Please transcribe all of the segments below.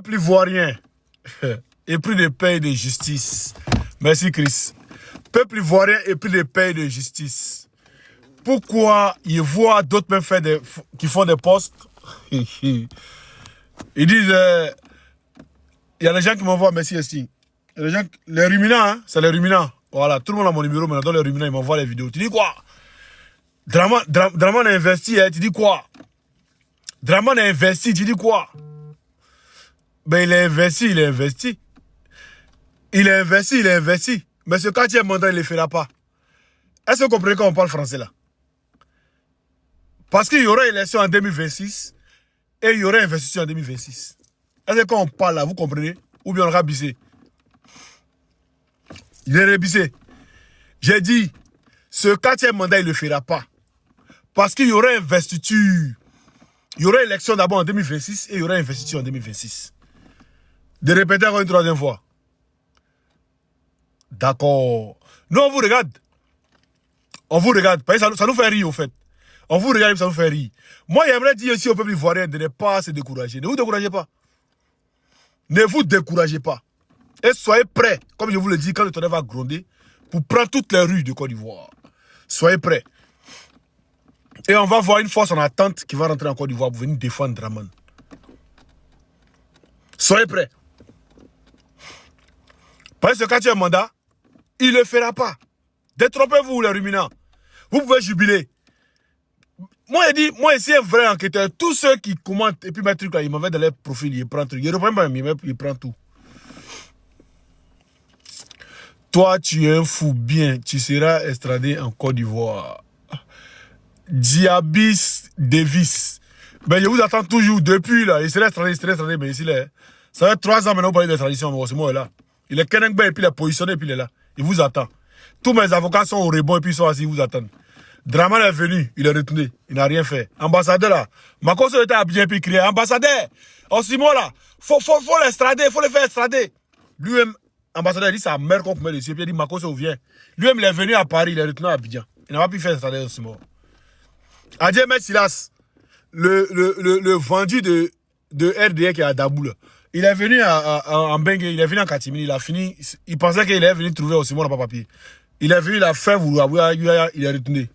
Peuple ivoirien, épris de paix et de justice. Merci Chris. Peuple ivoirien épris de paix et de justice. Pourquoi ils voient d'autres même faire qui font des postes? Ils disent, il y a des gens qui m'envoient, merci Esti. Les ruminants, hein, c'est les ruminants. Voilà, tout le monde a mon numéro, maintenant les ruminants, ils m'envoient les vidéos. Tu dis quoi? Draman a investi, hein, tu dis quoi? Draman a investi, tu dis quoi? Ben il a investi. Il a investi. Mais ce quatrième mandat, il ne le fera pas. Est-ce que vous comprenez quand on parle français là? Parce qu'il y aura élection en 2026 et il y aura investition en 2026. Est-ce que quand on parle là, vous comprenez? Ou bien on aura bissé? Il est rebissé. J'ai dit, ce quatrième mandat, il ne le fera pas. Parce qu'il y aura investiture. Il y aura élection d'abord en 2026 et il y aura investiture en 2026. De répéter encore une troisième fois. D'accord. Nous, on vous regarde. On vous regarde. Ça nous fait rire, au fait. On vous regarde, ça nous fait rire. Moi, j'aimerais dire aussi au peuple ivoirien de ne pas se décourager. Ne vous découragez pas. Ne vous découragez pas. Et soyez prêts, comme je vous le dis, quand le tonnerre va gronder, pour prendre toutes les rues de Côte d'Ivoire. Soyez prêts. Et on va voir une force en attente qui va rentrer en Côte d'Ivoire pour venir défendre Draman. Soyez prêts. Parce que quand il y a un mandat, il ne le fera pas. Détrompez-vous, les ruminants. Vous pouvez jubiler. Moi, je dis, moi, ici, un vrai enquêteur, tous ceux qui commentent et puis mettent trucs là, ils m'en mettent dans leur profil, ils prennent trucs. Ils ne reprennent pas, ils prennent tout. Toi, tu es un fou bien, tu seras extradé en Côte d'Ivoire. Diabis Davis. Ben, je vous attends toujours depuis là. Il serait extradé, mais ici, là, ça fait 3 ans maintenant que vous parlez d'extradition, mais c'est moi là. Il est Kenengbe et puis il est positionné et puis il est là. Il vous attend. Tous mes avocats sont au rebond et puis ils sont assis, ils vous attendent. Draman est venu, il est retourné, il n'a rien fait. Ambassadeur là, Makosso était habillé et puis crié, ambassadeur, Osimo là, faut l'extrader, faut le faire extrader. Lui-même, ambassadeur, il dit sa mère qu'on met dessus, et puis il dit Makosso vient. Lui-même, il est venu à Paris, il est retourné à Abidjan. Il n'a pas pu faire extrader Osimo. Adje Met Silas, le vendu de RDA qui est à Dabou là, il est venu en Bengue, il est venu en Katimini, il a fini, il pensait qu'il est venu trouver Osimo, il n'a pas papier. Il est venu, il a fait, il est retourné.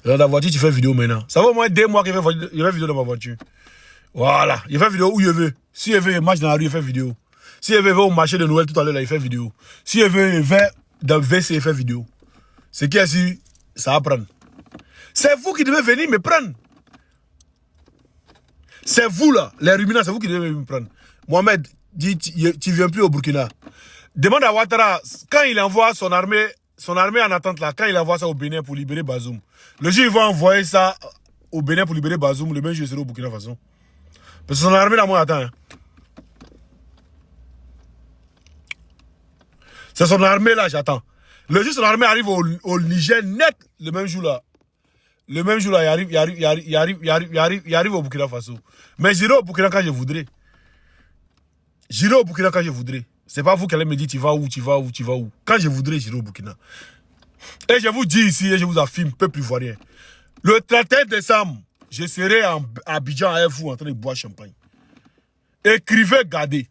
Dans la voiture, tu fais vidéo maintenant. Ça va au moins 2 mois qu'il fait vidéo dans ma voiture. Voilà. Il fait vidéo où il veut. Si il veut, il marche dans la rue, il fait vidéo. Si il veut, au marché de Noël tout à l'heure, il fait vidéo. Si il veut, il va dans le WC, il fait vidéo. Ce qui est sûr, ça va prendre. C'est vous qui devez venir me prendre. C'est vous là, les ruminants, c'est vous qui devez me prendre. Mohamed, dit, tu ne viens plus au Burkina. Demande à Ouattara, quand il envoie son armée en attente là, quand il envoie ça au Bénin pour libérer Bazoum, le jour il va envoyer ça au Bénin pour libérer Bazoum, le même jour il sera au Burkina Faso. Parce que son armée là, moi attends. Hein. C'est son armée là, j'attends. Le jour son armée arrive au Niger net, le même jour là, il arrive au Burkina Faso. Mais j'irai au Burkina quand je voudrais. J'irai au Burkina quand je voudrais. C'est pas vous qui allez me dire tu vas où. Quand je voudrais, j'irai au Burkina. Et je vous dis ici, et je vous affirme, peuple ivoirien. Le 31 décembre, je serai à Abidjan avec vous en train de boire champagne. Écrivez, gardez.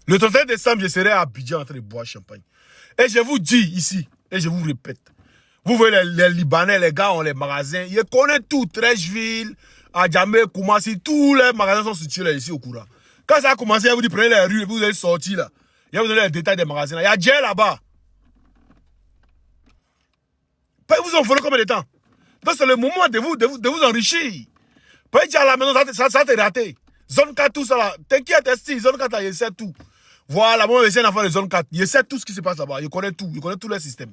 Le 31 décembre, je serai à Abidjan en train de boire champagne. Et je vous dis ici, et je vous répète. Vous voyez les Libanais, les gars ont les magasins. Ils connaissent tout, Trècheville, Adjamé, Koumassi, tous les magasins sont situés là, ici au courant. Quand ça a commencé, vous dites prenez les rues, vous allez sortir là. Il va vous donner les détails des magasins là. Il y a Dieu là-bas. Ils vous ont volé combien de temps? Donc c'est le moment de vous enrichir. Pas dire à la maison, ça t'est raté. Zone 4, tout ça là. T'inquiète, zone 4 là, il sait tout. Voilà, moi je suis un enfant de zone 4. Il sait tout ce qui se passe là-bas. Il connaît tout. Il connaît tous les systèmes.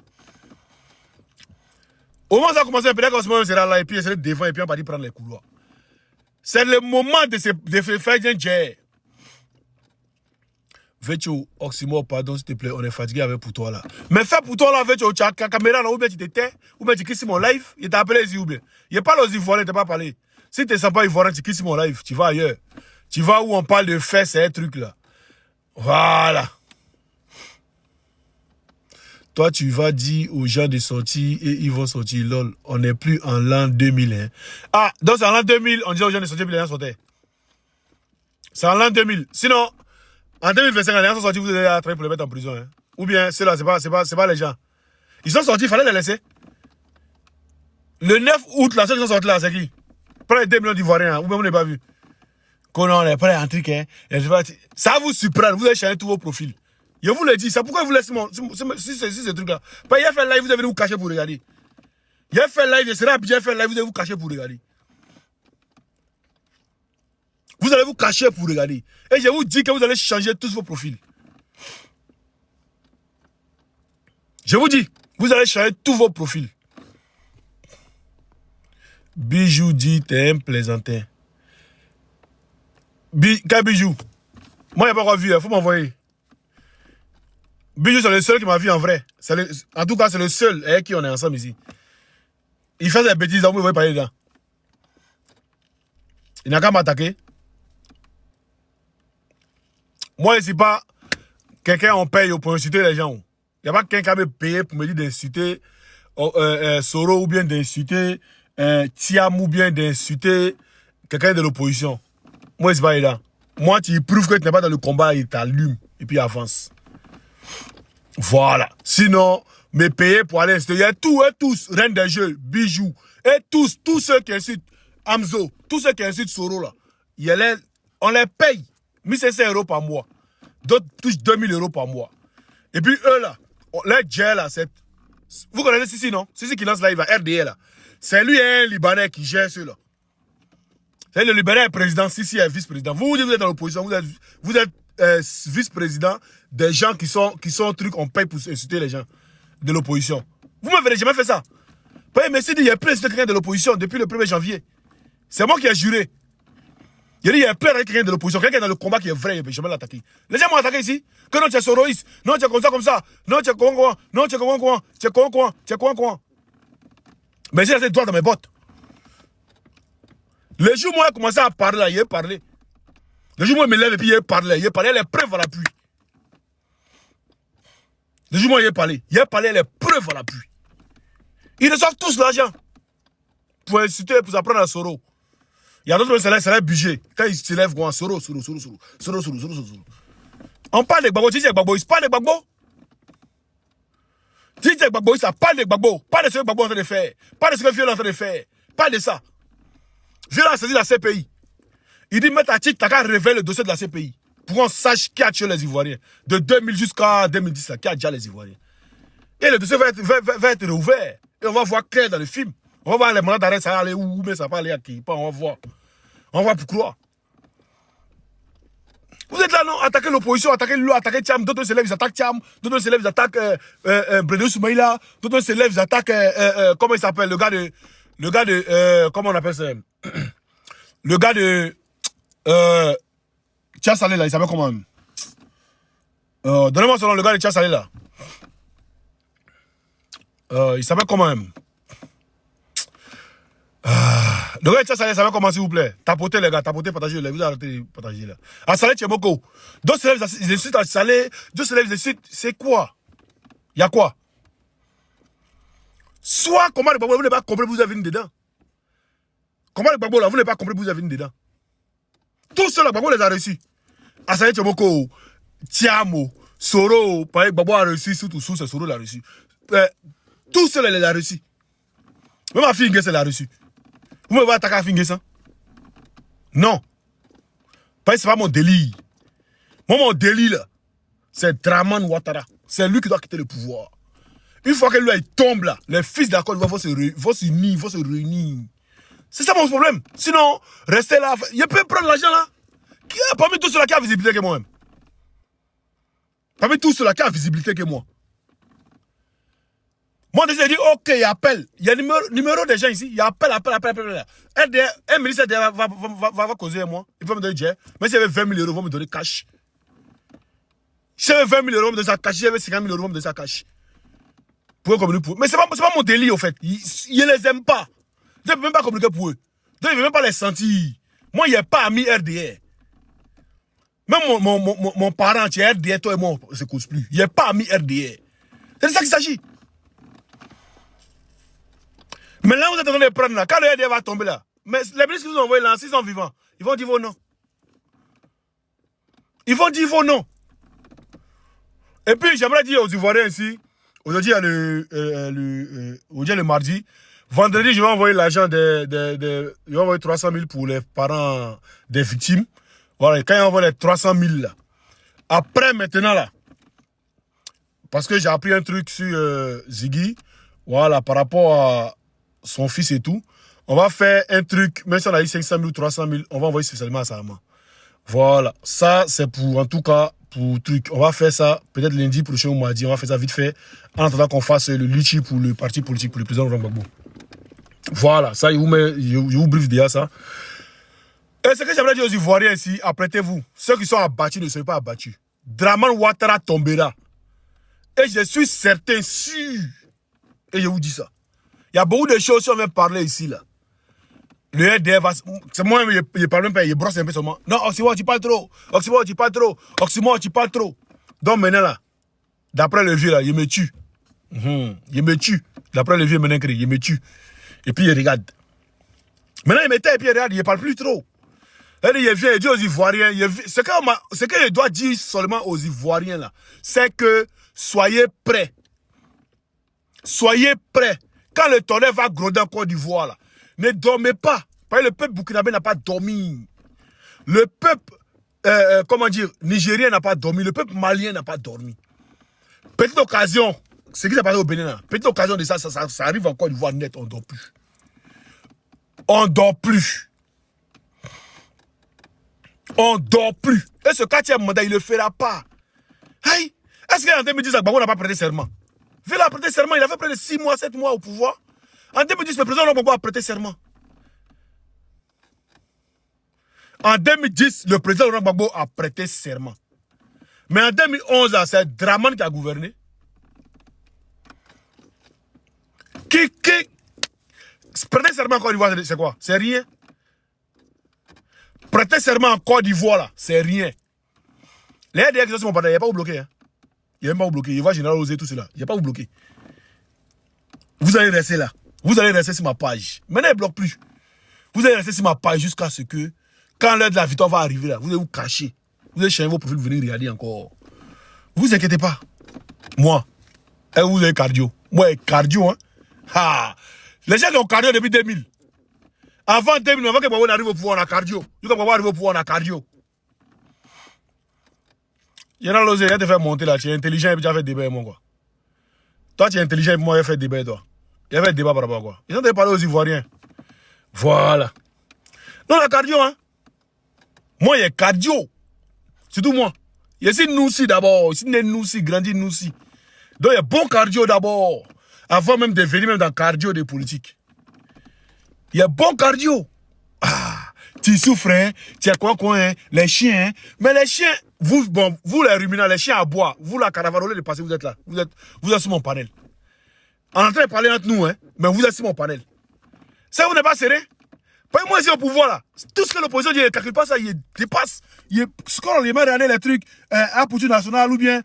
Au moment où ça a commencé, peut-être qu'on se sera là et puis il serait devant et puis on va prendre les couloirs. C'est le moment de faire un jet. Vecho, Oxymore, pardon, s'il te plaît, on est fatigué avec pour toi là. Mais fais pour toi là, Vecho, tu as la caméra là, ou bien tu t'étais, ou bien tu quittes mon live, il t'a appelé ici, ou bien. Il parle aux Ivoiriens, il t'a pas parlé. Si tu ne sens pas Ivoirien, tu quittes mon live, tu vas ailleurs. Tu vas où on parle de fesses et trucs là. Voilà. Toi, tu vas dire aux gens de sortir et ils vont sortir. Lol, on n'est plus en l'an 2000. Hein. Ah, donc c'est en l'an 2000, on dit aux gens de sortir puis les gens sortaient. C'est en l'an 2000. Sinon, en 2025, les gens sont sortis, vous allez attraper pour les mettre en prison. Hein. Ou bien, c'est là, c'est pas les gens. Ils sont sortis, il fallait les laisser. Le 9 août, la seule qui sont sortis là, c'est qui? Près de 2 millions d'Ivoiriens, hein, ou bien vous n'avez pas vu. Qu'on est prêt à entrer, hein. Ça vous surprend, vous allez changer tous vos profils. Je vous le dis, c'est pourquoi vous laissez si ce truc-là. Il a fait live, vous allez vous cacher pour regarder. Il a fait live, je serai bien fait live, vous allez vous cacher pour regarder. Vous allez vous cacher pour regarder. Et je vous dis que vous allez changer tous vos profils. Je vous dis, vous allez changer tous vos profils. Bijou dit, t'es un plaisantin. Quel bijou? Moi, il n'y a pas encore vu, il faut m'envoyer. Bijou, c'est le seul qui m'a vu en vrai. En tout cas, c'est le seul avec qui on est ensemble ici. Il fait des bêtises, donc vous voyez parler dedans. Il n'a qu'à m'attaquer. Moi, je ne suis pas quelqu'un on paye pour insulter les gens. Il n'y a pas quelqu'un qui me paye pour me dire d'insulter Soro ou bien d'insulter Tiam ou bien d'insulter quelqu'un de l'opposition. Moi, c'est pas là. Moi, tu prouves que tu n'es pas dans le combat, il t'allume et puis avance. Voilà. Sinon, me payer pour aller insulter. Il y a tous, Reine des Jeux, Bijoux, et tous ceux qui insultent Amzo, tous ceux qui insultent Soro là, on les paye 1500 € par mois. D'autres touchent 2000 € par mois. Et puis eux là, les gels là, vous connaissez Sissi, non? Sissi qui lance live à RDA là. C'est lui un Libanais qui gère ceux-là. C'est le Libanais est président, Sissi est vice-président. Vous êtes dans l'opposition, vous êtes vice-président des gens qui sont trucs, on paye pour insulter les gens de l'opposition. Vous m'avez jamais fait ça. Mais si il y a plus de quelqu'un de l'opposition depuis le 1er janvier. C'est moi qui ai juré. Il y a plein de quelqu'un de l'opposition, quelqu'un dans le combat qui est vrai, il ne peut jamais l'attaquer. Les gens m'ont attaqué ici. Que non, tu es soroïste. Non, tu es comme ça. Non, tu es quoi. Non, tu es quoi. Tu es quoi. Mais j'ai laissé droit dans mes bottes. Le jour où moi, j'ai commencé à parler, là, il a parlé. Le jour où moi, je me lève et puis il a parlé, les preuves à l'appui. Le jour où moi, il a parlé, les preuves à l'appui. Ils reçoivent tous l'argent pour insulter, pour apprendre à Soro. Il y a d'autres qui c'est un budget. Quand ils se lèvent, Soro. On parle de Gbagbo, tu dis Gbagbo, il parle de Gbagbo. Tu dis Gbagbo, ça parle de Gbagbo. Pas de ce que Gbagbo est en train de faire. Pas de ce que Viol est en train de faire. Pas de ça. Viol a saisi la CPI. Il dit, mettre à titre, t'as qu'à révéler le dossier de la CPI. Pour qu'on sache qui a tué les Ivoiriens. De 2000 jusqu'à 2010, là, qui a déjà les Ivoiriens. Et le dossier va être rouvert. Et on va voir clair dans le film. On va voir les mandats d'arrêt, ça va aller où, mais ça va pas aller à qui. On va voir. On va pour croire. Vous êtes là, non? Attaquez l'opposition, attaquez Tiam. D'autres s'élèvent, ils attaquent Tiam. D'autres s'élèvent, ils attaquent Bredo Soumaïla. D'autres s'élèvent, ils attaquent, comment il s'appelle? Le gars de, comment on appelle ça? Le gars de, Tia Salé là, il s'appelle comment? Donnez-moi son nom, le gars de Tia Salé là. Il s'appelle comment même? Le gars de Tia Salé, ça va comment s'il vous plaît? Tapotez les gars, partagez les, vous arrêtez de partager là. À Salé Tchemoko. D'autres élèves, ils incitent à Salé, d'autres élèves, ils incitent, c'est quoi? Il y a quoi? Soit comment le Gbagbo, vous n'avez pas compris, vous avez venu dedans. Comment le Gbagbo là, vous n'avez pas compris, vous avez venu dedans. Tous ceux là, Gbagbo les a reçus. Assaye Tchomoko, Tiamo, Soro, pareil, Gbagbo a reçu, surtout c'est Soro l'a reçu. Tous ceux là, les a reçus. Même ma fille, elle l'a reçu. Vous me voyez attaquer à Fingé ça? Non. Parce que c'est pas mon délire. Moi, mon délire là, c'est Draman Ouattara. C'est lui qui doit quitter le pouvoir. Une fois que lui il tombe là, les fils d'accord vont s'unir, vont se réunir. C'est ça mon problème. Sinon, restez là. Je peux prendre l'argent là. Parmi tous ceux-là qui a visibilité que moi-même. Parmi tous ceux-là qui a visibilité que moi. Moi, je dis, ok, il appelle. Il y a numéro des gens ici. Il appelle. Un ministre va causer moi. Il va me donner jet. Mais si j'avais 20 000 €, il va me donner cash. Si j'avais 20 000 €, il va me donner ça cash. Si j'avais 50 000 €, il va me donner ça cash. Mais c'est pas mon délit, au fait. Ils ne les aiment pas. Je ne peux même pas communiquer pour eux. Donc, ils ne veulent même pas les sentir. Moi, il n'y a pas ami RDR. Même mon parent, tu es RDR, toi et moi, on ne se cause plus. Il n'y a pas ami RDR. C'est de ça qu'il s'agit. Mais là, vous êtes en train de prendre là. Quand le RDF va tomber là, mais les ministres qui vous ont envoyé là, s'ils sont vivants, ils vont dire vos noms. Ils vont dire vos noms. Et puis, j'aimerais dire aux Ivoiriens ici, aujourd'hui, le mardi, vendredi, je vais envoyer l'argent je vais envoyer 300 000 pour les parents des victimes. Voilà, quand ils envoient les 300 000 là. Après, maintenant là, parce que j'ai appris un truc sur Ziggy, voilà, par rapport à son fils et tout, on va faire un truc, même si on a eu 500 000 ou 300 000, on va envoyer spécialement à sa maman. Voilà, ça c'est pour, en tout cas, pour truc. On va faire ça peut-être lundi prochain ou mardi, on va faire ça vite fait, en attendant qu'on fasse le litchi pour le parti politique, pour le président Laurent Gbagbo. Voilà, ça, je vous briefe déjà ça. Et ce que j'aimerais dire aux Ivoiriens ici, apprêtez-vous. Ceux qui sont abattus ne seront pas abattus. Draman Ouattara tombera. Et je suis certain, sûr. Et je vous dis ça. Il y a beaucoup de choses si on vient parler ici, là. Le RDF va... C'est moi, je parle même pas, il brosse un peu seulement. Non, Oxymore, tu parles trop. Oxymore, tu parles trop. Oxymore, tu parles trop. Donc maintenant, là, d'après le vieux, là, il me tue. Il me tue. D'après le vieux, maintenant, il me tue. Et puis, il regarde. Maintenant, il me tait et puis il regarde, il ne parle plus trop. Il vient, il dit aux Ivoiriens, ce que je dois dire seulement aux Ivoiriens, là, c'est que soyez prêts. Soyez prêts. Quand le tonnerre va gronder en Côte d'Ivoire, là, ne dormez pas. Parce que le peuple burkinabé n'a pas dormi. Le peuple, nigérien n'a pas dormi. Le peuple malien n'a pas dormi. Petite occasion, ce qui s'est passé au Bénin, là, petite occasion de ça arrive en Côte d'Ivoire net, on ne dort plus. On ne dort plus. On ne dort plus. Et ce quatrième mandat, il ne le fera pas. Hey, est-ce qu'en 2010, Gbagbo n'a pas prêté serment? Il a prêté serment, il a fait près de 6 mois, 7 mois au pouvoir. En 2010, le président Gbagbo a prêté serment. En 2010, le président Gbagbo a prêté serment. Mais en 2011, c'est Draman qui a gouverné. Prêter serment en Côte d'Ivoire, c'est quoi? C'est rien. Prêter serment en Côte d'Ivoire, là, c'est rien. Les RDF qui sont sur mon partenaire, il n'y a pas où bloquer. Hein. Il n'y a même pas où bloquer. Il va généraliser tout cela. Il n'y a pas où bloquer. Vous allez rester là. Vous allez rester sur ma page. Maintenant, il ne bloque plus. Vous allez rester sur ma page jusqu'à ce que, quand l'heure de la victoire va arriver là, vous allez vous cacher. Vous allez changer vos profils, venir regarder encore. Ne vous inquiétez pas. Moi, vous avez cardio. Moi, cardio, hein. Ah. Les gens qui ont cardio depuis 2000. Avant 2000, avant que Gbagbo arrive au pouvoir, on a cardio. Jusqu'à Gbagbo arrive au pouvoir, on a cardio. Il y en a l'osé, il te fait monter là. Tu es intelligent et puis tu as fait débat avec moi, quoi. Toi, tu es intelligent et puis moi, il a fait débat avec toi. Il a fait débat par rapport à quoi? Ils ont parlé aux Ivoiriens. Voilà. Non, la cardio, hein. Moi, il y a cardio. Surtout moi. Il y a ici Noussi d'abord. Ici, Noussi, grandi Noussi. Donc, il y a bon cardio d'abord. Avant même de venir même dans le cardio des politiques. Il y a bon cardio. Ah, tu souffres, hein, tu as quoi, hein, les chiens. Hein. Mais les chiens, vous les ruminants, les chiens à bois, vous la caravarolez de passer, vous êtes là. Vous êtes sur mon panel. On est en train de parler entre nous, hein, mais vous êtes sur mon panel. Ça, vous n'êtes pas serré? Pas moi ici au pouvoir là. Tout ce que l'opposition dit, il ne calcule pas ça, il dépasse. Il score les mains derrière les trucs, à Pouture nationale ou bien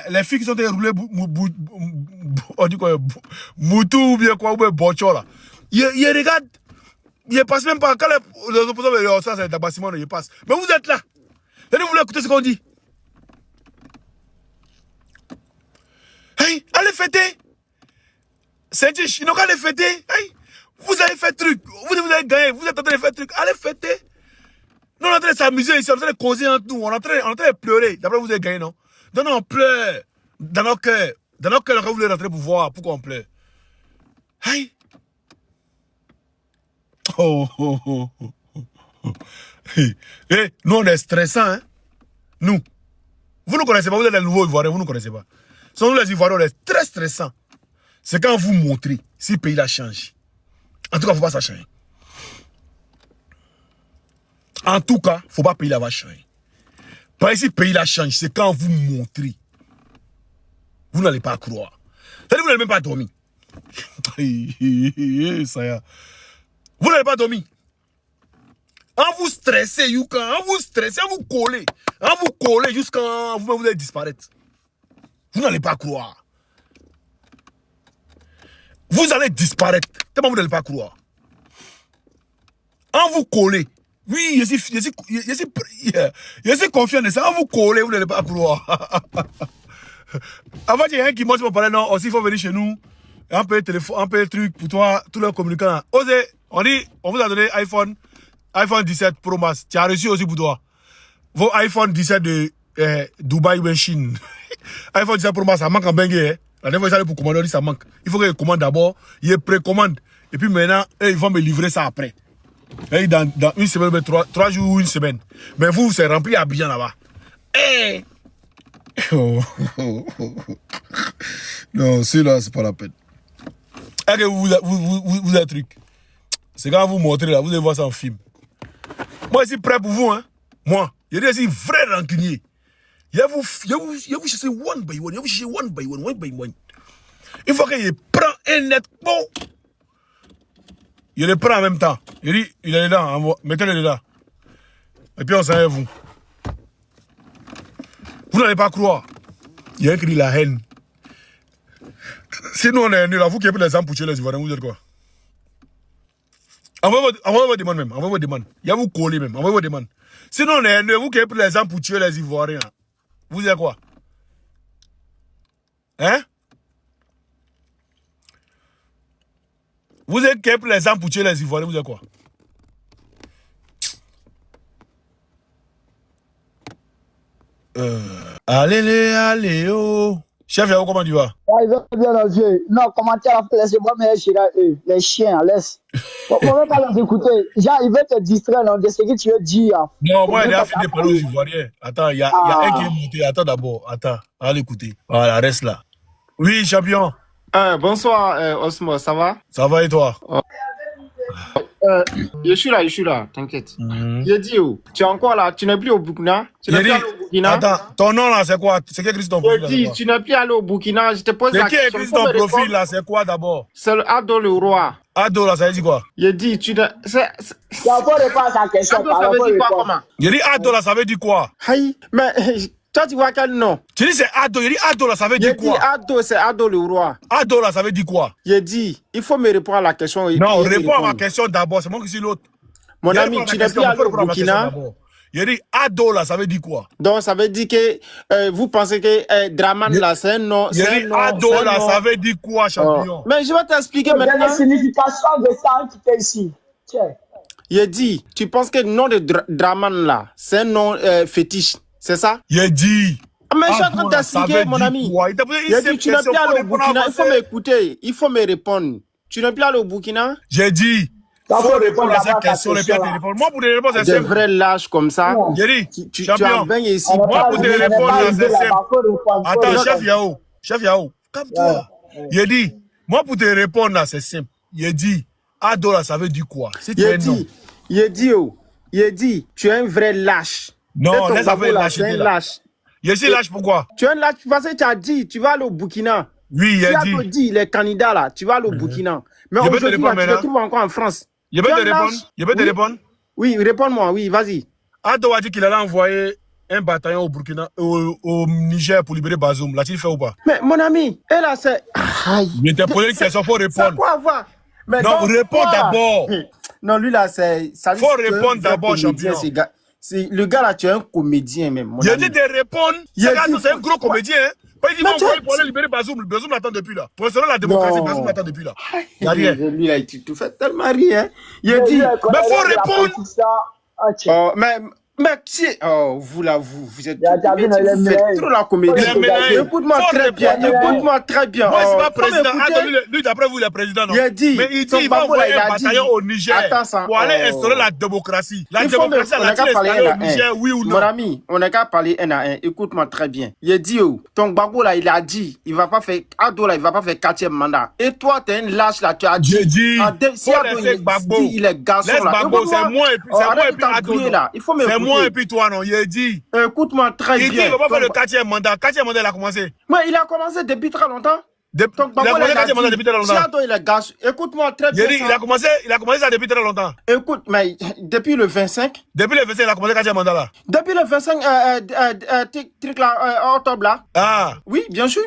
les filles qui sont déroulées, on dit quoi, Moutou ou bien quoi, ou bien Bocho là. Il regarde, il passe même pas. Quand les opposants veulent ça, c'est d'abassement, il passe. Mais vous êtes là. Et vous voulez écouter ce qu'on dit. Hey, allez fêter. C'est dit, ils n'ont qu'à les fêter. Hey, vous avez fait truc. Vous avez gagné. Vous êtes en train de faire truc. Allez fêter. Nous, on est en train de s'amuser ici. On est en train de causer entre nous. On est en train de pleurer. D'après vous avez gagné, non? Non, on pleure. Dans nos cœurs. Dans nos cœurs, vous voulez rentrer pour voir. Pourquoi on pleure? Hey. Oh. Hey, nous, on est stressants, hein? Nous. Vous ne connaissez pas. Vous êtes les nouveaux Ivoiriens. Vous ne connaissez pas. Sans nous, les Ivoiriens, on est très stressants. C'est quand vous montrez si le pays là change. En tout cas, il ne faut pas ça changer. En tout cas, il ne faut pas que le pays là va changer. Parce que si le pays là change, c'est quand vous montrez. Vous n'allez pas croire. C'est-à-dire que vous n'allez même pas dormir. Ça y est. Vous n'allez pas dormir. En vous stressez, en vous collez jusqu'à vous allez disparaître. Vous n'allez pas croire. Vous allez disparaître. Tellement vous n'allez pas croire. En vous coller. Oui, je suis confiant de ça. En vous coller, vous n'allez pas croire. Avant, il y a un qui m'a dit, non, aussi, il faut venir chez nous. Un peu de téléphone, un peu de truc pour toi, tous les communicants. Osez, on vous a donné iPhone 17 Pro Max. Tu as reçu aussi pour toi. Vos iPhone 17 de Dubaï ou Chine. iPhone 17 Pro Max, ça manque en bengue. La dernière fois, ils allaient pour commander, ça manque. Il faut qu'ils commandent d'abord, ils précommandent. Et puis maintenant, ils vont me livrer ça après. Et dans une semaine, 3 jours ou une semaine. Mais vous, c'est rempli à bien là-bas. Hey. Non, celui-là, c'est pas la peine. Et que vous avez un truc. C'est quand vous montrez là, vous allez voir ça en film. Moi, je suis prêt pour vous, hein. Moi, je suis vrai rancunier. Je vous chercher one by one. Je vous chercher one by one. Il faut qu'il prenne un net bon. Il le prend en même temps. Il dit, il est là, mettez-le là. Et puis on s'en va vous. Vous n'allez pas croire. Il y a écrit la haine. Si nous on est nul, vous qui avez pris les armes pour tuer les Ivoiriens, vous dites quoi? Envoyez vos demandes même. Envoyez vos demandes. Il y a vous coller même. Envoyez vos demandes. Sinon on est nul, vous qui avez pris les armes pour tuer les Ivoiriens. Vous dites quoi? Hein? Vous avez qui pris les armes pour tuer les Ivoiriens, vous dites quoi? Allez, oh. Chef, comment tu vas? Ils vont bien nos yeux. Non, commentaire à faire, laissez-moi me chez eux. Les chiens, laisse. On ne va pas les écouter. Genre, ils veulent te distraire de ce que tu veux dire. Non, moi, il a fait des parler aux Ivoiriens. Attends, il y a un qui est monté. Attends d'abord. Attends, allez écouter. Voilà, reste là. Oui, champion. Bonsoir, Osmo, ça va? Ça va et toi? Je suis là, t'inquiète. J'ai dit, tu es encore là, tu n'es plus au Burkina? Tu n'es plus allé au Burkina? Attends, ton nom là, c'est quoi? C'est qui écrit ton profil? J'ai dit, tu n'es plus allé au Burkina, je te pose la question. C'est qui écrit ton profil là, c'est quoi d'abord? C'est le Ado le roi. Ado là, ça veut dire quoi? J'ai dit, tu n'es. Il faut répondre à sa question. Ado, ça veut dire quoi, comment? J'ai dit Ado là, ça veut dire quoi? Aïe, mais toi, tu vois quel nom? Tu dis c'est Ado, j'ai dit Ado là, ça veut dire quoi? J'ai dit Ado, c'est Ado le roi. Ado là, ça veut dire quoi? J'ai dit, il faut me répondre à la question. Non, réponds à ma question d'abord, c'est moi qui suis l'autre. Mon ami, tu n'es plus allé au Burkina? Il dit Ado là, ça veut dire quoi? Donc ça veut dire que vous pensez que Draman là, c'est un nom. Il dit Ado là, ça veut dire quoi, champion? Mais je vais t'expliquer maintenant. La signification de ça qui fait ici. Tiens. Il dit, tu penses que le nom de Draman là, c'est un nom fétiche, c'est ça? Il dit. Mais je suis en train de t'expliquer, mon ami. Il a dit, tu n'es plus allé au Burkina, il faut m'écouter, il faut me répondre. Tu n'es plus allé au Burkina? J'ai dit. Il faut répondre à cette question. Moi, pour te répondre, c'est simple. Des vrais lâches comme ça. J'ai dit, tu as bien ici. Moi, pour te répondre, c'est simple. Attends, chef Yao, calme-toi. Il dit, moi, pour te répondre, c'est simple. Il dit, Ado là, ça veut dire quoi? Il dit, tu es un vrai lâche. Non, laisse avec lâche. Je suis lâche pourquoi? Tu es un lâche parce que tu as dit, tu vas aller au Burkina. Oui, il a dit. Tu as dit, les candidats là, tu vas aller au Burkina. Mais aujourd'hui, tu te trouves encore en France. Je peux te répondre? Oui, réponds-moi, oui, vas-y. Ado a dit qu'il allait envoyer un bataillon au Burkina, au Niger pour libérer Bazoum. L'a-t-il fait ou pas? Mais mon ami, et là c'est... Mais t'as posé une question, faut répondre. C'est quoi avoir? Mais non, réponds d'abord. Non, lui là c'est... Faut répondre d'abord, champion. Le gars là, tu es un comédien même. Il a dit de répondre. C'est un gros comédien. Hein? Il va envoyer pour aller libérer Bazoum. Bazoum l'attend depuis là. Pour restaurer la démocratie, Bazoum l'attend depuis là. Il n'y a rien. Lui là, tu te fais tellement rire. Il a dit... Mais faut répondre. Mais qui est... Oh, vous là, vous êtes trop la comédie. Écoute-moi très bien. Moi, je suis pas président. Lui, d'après vous, il est président, non? Mais il dit qu'il va envoyer un bataillon au Niger pour aller instaurer la démocratie. La démocratie, elle a-t-il installé au Niger, oui ou non? Mon ami, on n'a qu'à parler un à un. Écoute-moi très bien. Il a dit, ton Gbagbo là, il a dit, il va pas faire, Ado là, il va pas faire 4e mandat. Et toi, t'es un lâche là, tu as dit. J'ai dit, si Ado, il est garçon là. C'est moi et puis Ado. Il faut me moi et puis toi, non, il a dit. Écoute-moi très bien. Il dit qu'il ne va pas faire le 4e mandat. 4e mandat, il a commencé. Mais il a commencé depuis très longtemps. Il a commencé 4e mandat depuis très longtemps. Si Ado, il est garçon, écoute-moi très bien. Il a commencé ça depuis très longtemps. Écoute, mais depuis le 25. Depuis le 25, il a commencé 4e mandat là. Depuis le 25, truc là, octobre là. Ah. Oui, bien sûr.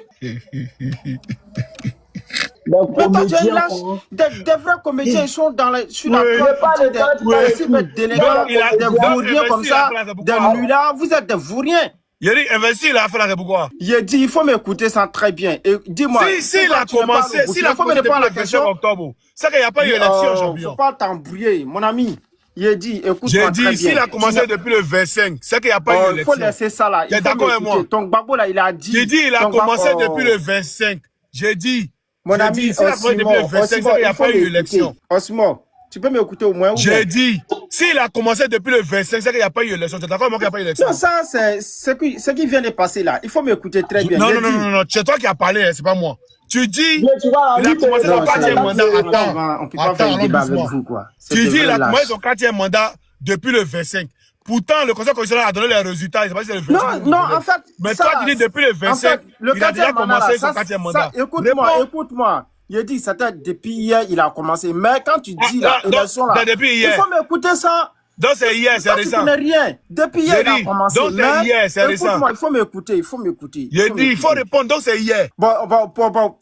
Les Mais toi, tu es un comédiens, lâche. comment? Des vrais comédiens, ils sont sur la Oui. toile. Je parle de toi, tu parles de Des qui? délégués, Il a- des donc, vauriens comme investi, ça, il a fait des la- pourquoi? nullards. Vous êtes des vauriens. Il a dit, investi, il a fait la pourquoi? Il a dit, il faut m'écouter ça très bien. Et dis-moi, S'il a commencé, s'il a il faut me commencé répondre à la depuis le 25 question. octobre, c'est qu'il n'y a pas eu élection, champion. Faut pas t'embrouiller, mon ami. Il a dit, écoute-moi J'ai très dit, bien. s'il a commencé depuis le 25, c'est qu'il n'y a pas eu Il élection. faut laisser ça là. T'es Il faut d'accord avec m'écouter. moi? Ton Gbagbo là, il a dit. J'ai dit, il a Ton commencé Gbagbo- depuis le 25. J'ai dit, Mon j'ai ami, dit, s'il a commencé depuis le 25, c'est qu'il n'y a pas eu élection. Osmo, tu peux m'écouter au moins ou J'ai bien? dit, s'il a commencé depuis le 25, c'est qu'il n'y a pas eu élection. T'es d'accord avec moi qu'il n'y a pas eu élection? Non, ça, c'est ce qui vient de passer là. Il faut m'écouter très bien. Non, J'ai non, non, dit- non, non, c'est toi qui as parlé, hein, c'est pas moi. Tu dis, Dieu, tu vois, il a lui, commencé t'es- son Non, quatrième c'est- mandat. on Attends, peut pas faire un allons débat avec doucement. vous, quoi. C'est Tu des dis, il vrais a commencé lâches. son quatrième mandat depuis le 25. Pourtant, le Conseil constitutionnel a donné les résultats. Je sais pas si c'est le 25. Non, non, en fait. Mais ça, toi, tu dis depuis le 25, en fait, le il a déjà quatrième mandat, commencé là, son ça, quatrième ça, mandat. Écoute-moi, Réponds. écoute-moi. Il a dit, c'était depuis hier, il a commencé. Mais quand tu dis Ah, la donc, élection là, c'est depuis il hier. faut m'écouter ça. Donc, c'est hier, c'est Toi, tu récent. connais rien. Depuis hier, J'ai il a dit, commencé. donc c'est Mais hier, c'est récent. écoute-moi, il faut m'écouter, il faut m'écouter. Il dit, il faut répondre, donc c'est hier. Bon,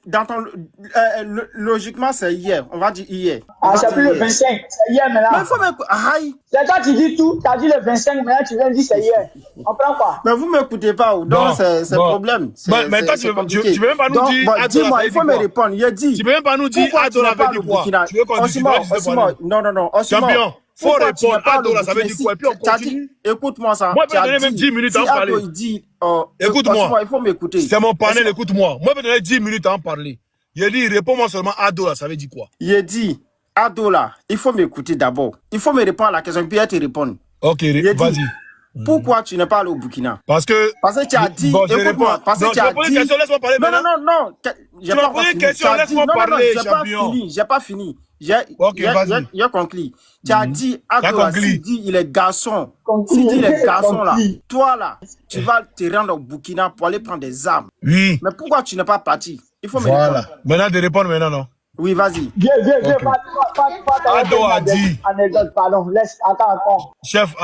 dans ton, logiquement, c'est hier. On va dire hier. On Ah, va c'est dire plus le hier. 25, c'est hier Mais il maintenant. faut m'écouter. Aïe. C'est toi qui dis tout, t'as dit le 25, maintenant tu viens de dire c'est hier. On prend quoi? Mais vous m'écoutez pas, ou Bon, donc c'est bon. le problème. Mais toi, tu veux même pas nous Donc, dire, bon, Adola, dis-moi, ça il veut faut dire me quoi? répondre. Il a dit. Tu peux même pas nous dire, Pourquoi tu Adola n'es pas veut dire le quoi? Burkina? Tu veux qu'on dise Osimo, non, non, non. Osimo, Champion, faut pourquoi tu n'es répondre. pas le Adola, ça veut Burkina? dire quoi? Et puis on Tu as continue. dit- Écoute-moi ça. Moi, je tu peux as donner même dit- 10 minutes à en si Ado, parler. il dit, Écoute-moi. Osimo, il faut m'écouter. C'est mon panel, Osimo, écoute-moi. Moi, je peux donner 10 minutes à en parler. Il a dit, réponds-moi seulement Adola, ça veut dire quoi? Il a dit, Adola, il faut m'écouter d'abord. Il faut me répondre à la question, puis elle te répondre. Ok, Il a dit, vas-y. pourquoi tu n'es pas allé au Burkina? Parce que Tu as dit, bon, je écoute-moi, réponds. parce que Non, tu je as vais poser dit. une question, laisse-moi parler Non, maintenant. non. J'ai Tu m'as pas posé une fini. question, Tu as laisse-moi dit- non, parler, j'ai champion. pas fini. Ok, vas-y. J'ai conclu. Tu as dit, T'as Adola, conclu. s'il dit il est garçon, Conclu. s'il dit il est garçon là, Conclu. toi là, tu vas te rendre au Burkina pour aller prendre des armes. Oui. Mais pourquoi tu n'es pas parti? Il faut me Voilà. répondre. Maintenant, de répondre maintenant, non? Oui, vas-y. Viens, Ok. pas Ado a dit. anecdote, pardon, laisse, attends. Chef,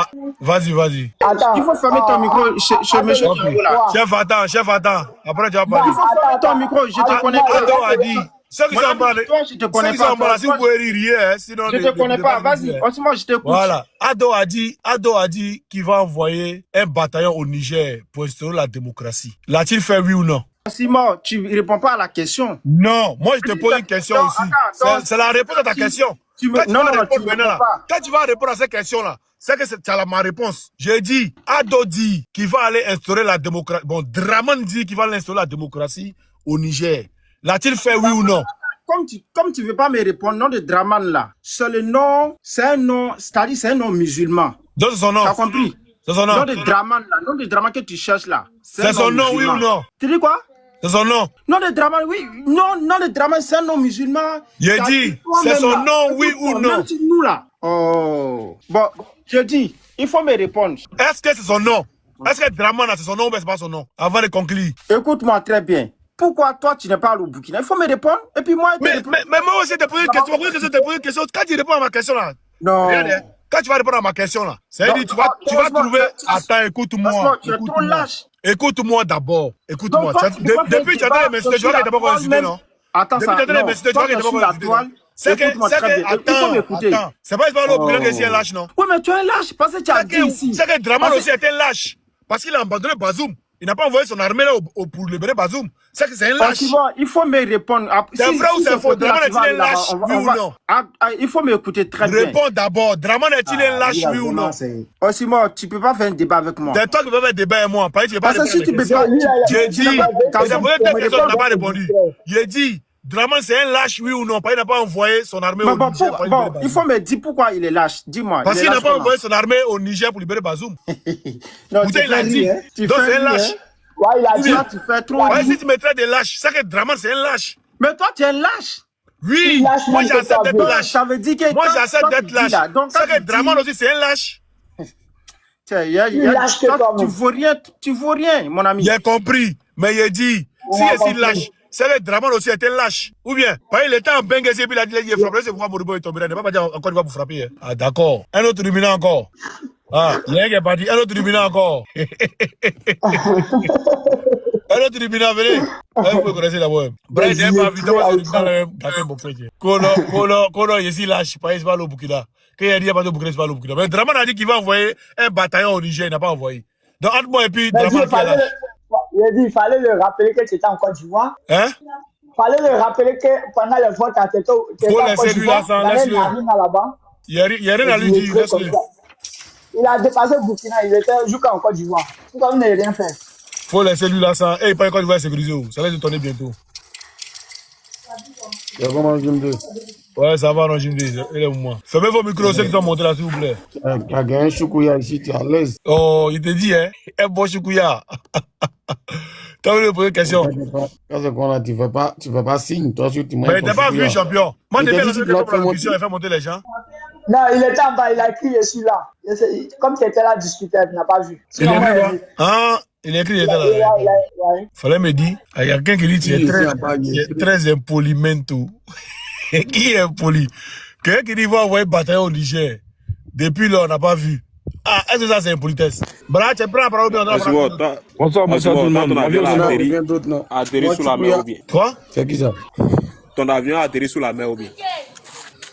vas-y. Attends. Il faut fermer ton micro chez monsieur Ok. Kibo, là. Chef, attends. Après, tu vas parler. Il faut fermer ton micro, je te connais pas. Ado a dit. Ceux qui Mon sont ami, mal, toi, je te connais ceux qui pas. sont mal, si vous pouvez rire, hein, sinon. Je te connais pas. Vas-y, Osimo, je t'écoute. Voilà. Ado a dit qu'il va envoyer un bataillon au Niger pour instaurer la démocratie. L'a-t-il fait, oui ou non? Osimo, tu réponds pas à la question. Non. Moi, je te pose une question Non, aussi. attends, C'est la réponse à ta question. Non, Quand tu vas non, répondre tu maintenant, réponds là, pas. quand tu vas répondre à cette question-là, c'est que tu as ma réponse. J'ai dit, Ado dit qu'il va aller instaurer la démocratie. Bon, Draman dit qu'il va aller instaurer la démocratie au Niger. L'a-t-il fait, oui ou non? Comme tu veux pas me répondre, nom de Draman là, c'est le nom, c'est un nom, c'est-à-dire c'est un nom musulman. Donc, c'est son nom. T'as compris? C'est son nom. Nom de Draman là, nom de Draman que tu cherches là. C'est son nom, oui ou non? Tu dis quoi? C'est son nom. Nom de Draman, oui. Non, nom de Draman, c'est un nom musulman. J'ai T'as dit, toi-même, c'est son là. nom, oui Écoute-moi, ou non? même si nous là. Oh. Bon, je dis, il faut me répondre. Est-ce que c'est son nom? Est-ce que Draman, c'est son nom ou bien c'est pas son nom? Avant de conclure. Écoute-moi très bien. Pourquoi toi tu n'es pas allé au Burkina? Il faut me répondre. Et puis moi, Mais moi aussi, je te pose une question. Je te pose une question. Quand tu réponds à ma question là, non. regarde, hein, quand tu vas répondre à ma question là, c'est-à-dire Non, tu vas franchement, trouver. tu- Attends, écoute-moi. franchement, tu es trop écoute-moi. lâche. Écoute-moi d'abord. Écoute-moi. Donc, toi, tu peux pas faire Depuis que tu débat as donné mes tu vois que tu n'as pas consulté, non? Attends, Depuis ça, que tu as donné non. mes tu vois Toi, que tu n'as tu pas es sur la consulté. toile. C'est que, Écoute-moi très bien. Il faut m'écouter. attends. C'est pas le Burkina que c'est un Oh. lâche, non? Oui, mais tu es un lâche parce que tu as dit ici. C'est que Draman Parce que- aussi était lâche. Parce qu'il a abandonné Bazoum. Il n'a pas envoyé son armée là pour libérer Bazoum. C'est que c'est un lâche. Franchement, il faut me répondre. C'est vrai ou c'est faux? Draman est-il un lâche, oui ou non? Il faut m'écouter très bien. Réponds d'abord. Draman est-il un lâche, oui ou non? Osimo, tu peux pas faire un débat avec moi. C'est toi qui veux faire débat avec moi. Parce que tu veux pas Parce que si tu répondre peux à mes pas, questions. J'ai dit, il a posé deux questions, tu n'as pas répondu. répondu. J'ai dit, Draman c'est un lâche, oui ou non? Parce qu'il n'a pas envoyé son armée Mais au bon, Niger pour libérer il Bazoum. faut me dire pourquoi il est lâche. Dis-moi. Parce il est qu'il n'a lâche pas comment? envoyé son armée au Niger pour libérer Bazoum. Non, Putain, il a dit. Donc c'est un lâche. Ouais, il a dit. Toi, tu fais trop. Ouais, si tu me traites de lâche, c'est que Draman c'est un lâche. Mais toi, tu es lâche. Oui, Lâche, moi même j'accepte que d'être toi, lâche. Ça veut dire que. Moi quand- j'accepte quand tu d'être dis lâche. là, donc, quand C'est que tu Draman dis- aussi c'est un lâche. Tiens, lâche que toi, toi-même. tu vaux rien, mon ami. J'ai compris, mais il dit, si On a est si compris. lâche, c'est que Draman aussi était lâche. Ou bien, parce qu'il était en Bengue, et puis il a dit, il a frappé, c'est pourquoi Moribo est tombé. Il n'a pas dit encore, il va vous frapper. Hein. Ah, d'accord. Un autre ruminant encore. Ah, il y a un qui est parti. Un autre ruminant encore. Un autre tribunal, venez. Vous pouvez connaître d'abord. Brian n'est pas vu, dans le tribunal, gâté mon frère. Kolo, ici, là, je sais pas, il va au Burkina. Quand il a dit, il va au Burkina, il va au Burkina. Mais Draman a dit qu'il va envoyer un bataillon au Niger, il n'a pas envoyé. Donc, entre moi et puis, Draman qui est là. Il a dit, il fallait le rappeler que tu étais en Côte d'Ivoire. Hein? Il fallait le rappeler que pendant les votes, tu étais en Côte d'Ivoire. Il y a rien là-bas. Il n'y a rien à lui dire, laisse-le. Il a dépassé le Burkina, il était jusqu'à en Côte d'Ivoire. Pourquoi vous n'avez rien fait? Faut laisser lui là sans. Et il paraît qu'on va sécuriser. Ça va détonner bientôt. Il y a comment Jim 2? Ouais, ça va, non, Jim 2. Il est au moins. Fermez vos micros, ceux qui sont montés là, s'il vous plaît. Tu as gagné un choukouya ici, tu es à l'aise. Oh, il te dit, hein. Un bon choukouya. T'as voulu poser une question? Quand c'est qu'on a, tu fais pas signe, toi aussi, tu m'as Mais t'as pas vu, champion. Moi, t'es bien laissé pour la discussion et faire monter les gens. Non, il était en bas, il a écrit, je suis là. Comme tu étais là, discuter, tu n'as pas vu. Il a écrit quoi? Ah, il a écrit, il était là. Fallait me dire, il y a quelqu'un qui dit, tu es très impoli, mento. Qui est impoli? Quelqu'un qui dit, va envoyer bataillon au Niger. Depuis là, on n'a pas vu. Ah, est-ce que ça, c'est impolitesse? Bah, tu prends la parole, bien, Bonsoir, bonsoir tout le monde. Ton avion a atterri sous la mer ou bien? Quoi? C'est qui ça? Ton avion a atterri sous la mer ou bien?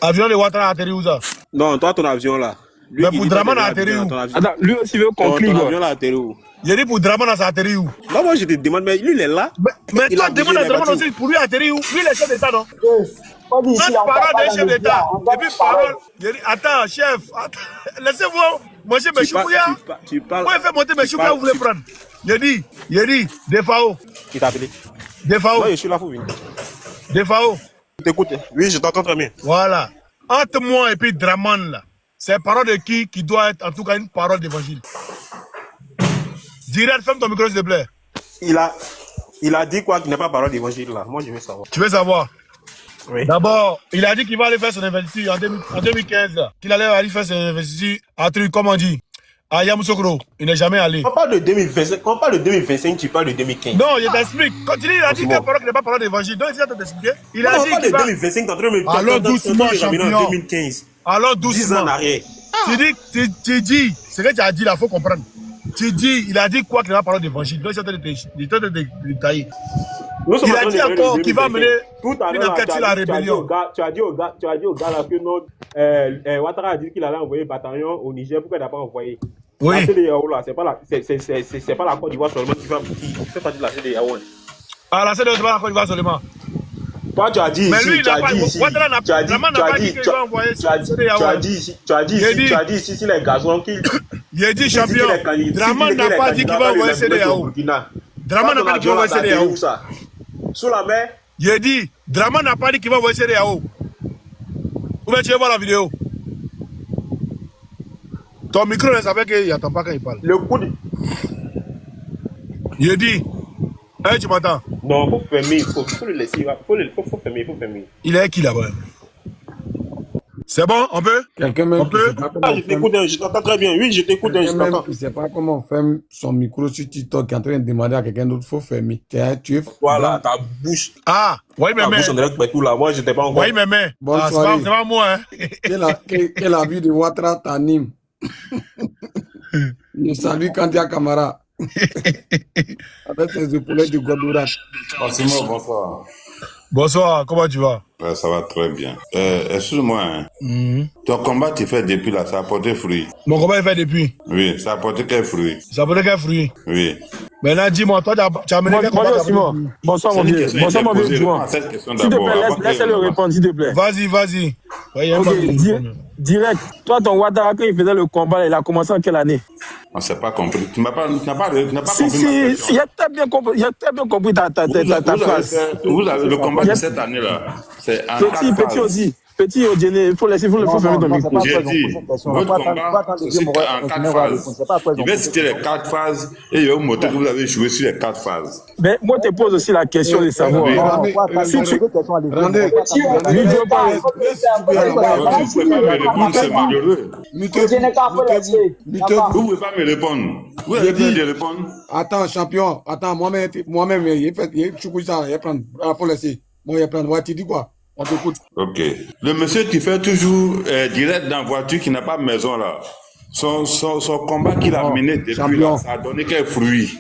Avion de Ouattara a atterri où ça? Non, toi, ton avion là. Mais pour Draman a atterri où? Attends, lui aussi veut conclure. Ton avion là a atterri où? Il dit pour Draman, ça a atterri où? Non, moi je te demande, mais lui il est là. Mais toi, demande à Draman aussi pour lui atterrir où? Lui, il est chef d'État, non? Notre parole d'un chef d'État. Et puis parole. Il dit, attends, chef, laissez-moi manger mes choukouya. Moi, il fait monter mes choukouya, vous voulez prendre. Il dit, Defao. Qui t'a appelé? Defao. Non, je suis là pour venir. Defao. T'écoutes? Oui, je t'entends très bien. Voilà. Entre moi et puis Draman, là, c'est parole de qui doit être en tout cas une parole d'évangile. Direct, ferme ton micro, s'il te plaît. Il a dit quoi qu'il n'est pas parole d'évangile là? Moi, je veux savoir. Tu veux savoir? Oui. D'abord, il a dit qu'il va aller faire son investiture en 2015, qu'il allait aller faire son investiture à truc, comme on dit, à Yamoussoukro. Il n'est jamais allé. Quand on parle de 2025, quand on parle de 2025, tu parles de 2015. Non, je t'explique. Continue, il a dit qu'il n'est pas parole d'évangile. Donc, il va t'expliquer. Il a dit qu'il va... 2025, alors doucement, champion. 2015. Alors doucement. 10 ans en arrière. Tu dis, ce que tu as dit là, il faut comprendre. Tu dis, il a dit quoi qu'il n'a pas parole d'évangile. Donc, il est en train de détailler. Il a dit encore qu'il va mener une enquête sur la rébellion. Tu as dit au gars là que notre Ouattara a dit qu'il allait envoyer bataillon au Niger. Pourquoi il n'a pas envoyé? Oui. La CEDEAO là, c'est pas la Côte d'Ivoire seulement qui fait partie de la CEDEAO. Ah, la CEDEAO, c'est pas la Côte d'Ivoire seulement. Toi, tu as dit ici, tu as dit ici, si les gazons qui... Il a dit champion, Draman n'a pas dit qu'il va envoyer CEDEAO. Draman n'a pas dit qu'il va envoyer CEDEAO. Sous la mer. Il a dit, Draman n'a pas dit qu'il va envoyer CEDEAO. Où tu veux voir la vidéo? Ton micro, il savait qu'il n'entend pas quand il parle. Le coup de... Il a dit, hey, tu m'entends? Non, il faut fermer, il faut le laisser, faut fermer. Il est qui là-bas? C'est bon, on peut? Quelqu'un même. On peut? Je t'écoute, je t'entends très bien. Oui, je t'écoute, je t'entends. Il ne sait pas comment on ferme son micro sur TikTok, qui est en train de demander à quelqu'un d'autre, il faut fermer. Tu es. Voilà, ta bouche. Ah, oui, mais. Ta bouche, on dirait que tout là. Moi, je n'étais pas encore. Oui, mais. Ah, c'est pas moi, hein. Quel avis de Ouattara t'anime? Je salue Kandia Kamara. Avec ses épaulettes de Godourat. Bonsoir. Bonsoir, comment tu vas? Ça va très bien. Excuse-moi, hein. Ton combat tu fais depuis là, ça a porté fruit. Mon combat est fait depuis? Oui, ça a porté quel fruit? Ça a porté quel fruit? Oui. Maintenant, dis-moi, toi, tu as amené quel combat? Bonsoir, mon vieux. Bonsoir, mon vieux. S'il te plaît, laisse-le répondre, s'il te plaît. Vas-y. Ok, direct. Toi, ton Ouattara, quand il faisait le combat, il a commencé en quelle année? On ne s'est pas compris. Tu n'as pas compris ma question. Si, il a très bien compris ta phrase. Vous avez le combat de cette année-là. C'est en Petit aussi. Petit, il faut fermer ton micro. J'ai dit, votre combat, c'est en 4 phases. Je vais citer les 4 phases et je vais vous montrer que vous avez joué sur les 4 phases. Mais moi, je te pose aussi la question de savoir. Si tu... Rendez. Vous ne pouvez pas me répondre, c'est malheureux. Vous ne pouvez pas me répondre. Vous avez dit de répondre. Attends, champion. Attends, moi-même, il fait Choukou-ça, il prend. Il faut laisser. Moi, il prend. Tu dis quoi? On t'écoute. Ok. Le monsieur qui fait toujours direct dans la voiture, qui n'a pas de maison là, Son combat qu'il a mené depuis là, ça a donné quel fruit?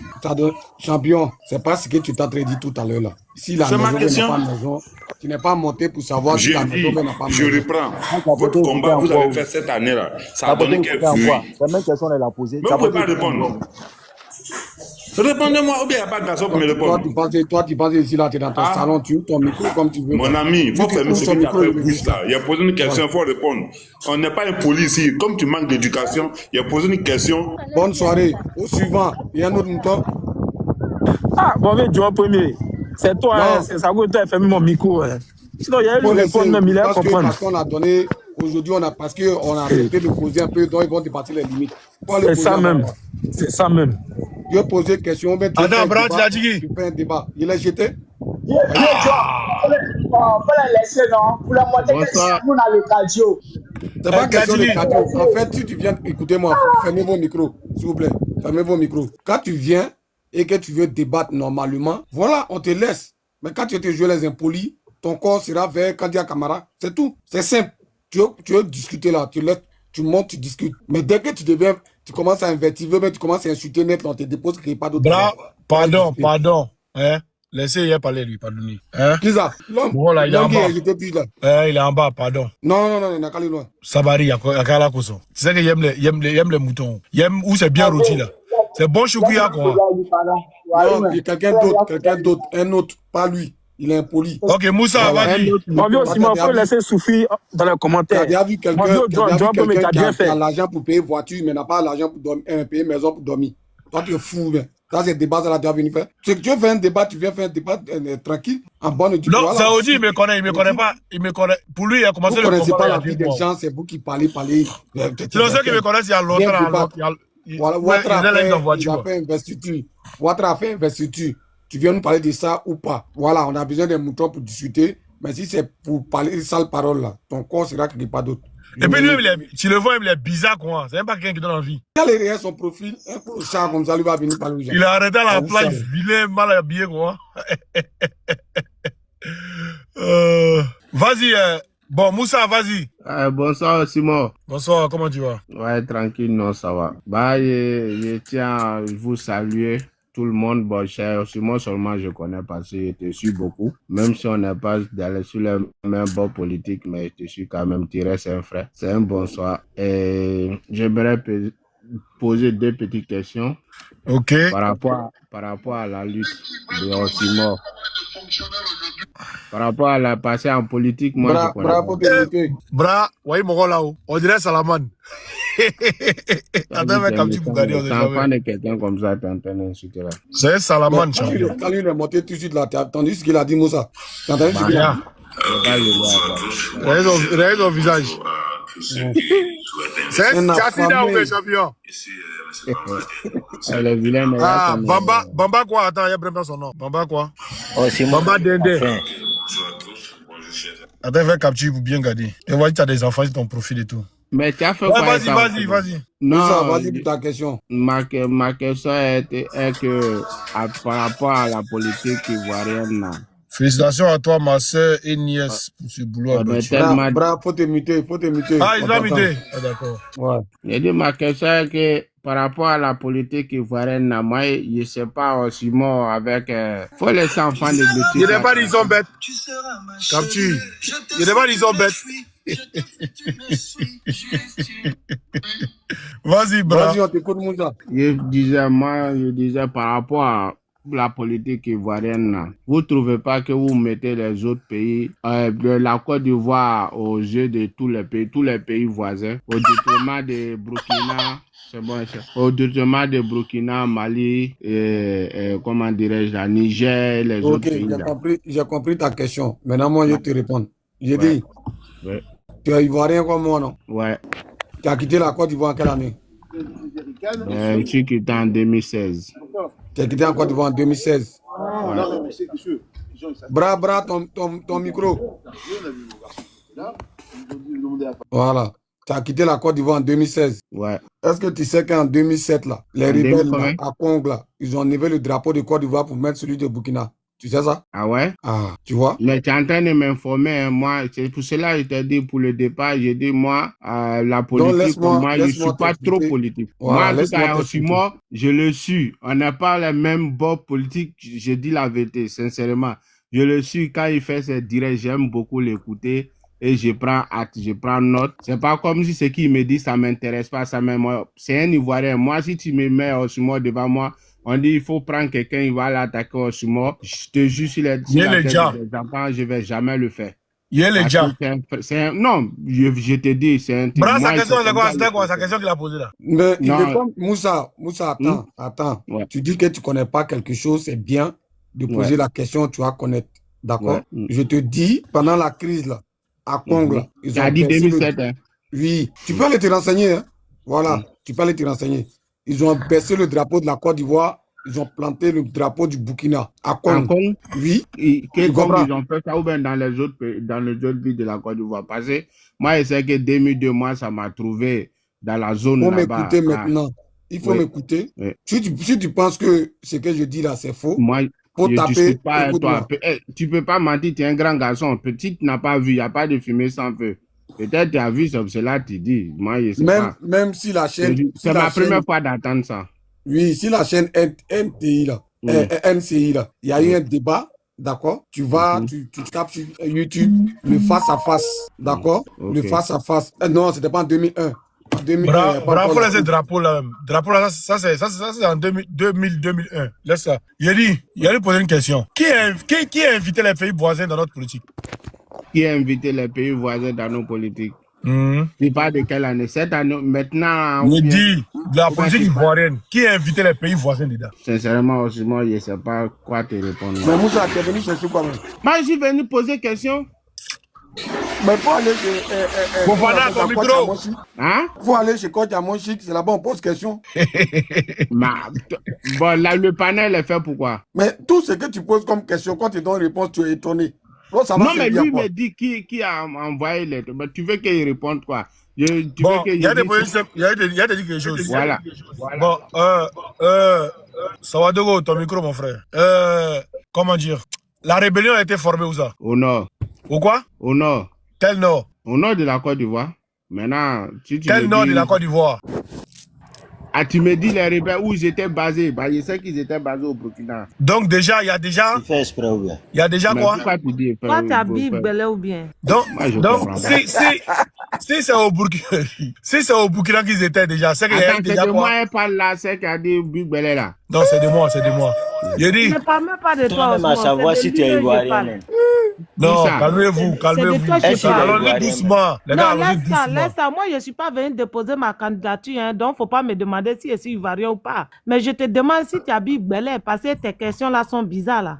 Champion, c'est pas ce que tu t'as dit tout à l'heure là. Si la maison n'est pas maison, tu n'es pas monté pour savoir si la maison n'a pas maison. Je reprends. Votre combat que vous avez fait cette année-là, ça a donné quel fruit? La même question, elle a posée. Mais vous ne pouvez pas répondre. Répondez-moi, ou bien il n'y a pas de garçon pour me répondre. Toi, tu penses ici là, tu es dans ton salon, tu ouvres ton micro comme tu veux. Mon ami, il faut fermer ce que tu as fait bouche là. Il a posé une question, il faut répondre. On n'est pas impoli ici. Comme tu manques d'éducation, il a posé une question. Bonne soirée. Au suivant, il y a un autre mouton. Ah, bon, mais John premier. C'est toi, c'est ça que tu as fermé mon micro. Sinon, il y a eu le répondre même, il a comprendre. Parce qu'on a donné, aujourd'hui, parce qu'on a arrêté de poser un peu, donc ils vont dépasser les limites. C'est ça même. C'est ça même. Je vais poser une question. Attends, Brad, tu l'as dit qui? Tu fais un débat. Il est jeté? On peut la laisser, non? Pour la moitié, nous, on a le cardio. C'est pas question de cardio. En fait, si tu viens, écoutez-moi, fermez vos micros, s'il vous plaît. Fermez vos micros. Quand tu viens et que tu veux débattre normalement, voilà, on te laisse. Mais quand tu te joues les impolis, ton corps sera vers Kandia Kamara. C'est tout. C'est simple. Tu veux discuter là, tu montes, tu discutes. Mais dès que tu commences à invertir, mais tu commences à insulter net, on te dépose qu'il n'y ait pas d'autre. Pardon. Hein? Laissez-y parler, lui, pardonnez. Hein? Qui ça? L'homme. Voilà, il est en bas. Il est en bas, pardon. Non, il n'a qu'à aller loin. Sabari, il y a qu'à la cause. Tu sais qu'il aime les moutons. Il aime où c'est bien rôti, là. C'est bon choukouya, quoi. Non, il y a quelqu'un d'autre, un autre, pas lui. Il est impoli. Ok, Moussa, vas-y. Moi aussi, il faut laisser souffrir dans les commentaires. Tu as vu quelqu'un qui a l'argent pour payer voiture, mais n'a pas l'argent pour dormir, payer maison pour dormir. Toi, tu es fou, mais. Ça, c'est le débat, ça, là, tu as venu faire. Tu veux faire un débat, tu viens faire un débat tranquille, en bonne éducation. Non, Saoudi, il me connaît pas. Il me connaît. Pour lui, il a commencé le combat. Vous ne connaissez pas la vie des gens, c'est vous qui parlez. C'est le seul qui me connaît, il y a longtemps. Ouattara a fait investiture. Ouattara a fait investiture. Tu viens nous parler de ça ou pas? Voilà, on a besoin d'un mouton pour discuter. Mais si c'est pour parler de sales paroles, là, ton corps sera quelque part d'autre. Et puis lui, tu le vois, il est bizarre, quoi. C'est même pas quelqu'un qui donne envie. Il a derrière son profil, un peu chat comme ça, lui va venir parler aux gens. Il a arrêté à la plage, vilain, mal habillé, quoi. Vas-y, bon, Moussa, vas-y. Bonsoir, Simon. Bonsoir, comment tu vas? Ouais, tranquille, non, ça va. Bah, je tiens à vous saluer. Tout le monde, bon, cher, moi seulement je connais parce que je te suis beaucoup. Même si on n'est pas sur le même bord politique, mais je te suis quand même, tu restes un frère. C'est un bonsoir. Et j'aimerais poser deux petites questions. Ok. Par rapport à la lutte de Osimor. Par rapport à la passée en politique, moi je connais. Bra, voyez mon rôle là-haut. On dirait Salaman. Attends, mais comme tu peux gagner, on est jamais. Quelqu'un comme ça, tu es en train d'insulter là. C'est Salaman, champion. Quand lui est monté tout de suite là, tu as entendu ce qu'il a dit, Moussa? Tu as entendu ce qu'il a dit? Regardez son visage. C'est un accident, mes champions. Le vilain, mais ah, Bamba quoi? Attends, il y a vraiment son nom. Bamba quoi? Oh, c'est Bamba Dende. Attends, fais capture pour bien garder. Et voici, tu as des enfants sur ton profil et tout. Mais tu as fait quoi? Vas-y. Non, vas-y pour ta question. Ma question est que par rapport à la politique ivoirienne là. Félicitations à toi, ma soeur et nièce, pour ce boulot. Bravo, faut te muter. Ah, il va muter. Ah, d'accord. Ouais. J'ai dit ma question est que par rapport à la politique ivoirienne, moi, je ne sais pas aussi mort avec. Faut laisser enfants de bêtises. Il n'est pas disons bête. Comme tu. Il n'est pas disons bête. Vas-y, bra. Vas-y, on t'écoute, Moussa. Je disais par rapport à la politique ivoirienne, vous ne trouvez pas que vous mettez les autres pays, de la Côte d'Ivoire aux yeux de tous les pays voisins, au détriment de Burkina, c'est bon, au détriment de Burkina, Mali, et comment dirais-je, Niger, les autres pays. Ok, j'ai compris ta question. Maintenant, moi, je te réponds. J'ai dit, tu es ivoirien comme moi, non? Ouais. Tu as quitté la Côte d'Ivoire en quelle année? Je suis quitté en 2016. Tu as quitté en Côte d'Ivoire en 2016. Bra, ton micro. Voilà. Tu as quitté la Côte d'Ivoire en 2016. Ouais. Est-ce que tu sais qu'en 2007, là, les rebelles à Congo, là, ils ont enlevé le drapeau de Côte d'Ivoire pour mettre celui de Burkina? Tu sais ça? Ah ouais? Ah, tu vois? Mais tu es en train de m'informer, hein, moi, c'est pour cela que je t'ai dit pour le départ, j'ai dit, moi, la politique, moi, je ne suis pas trop politique. Voilà, moi, en tout cas, moi, je le suis. On n'a pas le même bord politique, je dis la vérité, sincèrement. Je le suis quand il fait ses directs, j'aime beaucoup l'écouter et je prends acte, je prends note. C'est pas comme si ce qu'il me dit, ça m'intéresse pas, ça m'aime. C'est un Ivoirien. Moi, si tu me mets Osimo devant moi, on dit il faut prendre quelqu'un, il va l'attaquer au sumo. Je te jure, si les enfants, je vais jamais le faire. Il est le gars. Non, je te dis, c'est un type. Bras, sa question, c'est quoi? C'était quoi? Sa question qu'il a posée là. Mais il veut pas... Moussa, attends. Ouais. Tu dis que tu connais pas quelque chose, c'est bien de poser la question, tu vas connaître. D'accord? Je te dis, pendant la crise là, à Congo, ils ont dit 2007. Oui, tu peux aller te renseigner. Hein? Voilà, tu peux aller te renseigner. Ils ont baissé le drapeau de la Côte d'Ivoire, ils ont planté le drapeau du Burkina à Congo. Oui. Ils ont fait ça ou bien dans les autres villes de la Côte d'Ivoire. Parce que moi, je sais que 2002, moi, ça m'a trouvé dans la zone là-bas. Il faut m'écouter maintenant. Il faut m'écouter. Oui. Si tu penses que ce que je dis là, c'est faux, moi, faut taper. Pas, toi, tu peux pas mentir, tu es un grand garçon. Petit, tu n'as pas vu, il n'y a pas de fumée sans feu. Peut-être tu as vu ça, c'est là tu dis. Moi, je sais pas. Même si la chaîne... C'est ma première fois d'attendre ça. Oui, si la chaîne NTI là, NCI là, il y a eu un débat, d'accord? Tu vas, tu tapes sur YouTube le face-à-face, d'accord? Le face-à-face. Non, c'était pas en 2001. Bravo, laissez drapeau là. Drapeau là, ça c'est en 2001. Laisse ça. Il a dit poser une question. Qui a invité les pays voisins dans notre politique? Qui a invité les pays voisins dans nos politiques? Tu parles de quelle année? Cette année, maintenant. Il dit la politique ivoirienne. Qui a invité les pays voisins dedans? Sincèrement, aussi, moi, je ne sais pas quoi te répondre. Mais Moussa, tu es venu chercher quoi même? Moi, je suis venu poser question. Mais faut aller chez. Faut faire ton micro. Hein? Faut aller chez Coach Amonchik, c'est là-bas on pose question. Bon, là, le panel est fait pourquoi? Mais tout ce que tu poses comme question, quand tu donnes réponse, tu es étonné. Non, mais lui me dit qui a envoyé les... Mais tu veux qu'il réponde quoi? Il y a des quelque chose. Voilà. Bon, Sawadogo, ton micro, mon frère. Comment dire? La rébellion a été formée où ça? Au nord. Au quoi? Au nord. Quel nord? Au nord de la Côte d'Ivoire. Maintenant, si tu quel nord de la Côte d'Ivoire? Ah, tu me dis les rebelles où ils étaient basés. Bah, je sais qu'ils étaient basés au Burkina. Donc déjà, il y a déjà... Tu fais exprès ou bien? Il y a déjà mais quoi? Pourquoi tu dis... Toi, tu habilles Belé ou bien? Donc si c'est au Burkina... Si c'est au Burkina qu'ils étaient déjà, c'est qu'il y a déjà quoi? Moi, elle parle là, c'est qu'il y a des Big Belé là. Non, c'est de moi, c'est de moi. Je dis... Ne parle même pas de toi. Même à savoir si tu es ivoirien. Non, calmez-vous, calmez-vous. Allons-y doucement. Non, laisse ça. Moi, je ne suis pas venu déposer ma candidature, hein, donc il ne faut pas me demander si je suis ivoirien ou pas. Mais je te demande si tu habilles Belé, parce que tes questions là sont bizarres là.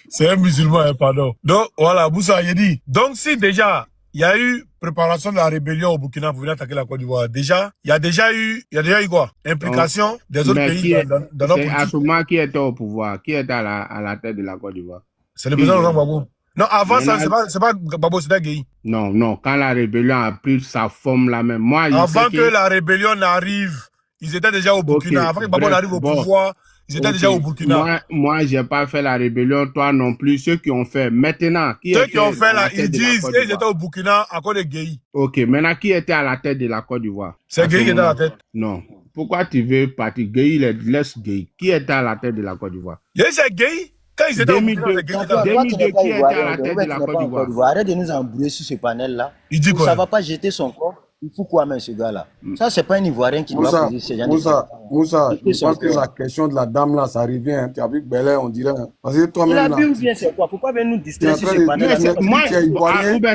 C'est un musulman, hein, pardon. Donc, voilà, Moussa, il dit. Donc, si déjà, il y a eu préparation de la rébellion au Burkina pour venir attaquer la Côte d'Ivoire, déjà, il y a déjà eu quoi? Implication des autres pays dans notre politique. Assouman qui était au pouvoir, qui était à la tête de la Côte d'Ivoire? C'est le président Laurent Gbagbo. Non, avant ça, c'est pas Gbagbo, c'était Gueye. Non, quand la rébellion a pris sa forme là même. Moi, avant que la rébellion n'arrive, ils étaient déjà au Burkina. Avant que Gbagbo n'arrive au pouvoir, ils étaient déjà au Burkina. Moi, j'ai pas fait la rébellion, toi non plus. Ceux qui ont fait, maintenant, ceux qui ont fait là, ils disent qu'ils étaient au Burkina à cause de Gueye. Ok, maintenant, qui était à la tête de la Côte d'Ivoire? C'est Gueye qui était à la tête. Non. Pourquoi tu veux partir? Gueye, laisse Gueye. Qui était à la tête de la Côte d'Ivoire? C'est Gueye. Quand ils étaient au Burkina, c'est Gueye. 2002, qui était à la tête de la Côte d'Ivoire? Arrête de nous embrouiller sur ce panel-là. Il dit quoi? Ça ne va pas jeter son corps. Il faut quoi, même, ce gars-là? Ça, c'est pas un Ivoirien qui doit poser ces gens. Moussa, je pense que la question de la dame, là, ça revient. Hein. Tu as vu Belé, on dirait. Hein. Parce que toi-même. Il a bu ou bien c'est quoi? Faut pas venir nous distraire sur ce panel-là. Moi,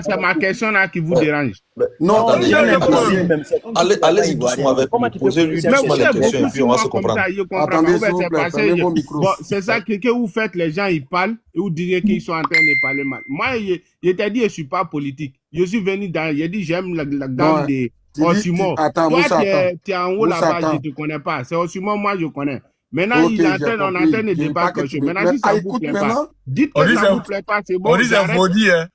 c'est ma question là qui vous dérange. Non, allez-y doucement avec lui. Posez-lui doucement les questions et puis on va se comprendre. Attendez, s'il vous plaît, fermez vos micros. C'est ça que vous faites, les gens, ils parlent et vous direz qu'ils sont en train de parler mal. Moi, je t'ai dit, je ne suis pas politique. Je suis venu dans, j'ai dit, j'aime la gamme de Osimo. Attends, toi, Moussa, tu es en haut là-bas, je ne te connais pas. C'est Osimo, moi, je connais. Maintenant, Ok, on j'ai entend compris. le J'ai débat pas que quelque tu chose. veux. Maintenant, si ça ne vous Écoute plaît pas, maintenant. dites On que dit ça ne vous plaît pas, c'est bon. on dit c'est j'arrête. Vodi, hein.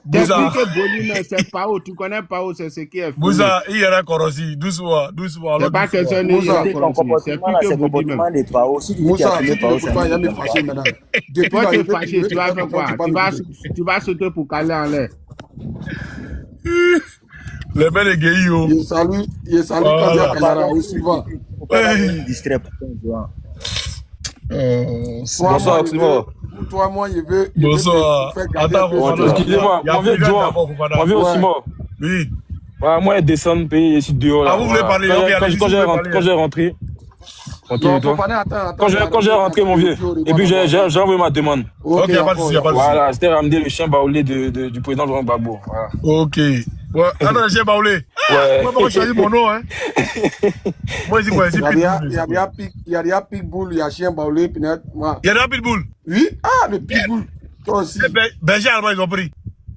Bouza. Depuis que Boli, mais c'est pas où. Tu connais pas où, c'est ce qui est fini. Bouza, il y a un corrosi. Doucement, doucement. C'est pas question de Moussa, dire Ton comportement c'est là, plus c'est que le Boli même. comportement des Pao. Si tu dis que tu as Moussa, fumé si tu Pao, n'écoutes ça pas, il ne va me me fâcher maintenant. Depuis Toi, tu es l'arrivée fâché, du tu vas faire président, quoi? Tu vas sauter pour caler en l'air. Les belles guéilles. Il salue Kadia Kamara, il suit va. faut pas me distraire pour ton joueur. Bonsoir, Oximo. Toi, moi, il veut Bonsoir. faire garder Attends, un peu. Fofana. Excusez-moi, Il y a mon vieux plus Joan, d'abord, Fofana. mon vieux Ouais. Oximo. Oui. Ouais, moi, je descends pays ici dehors. Là. Ah, vous voulez parler? Ok, allez-y, Quand si vous voulez parler. j'ai rentré. Tranquille, Non, toi. Fofana, attends. Quand j'ai rentré, mon vieux. Et puis, j'ai envoyé ma demande. Ok, il n'y a pas de souci, il n'y a pas de souci. Voilà, c'était ramener le chien baoulé du président Laurent Gbagbo. Voilà. Ok. Ouais. Attends, le chien baoulé. Ouais. Moi, pourquoi choisir mon nom, hein? Moi, ici, quoi, ici, Il y a des pitbull, il y a chien baoulé, puis il y a des pitbull. oui, ah, le pitbull. Toi aussi. Berger allemand, ils ont pris.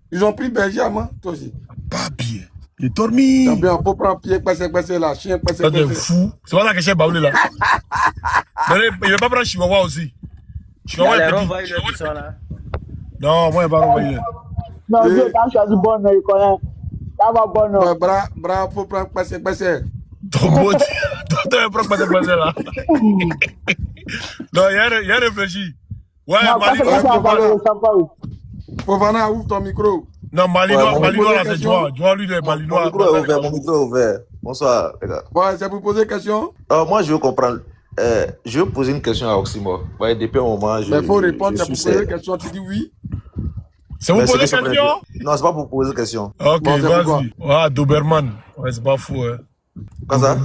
Ils ont pris berger allemand, toi aussi. Pas bien. Il est dormi. T'as bien, pour prendre pied, passer là, chien, passer. Ça, t'es fou. C'est pas ça que le chien baoulé, là. Il ne va pas prendre Chihuahua aussi. Chihuahua est petit. Non, moi, il ne va pas envoyer. Non, Dieu, t'as choisi bon, il connaît. T'as pas bon. Bras, faut prendre passer. Ton beau, ton prends pas là. Non, il a réfléchi. Ouais, Fofana, ouvre ton micro. Non, Malinois, là, c'est Joan. Joan, lui, est Malinois. Mon micro est ouvert. Bonsoir, les gars. Ouais, c'est pour poser question. Moi, je veux comprendre. Je veux poser une question à Oximo. Ouais, depuis un moment, Mais il faut répondre, c'est pour poser question. Tu dis oui. C'est pour poser question? Non, c'est pas pour poser question. Ok, vas-y. Ah, Doberman. Ouais, c'est pas fou, hein. Comme ça?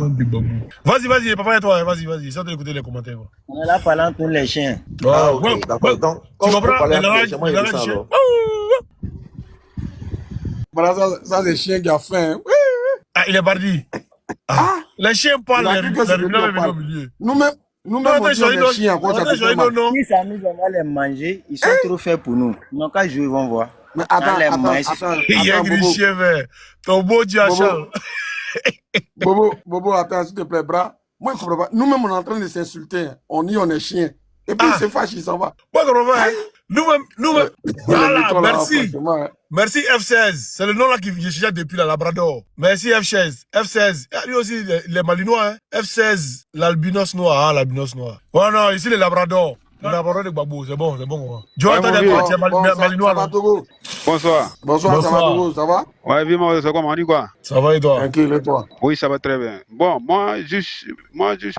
Vas-y, papa et toi, vas-y. Sans d'écouter les commentaires. On est là parlant pour les chiens. Ah, ok, d'accord. Donc, tu comprends? Le chien. Voilà, ça c'est chien qui a faim. Ah, il est parti. Ah, les chiens parlent, les ruminants au milieu. Nous-mêmes, on dit les chiens, encore ça te fait mal. Si ça nous on va les manger, ils sont trop faits pour nous. Donc quand je vais, ils vont voir. Mais attends, il y a des chiens verts. Ton beau Dieu à Charles. Bobo, attends, s'il te plaît, bras. Moi, je comprends pas. Nous-mêmes, on est en train de s'insulter. On dit on est chien. Et puis, il se fâche, il s'en va. Moi, je comprends pas. Nous-mêmes. Voilà, merci. Merci F16. C'est le nom là que je cherchais depuis la Labrador. Merci F16. F16. Lui aussi, les Malinois. Hein. F16. L'albinos noir. Ah, l'albinos noir. Ouais, non, ici, les Labrador. Les Labrador de Gbagbo. C'est bon. Joan, t'as des Malinois là. Bonsoir. Bonsoir, ça va Togo, ça va? Ouais, vivement, c'est comment on dit quoi? Ça va et toi? Tranquille, et toi? Oui, ça va très bien. Bon, moi, juste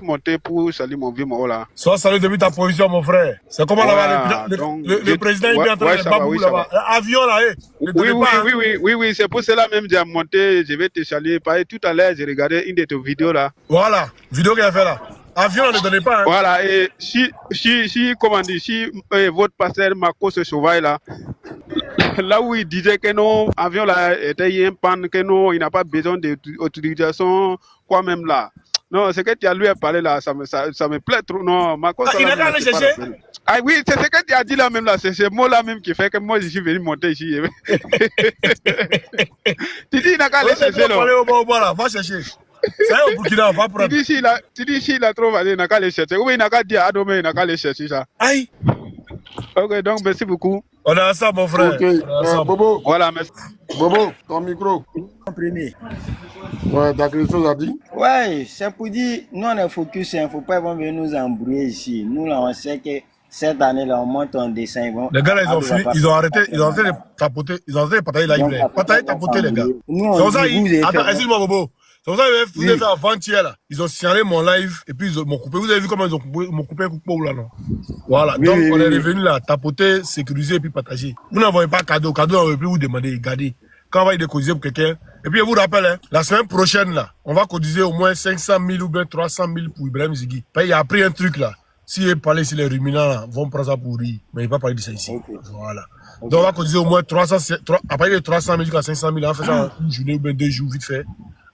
monté pour saluer mon vieux Mao là. Sois salué depuis ta position, mon frère. C'est comment là-bas, le président il est en train de babou là-bas. Avion là, Oui, c'est pour cela même que j'ai monté, je vais te saluer. Tout à l'heure, j'ai regardé une de tes vidéos là. Voilà, vidéo qu'il a fait là. Avion ne donnait pas. Hein. Voilà, et si votre pasteur Marco se sauvaille là, là où il disait que non, avion là était un panne, que non, il n'a pas besoin d'autorisation, quoi même là. Non, c'est que tu as lui parlé là, ça me plaît trop. Non, Marco. Il n'a qu'à aller chercher. Ah oui, c'est ce que tu as dit là même là, c'est ce mot là même qui fait que moi je suis venu monter ici. Tu dis il n'a qu'à aller chercher là. Va chercher. Ça au Burkina, va prendre. Tu dis si il a trop allé, il n'a qu'à aller chercher. Oui, il n'a qu'à dire à Domé, il n'a qu'à aller chercher ça. Aïe. Ok, donc merci beaucoup. On a ça, mon frère. Ok, Bobo. Voilà, merci. Bobo, ton micro. En premier. Ouais, t'as quelque chose à dire? Ouais, c'est pour dire, nous on est focus, il ne faut pas venir nous embrouiller ici. Nous là, on sait que cette année-là, on monte un dessin. Les gars là, ils ont arrêté de tapoter, ils ont arrêté de partager live. Partager, tapoter les gars. C'est pour ça, attends, excuse-moi Bobo. C'est pour ça que vous avez fait avant-hier là. Ils ont signalé mon live et puis ils m'ont coupé. Vous avez vu comment ils m'ont coupé un coup de peau là, non? Voilà. Donc on est revenu là, tapoter, sécuriser et puis partager. Vous n'envoyez pas cadeau. Cadeau, on ne veut plus vous demander. Gardez. Quand on va y décotiser pour quelqu'un. Et puis je vous rappelle, hein, la semaine prochaine là, on va cotiser au moins 500 000 ou bien 300 000 pour Ibrahim Zigui. Il a pris un truc là. S'il parle sur les ruminants là, vont prendre ça pour rire. Mais il ne va pas parler de ça ici. Okay. Voilà. Okay. Donc on va cotiser au moins 300 000 jusqu'à 500 000. On va faire ça une journée ou bien 2 jours vite fait.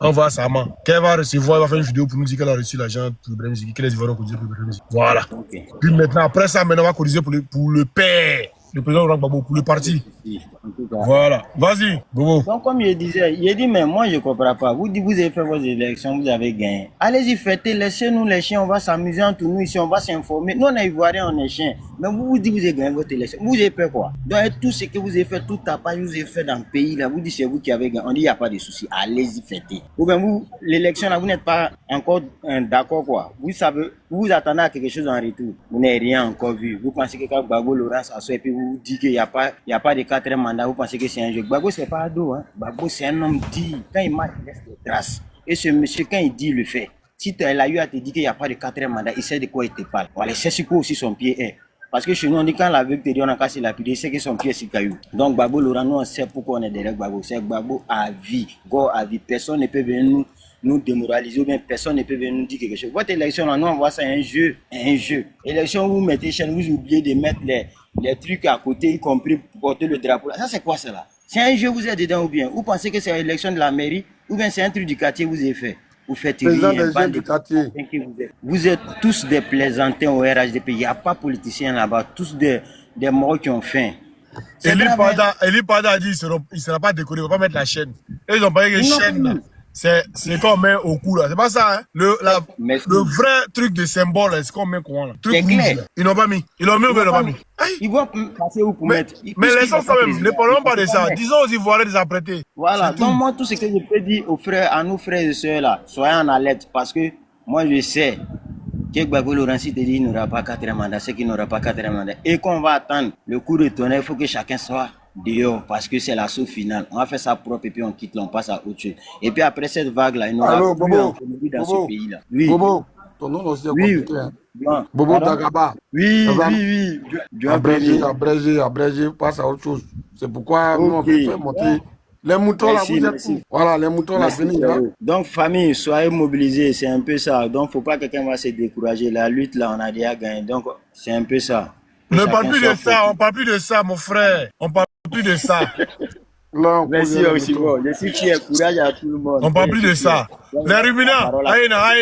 On va à Sama. Qu'elle va recevoir, elle va faire une vidéo pour nous dire qu'elle a reçu l'argent pour Ibrahim Zigui, que les Ivoiriens ont cotisé pour Ibrahim Zigui. Voilà. Puis maintenant, après ça, on va cotiser pour le père. Le président Laurent Gbagbo, pour le parti. Voilà. Vas-y, Bobo. Donc, comme je disais, il dit, mais moi, je ne comprends pas. Vous dites, vous avez fait vos élections, vous avez gagné. Allez-y, fêtez, laissez-nous les chiens, on va s'amuser entre nous ici, on va s'informer. Nous, on est Ivoiriens, on est chiens. Mais vous dites, vous avez gagné votre élection. Vous avez fait quoi? Donc, tout ce que vous avez fait, tout tapage, vous avez fait dans le pays, là, vous dites, c'est vous qui avez gagné. On dit, il n'y a pas de souci. Allez-y, fêtez. Ou bien, vous, l'élection, là, vous n'êtes pas encore d'accord, quoi. Vous savez, vous attendez à quelque chose en retour. Vous n'avez rien encore vu. Vous pensez que quand Gbagbo Laurent s'assoit et puis vous dites qu'il n'y a pas de 4e mandat, vous pensez que c'est un jeu. Gbagbo, c'est pas ado, hein. Gbagbo, c'est un homme dit. Quand il marche, il laisse des traces. Et ce monsieur, quand il dit, il le fait. Si elle a eu à te dire qu'il n'y a pas de 4e mandat, il sait de quoi il te parle. Voilà, c'est ce que aussi son pied est. Parce que chez nous, on dit quand la veuve te dit on a cassé la pide, il sait que son pied est sur caillou. Donc Gbagbo Laurent, nous on sait pourquoi on est derrière Gbagbo. C'est Gbagbo à vie. Go à vie. Personne ne peut venir nous démoraliser ou bien personne ne peut venir nous dire quelque chose. Votre élection, là, nous on voit ça un jeu. Un jeu. Élection, vous mettez chaîne, vous oubliez de mettre les trucs à côté, y compris porter le drapeau. Ça c'est quoi cela? C'est un jeu, vous êtes dedans ou bien? Vous pensez que c'est l'élection de la mairie ou bien c'est un truc du quartier vous avez fait? Vous faites rire, du quartier. Vous êtes tous des plaisantins au RHDP. Il n'y a pas de politiciens là-bas, tous des morts qui ont faim. Eli Pada a dit qu'il ne sera pas décoré, il ne va pas mettre la chaîne. Et ils ont pas eu une chaîne là. C'est qu'on met au cou là. C'est pas ça, hein? Le vrai truc de symbole, c'est qu'on met quoi là? Truc rouge, là. Ils n'ont pas mis. Ils l'ont mis ou ils n'ont pas mis? Ils vont passer où pour mettre? Mais laissons ça même. Ne parlons pas de ça. Disons aux Ivoiriens des apprêtés. Voilà. Donc moi, tout ce que je peux dire aux frères, à nos frères et sœurs là, soyez en alerte parce que moi je sais que Gbagbo Laurent te dit qu'il n'aura pas 4e mandat, c'est qu'il n'aura pas 4e mandat. Et qu'on va attendre le coup de tonnerre, il faut que chacun soit dehors parce que c'est l'assaut final. On va faire ça propre et puis on quitte, là, on passe à autre chose. Et puis après cette vague-là, il n'y aura plus d'économie dans ce pays-là. Oui. Bobo, ton nom aussi est compliqué. Hein. Bobo Dagaba. Oui. Abrégé, passe à autre chose. C'est pourquoi nous on fait monter. Les moutons là, vous êtes où? Voilà, les moutons là, venez là. Donc, famille, soyez mobilisés, c'est un peu ça. Donc, faut pas que quelqu'un va se décourager. La lutte là, on a déjà gagné. Donc, c'est un peu ça. Ne parle plus de ça, on parle plus de ça, mon frère. On parle plus de ça. Merci aussi, bon. Je suis fier, courage à tout le monde. On parle plus de ça. Les ruminants, Aïna.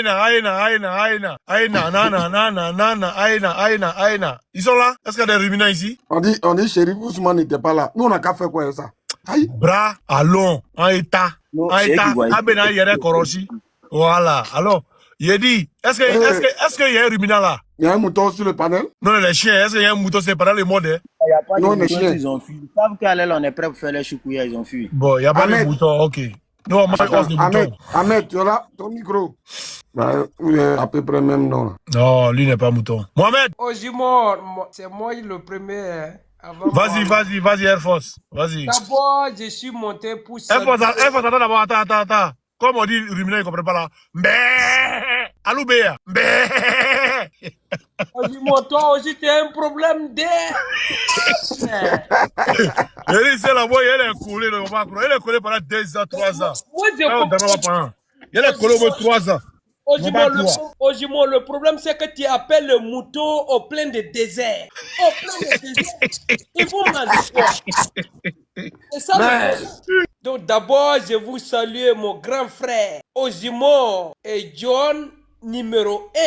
Ils sont là? Est-ce qu'il y a des ruminants ici? On dit Chérif Ousmane n'était pas là. Nous, on a qu'à faire quoi ça? Aïe. Bras, allons, en état. Abena Yere Koroshi. Voilà. Alors, il dit, est-ce qu'il y a un ruminant là? Il y a un mouton sur le panel? Non, les chiens, est-ce qu'il y a un mouton sur le panel? Les modes, hein? Il n'y a pas de moutons, ils ont fui. Ils savent qu'à l'aile, on est prêt pour faire les choukouillas, ils ont fui. Bon, il n'y a pas de moutons, ok. Non, moi, je de moutons. Ahmed, tu as là ton micro? À peu près même non. Non, lui n'est pas mouton. Mohamed! Ojimor, c'est moi le premier. Vas-y, Air Force. Vas-y. D'abord, je suis monté pour ça. Air Force, attends d'abord, attends. Comme on dit, ruminant, il ne comprend pas là. Mbé! Aloubéa! Mbé! Ojimor, toi aussi, tu as un problème d'air. C'est la voix, elle est collée, elle est collée pendant 2 ans, 3 ans. Moi, je comprends. Elle est collée au moins 3 ans. Ojimor, le problème, c'est que tu appelles le mouton au plein de désert. Au plein de désert. Il faut manger quoi? C'est ça le problème. Donc d'abord, je vous salue mon grand frère Ojimor et John numéro 1,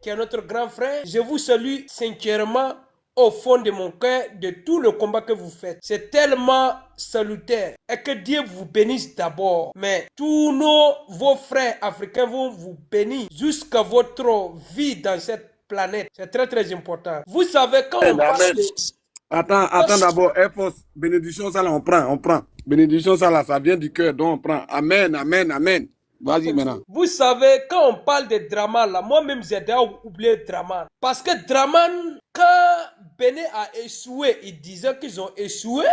qui est notre grand frère. Je vous salue sincèrement au fond de mon cœur de tout le combat que vous faites. C'est tellement salutaire. Et que Dieu vous bénisse d'abord. Mais tous vos frères africains vont vous bénir jusqu'à votre vie dans cette planète. C'est très très important. Vous savez quand on parle de... Attends d'abord, Air Force, bénédiction ça là, on prend. Bénédiction ça là, ça vient du cœur, donc on prend. Amen. Vas-y maintenant. Vous savez, quand on parle de Draman, là, moi-même j'ai déjà oublié Draman. Parce que Draman, quand Bénin a échoué, ils disaient qu'ils ont échoué.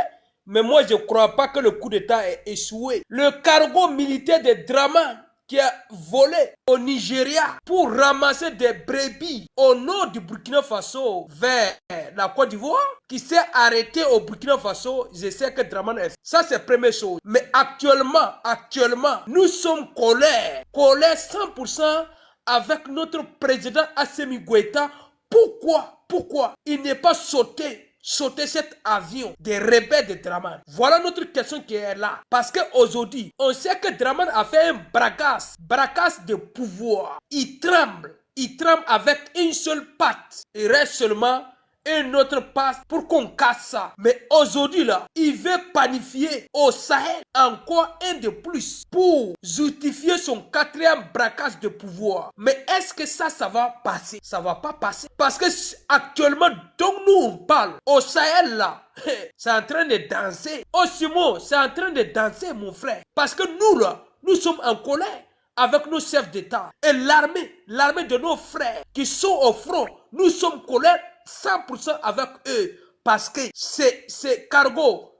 Mais moi, je ne crois pas que le coup d'État ait échoué. Le cargo militaire de Draman qui a volé au Nigeria pour ramasser des brebis au nord du Burkina Faso vers la Côte d'Ivoire, qui s'est arrêté au Burkina Faso, je sais que Draman est... Ça, c'est la première chose. Mais actuellement, nous sommes colère 100% avec notre président Assimi Goïta. Pourquoi il n'est pas sauté cet avion des rebelles de Draman? Voilà notre question qui est là. Parce qu'aujourd'hui, on sait que Draman a fait un braquage de pouvoir. Il tremble avec une seule patte. Il reste seulement un autre passe pour qu'on casse ça. Mais aujourd'hui là, il veut panifier au Sahel encore un de plus pour justifier son 4e braquage de pouvoir. Mais est-ce que ça va passer? Ça va pas passer. Parce que actuellement, dont nous on parle, au Sahel là, c'est en train de danser. Au Simon, c'est en train de danser mon frère. Parce que nous là, nous sommes en colère avec nos chefs d'État. Et l'armée de nos frères qui sont au front, nous sommes en colère 100% avec eux. Parce que c'est cargo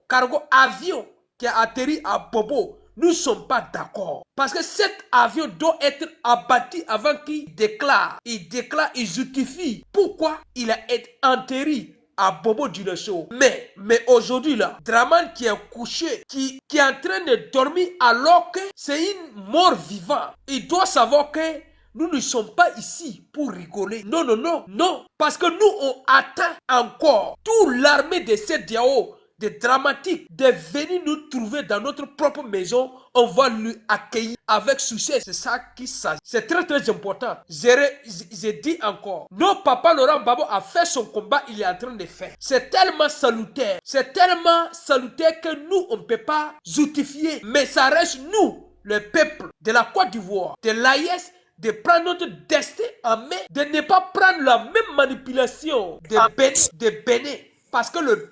avion qui a atterri à Bobo. Nous ne sommes pas d'accord. Parce que cet avion doit être abattu avant qu'il déclare. Il justifie pourquoi il a été atterri à Bobo Dinosaur. Mais aujourd'hui là, Draman qui est couché, qui est en train de dormir alors que c'est une mort vivante. Il doit savoir que nous ne sommes pas ici pour rigoler. Non. Parce que nous, on attend encore toute l'armée de cette Diao, de dramatique, de venir nous trouver dans notre propre maison. On va lui accueillir avec succès. C'est ça qui s'agit. C'est très très important. J'ai dit encore, non, papa Laurent Gbagbo a fait son combat, il est en train de faire. C'est tellement salutaire. C'est tellement salutaire que nous, on ne peut pas justifier. Mais ça reste nous, le peuple de la Côte d'Ivoire, de l'AIS, de prendre notre destin en main, de ne pas prendre la même manipulation de Bénin. Parce que le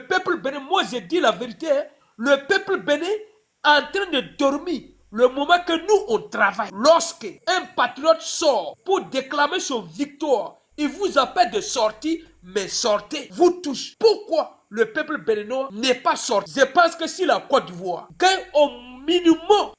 peuple bénin, moi j'ai dit la vérité, hein, le peuple bénin est en train de dormir le moment que nous on travaille. Lorsque un patriote sort pour déclamer son victoire, il vous appelle de sortir, mais sortez, vous touche. Pourquoi le peuple béninois n'est pas sorti? Je pense que si la Côte d'Ivoire gagne au minimum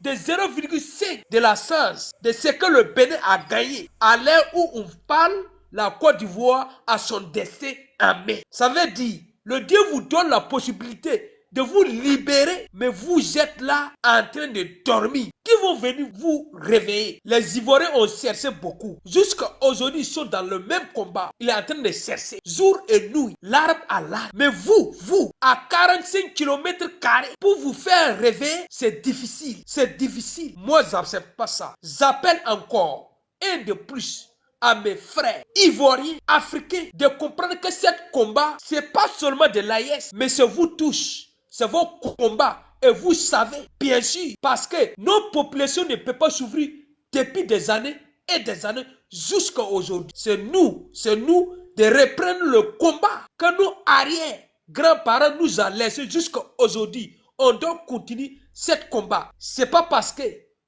de 0,5 de la chance de ce que le Bénin a gagné, à l'heure où on parle, la Côte d'Ivoire a son destin en main. Ça veut dire, le Dieu vous donne la possibilité de vous libérer, mais vous êtes là en train de dormir. Qui vont venir vous réveiller? Les Ivoiriens ont cherché beaucoup. Jusqu'à aujourd'hui, ils sont dans le même combat. Il est en train de chercher jour et nuit, l'arbre à l'arbre. Mais vous, à 45 km², pour vous faire réveiller, c'est difficile. C'est difficile. Moi, je n'accepte pas ça. J'appelle encore un de plus à mes frères ivoiriens, africains, de comprendre que ce combat, c'est pas seulement de l'AIS, mais c'est vous tous. C'est vos combats. Et vous savez, bien sûr, parce que nos populations ne peuvent pas souffrir depuis des années et des années jusqu'à aujourd'hui. C'est nous de reprendre le combat que nos arrière-grands-parents nous ont laissé jusqu'à aujourd'hui. On doit continuer ce combat. C'est pas parce que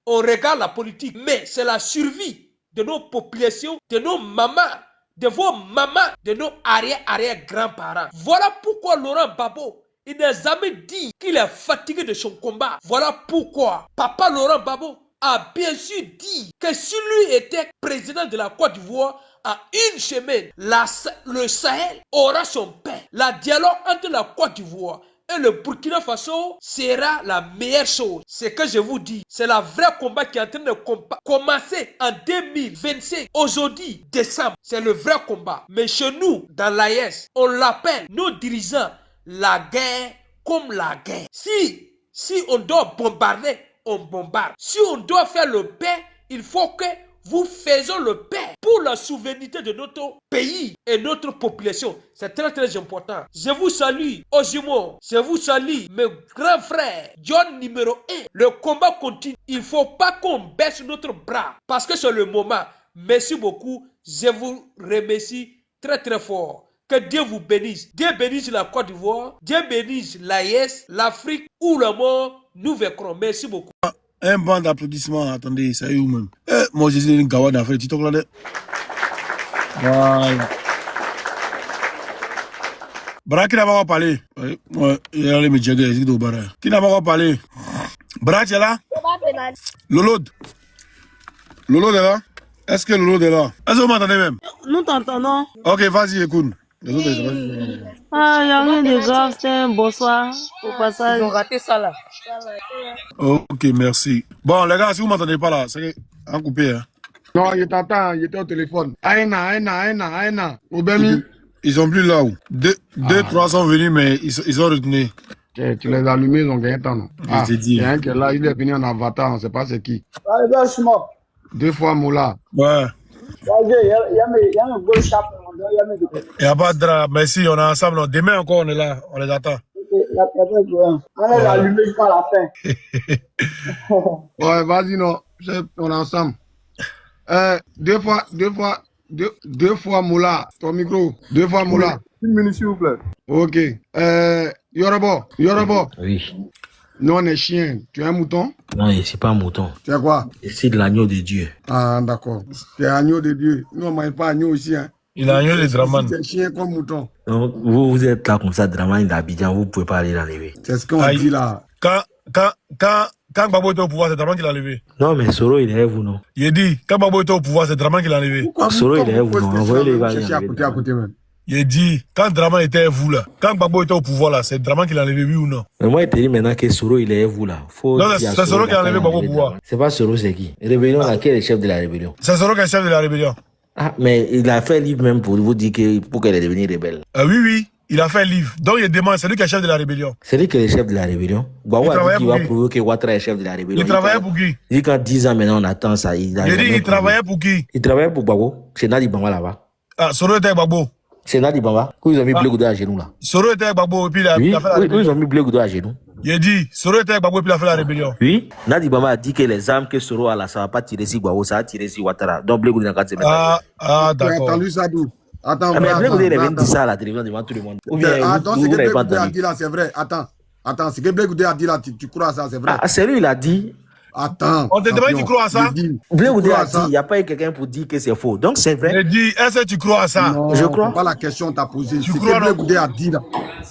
on regarde la politique, mais c'est la survie de nos populations, de nos mamans, de vos mamans, de nos arrière-grands-parents. Voilà pourquoi Laurent Gbagbo, il n'a jamais dit qu'il est fatigué de son combat. Voilà pourquoi Papa Laurent Gbagbo a bien sûr dit que si lui était président de la Côte d'Ivoire, en une semaine, le Sahel aura son pain. La dialogue entre la Côte d'Ivoire et le Burkina Faso sera la meilleure chose. Ce que je vous dis, c'est le vrai combat qui est en train de commencer en 2025. Aujourd'hui, décembre, c'est le vrai combat. Mais chez nous, dans l'AIS, on l'appelle, nos dirigeants, la guerre comme la guerre. Si on doit bombarder, on bombarde. Si on doit faire le paix, il faut que nous faisons le paix pour la souveraineté de notre pays et notre population. C'est très très important. Je vous salue, Ozimo. Je vous salue, mes grands frères. John numéro 1. Le combat continue. Il ne faut pas qu'on baisse notre bras parce que c'est le moment. Merci beaucoup. Je vous remercie très très fort. Que Dieu vous bénisse. Dieu bénisse la Côte d'Ivoire. Dieu bénisse l'AIS, l'Afrique ou le monde. Nous vaincrons. Merci beaucoup. Un banc d'applaudissements, attendez, ça y est où même? Moi, je suis une gawade à faire TikTok là. Voilà. Bra, qui n'a pas parlé? Moi, il y a les médias de Bara. Qui n'a pas parlé? Bra, tu es là? Lolo est là? Est-ce que Lolo est là? Est-ce que vous m'entendez même? Nous t'entendons. Ok, vas-y, écoute. Ah, il n'y a rien de grave, c'est un bonsoir au passage. Ils ont raté ça là. Ok, merci. Bon, les gars, si vous ne m'entendez pas là, c'est un coupé. Hein. Non, je t'entends, j'étais au téléphone. Aïna. Obemi. Ils sont plus là où? Deux, trois sont venus, mais ils ont retenu. Tu les as allumés, ils ont gagné temps. Je t'ai dit. Il y a un qui est là, il est venu en avatar, on ne sait pas c'est qui. Allez, 2 fois Moula. Ouais. Il y a un beau chapeau. Il n'y a pas de drap. Merci, on est ensemble. Non. Demain encore, on est là. On les attend. On est allumé jusqu'à la fin. Ouais, vas-y, non. On est ensemble. Deux fois Moula. Ton micro. 2 fois Moula. Une minute, s'il vous plaît. Ok. Yoruba. Oui. Nous, on est chien. Tu es un mouton? Non, je ne suis pas un mouton. Tu es quoi? C'est de l'agneau de Dieu. Ah, d'accord. Tu es agneau de Dieu. Nous, on ne mange pas agneau ici. Hein. Il a agneau de Draman. Tu es chien comme mouton. Donc, vous êtes là comme ça, Draman d'Abidjan, vous ne pouvez pas aller l'enlever. C'est ce qu'on dit là. Quand Gbagbo était au pouvoir, c'est Draman qui l'a enlevé. Non, mais Soro, il est avec vous, non? Il dit, quand Gbagbo était au pouvoir, c'est Draman qui l'a enlevé. Soro, il est avec vous, non? Envoyez-les, il va aller à côté même. Il dit, quand Draman était avec vous là, quand Gbagbo était au pouvoir là, c'est Draman qui l'a enlevé, oui ou non? Mais moi, je te dis maintenant que Soro, il est avec vous là. Non, c'est Soro qui a enlevé Gbagbo au pouvoir. C'est pas Soro, c'est qui? Rébellion, là, qui est le chef de la rébellion? C'est Soro qui est le chef de la rébellion. Ah, mais il a fait un livre même pour vous dire pour qu'elle est devenue rebelle. Oui, il a fait un livre. Donc il demande, c'est lui qui est chef de la rébellion. C'est lui qui est le chef de la rébellion. Gbagbo a dit qu'il va prouver que Ouattara est chef de la rébellion. Il travaillait pour qui? Il dit qu'en 10 ans maintenant on attend ça. Il dit il travaillait pour qui? Il travaillait pour Gbagbo. C'est Nadi Bamba là-bas. Ah, Soro était avec Gbagbo. C'est Nadi Bamba. Ils ont mis Blé Goudou à genoux là. Soro était avec Gbagbo et puis il a fait la rébellion. Ils ont mis Blé Goudou à genoux. Il dit, Soro était avec Gbagbo et puis il a fait la rébellion. Oui, Nadi Bamba a dit que les armes que Soro a là, ça ne va pas tirer sur Gbagbo, ça va tirer sur Ouattara. Donc Blé Goudou n'a qu'à se mettre. Ah, d'accord. Tu as entendu ça d'où? Attends, Blé Goudou il avait dit ça à la télévision devant tout le monde. Attends, ce que Blé Goudou a dit là, c'est vrai. Attends, ce que Blé Goudou a dit là, tu crois à ça, c'est vrai? Ah, c'est lui, il a dit. Attends. On te demande, tu crois à ça? Blé Goudou a dit, il n'y a pas eu quelqu'un pour dire que c'est faux. Donc c'est vrai. Il dit, est-ce que tu crois à ça? Non, je crois. C'est pas la question que tu as posée. Ce que Blé Goudou a dit là,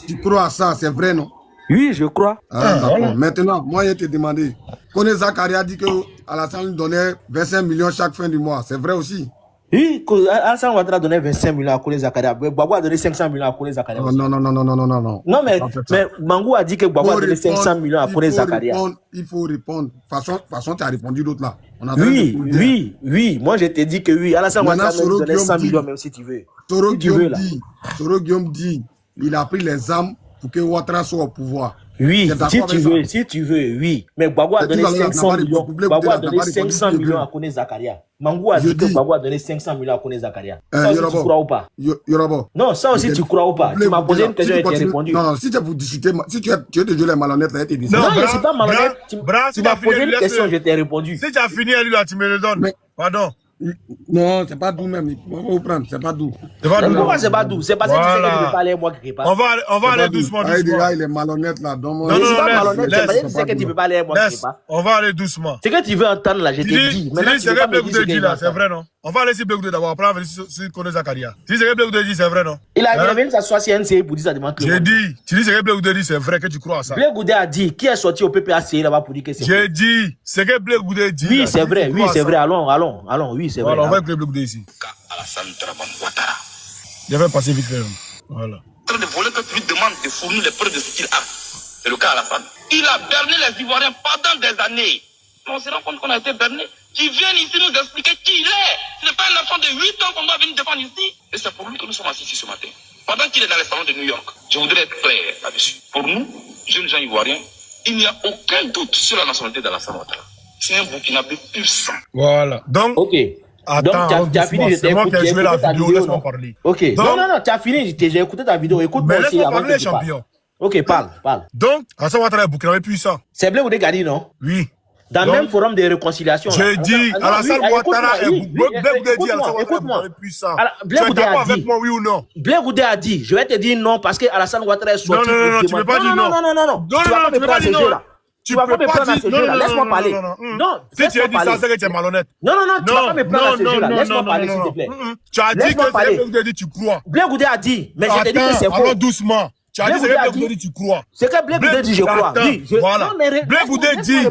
tu crois à ça, c'est vrai, non? Oui, je crois. D'accord. Maintenant, moi, je te demandé. Kone Zakari a dit que Alassane lui donnait 25 millions chaque fin du mois. C'est vrai aussi? Oui, Alassane Ouattara donnait 25 millions à Kone Zakari. Gbagbo a donné 500 millions à Kone Zakari. Non. Non, mais Mangou a dit que Gbagbo a donné 500 millions à Kone Zakari. Il faut répondre. De toute façon, tu as répondu l'autre là. Oui. Moi, je t'ai dit que oui. Alassane Ouattara donnait 100 millions même si tu veux. Soro Guillaume dit, il a pris les armes pour que Ouattara soit au pouvoir. Oui, si tu veux, oui. Mais Gbagbo a donné 500 millions. Gbagbo a donné 500 millions à Kone Zakaria. Mangou a dit que Gbagbo a donné 500 millions à Kone Zakaria. Ça aussi, tu crois ou pas? Non, ça aussi, tu crois ou pas? Tu m'as posé une question et tu as répondu. Non, si tu as pour discuter, si tu veux te jouer les malhonnêtes, là, tu dis ça. Non, je ne suis pas malhonnête. Tu m'as posé une question, je t'ai répondu. Si tu as fini, lui, là, tu me le donnes. Pardon. Non, c'est pas doux même. On va vous prendre, c'est pas doux. Pourquoi c'est pas doux? C'est parce que tu sais que tu peux parler moi quelque part. On va aller doucement. Il est malhonnête là. Non, je suis pas malhonnête, c'est parce que tu sais que tu peux parler moi quelque part. On va aller doucement. C'est que tu veux entendre là, je t'ai dit. Maintenant, c'est que Blé Goudou dit là, c'est vrai non? On va aller sur Blé Goudou d'abord, après on va aller sur Kone Zakaria. Tu dis ce que Blé Goudou dit, c'est vrai non? Il a venu s'asseoir sur NCA pour dire ça devant tout le monde. J'ai dit, tu dis ce que Blé Goudou dit, c'est vrai que tu crois à ça. Blé Goudou a dit, qui est sorti au PPAC là-bas pour dire que c'est vrai? J'ai dit, ce que Blé Goudou dit. Oui, c'est vrai, allons, oui, c'est vrai. Voilà, on va écouter Blé Goudou ici. Je vais passer vite fait. Voilà. En train de voler que tu lui demandes de fournir les preuves de ce qu'il a. C'est le cas Alassane. Il a berné les Ivoiriens pendant des années. On se rend compte qu'on a été berné. Qui viennent ici nous expliquer qui il est. Ce n'est pas un enfant de 8 ans qu'on doit venir défendre ici. Et c'est pour lui que nous sommes assis ici ce matin. Pendant qu'il est dans les salons de New York, je voudrais être clair là-dessus. Pour nous, jeunes gens ivoiriens, il n'y a aucun doute sur la nationalité d'Alassane Ouattara. C'est un Burkinabé pur sang. Voilà. Donc, ok. Attends, donc, tu as fini, c'est moi qui ai joué la vidéo, laisse-moi parler. Ok. Donc, non, tu as fini, j'ai écouté ta vidéo. Écoute-moi aussi. Mais laisse-moi parler, champion. Ok, parle. Donc, Alassane Ouattara est Burkinabé puissant. C'est Blé Goudou Gadi, non? Oui. Dans le même forum de réconciliation. J'ai dit, Alassane Ouattara est Burkinabé puissant. Tu es d'accord avec moi, oui ou non? Blé Goudou a dit, je vais te dire non parce que Alassane Ouattara est sorti. Non, tu ne peux pas dire non. Non, tu vas pas me prendre ce jeu-là. Tu vas pas me prendre ce jeu-là. Laisse-moi parler. Non, si tu as dit ça, c'est que tu es malhonnête. Non, tu vas pas me prendre ce jeu-là. Laisse-moi parler, s'il te plaît. Tu as dit que Blé Goudou a dit, tu crois. Blé Goudou a dit, mais je te dis que c'est faux. Allons doucement. Tu as dit, c'est que Blé Goudou dit, tu crois. C'est que Blé Goudou dit, je crois. Voilà. Blé Goudou dit,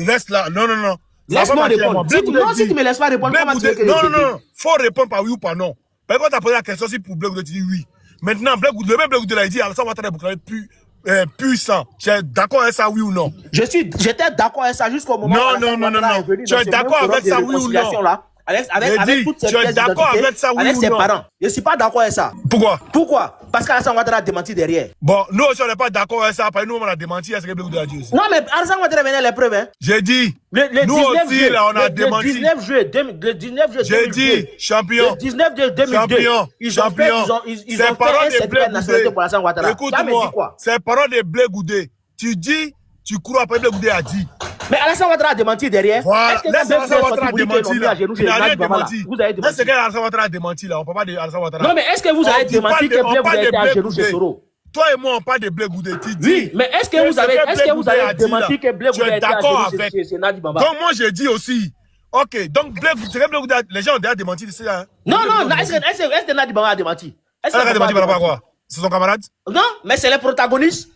reste là. Non. Laisse-moi répondre. Si tu me laisses pas répondre, comment tu veux que je réponde? Non. Faut répondre par oui ou par non. Par contre, tu as posé la question si pour Blé Goudou, tu dis oui. Maintenant, le même Blé Goudou l'a dit, Alassane Ouattara est Burkinabé puissant. Tu es d'accord avec ça, oui ou non? J'étais d'accord avec ça jusqu'au moment où Non. Tu es d'accord avec ça, oui ou non? avec toutes ces pièces d'identité, avec ses parents. Je ne suis pas d'accord avec ça. Pourquoi? Parce qu'Alassane Ouattara a démenti derrière. Bon, nous aussi, on n'est pas d'accord avec ça, parce que nous, on a démenti à ce que Blé Goudé a dit aussi. Non, mais Alassane Ouattara venait les preuves. Hein. J'ai dit, nous aussi, là, on a démenti. Le 19 juillet 2002. J'ai dit, champion. Le 19 juillet 2002. Ils ont fait un certificat de nationalité pour Alassane Ouattara. Écoute-moi, c'est parole de Blé Goudé. Tu dis, tu crois pas que Blé Goudé a dit. Mais Alassane Ouattara a démenti derrière. Voilà, laisse Alassane Ouattara a démenti là. Il n'a rien démenti. Laisse Alassane Ouattara a démenti là. On parle pas de Alassane Ouattara. Non, mais est-ce que vous avez démenti que Blé Goudé était à genoux chez Soro? Toi et moi, on parle de Blé Goudé. Oui, mais est-ce que vous avez démenti que Blé Goudé était à genoux chez Nadi Bamba? Donc moi, j'ai dit aussi. Ok, donc Blé Goudé, les gens ont déjà démenti de ça. Non, est-ce que Nadi Bamba a démenti? Est-ce qu'elle a démenti par rapport à quoi? C'est son camarade? Non, mais c'est les protagonistes.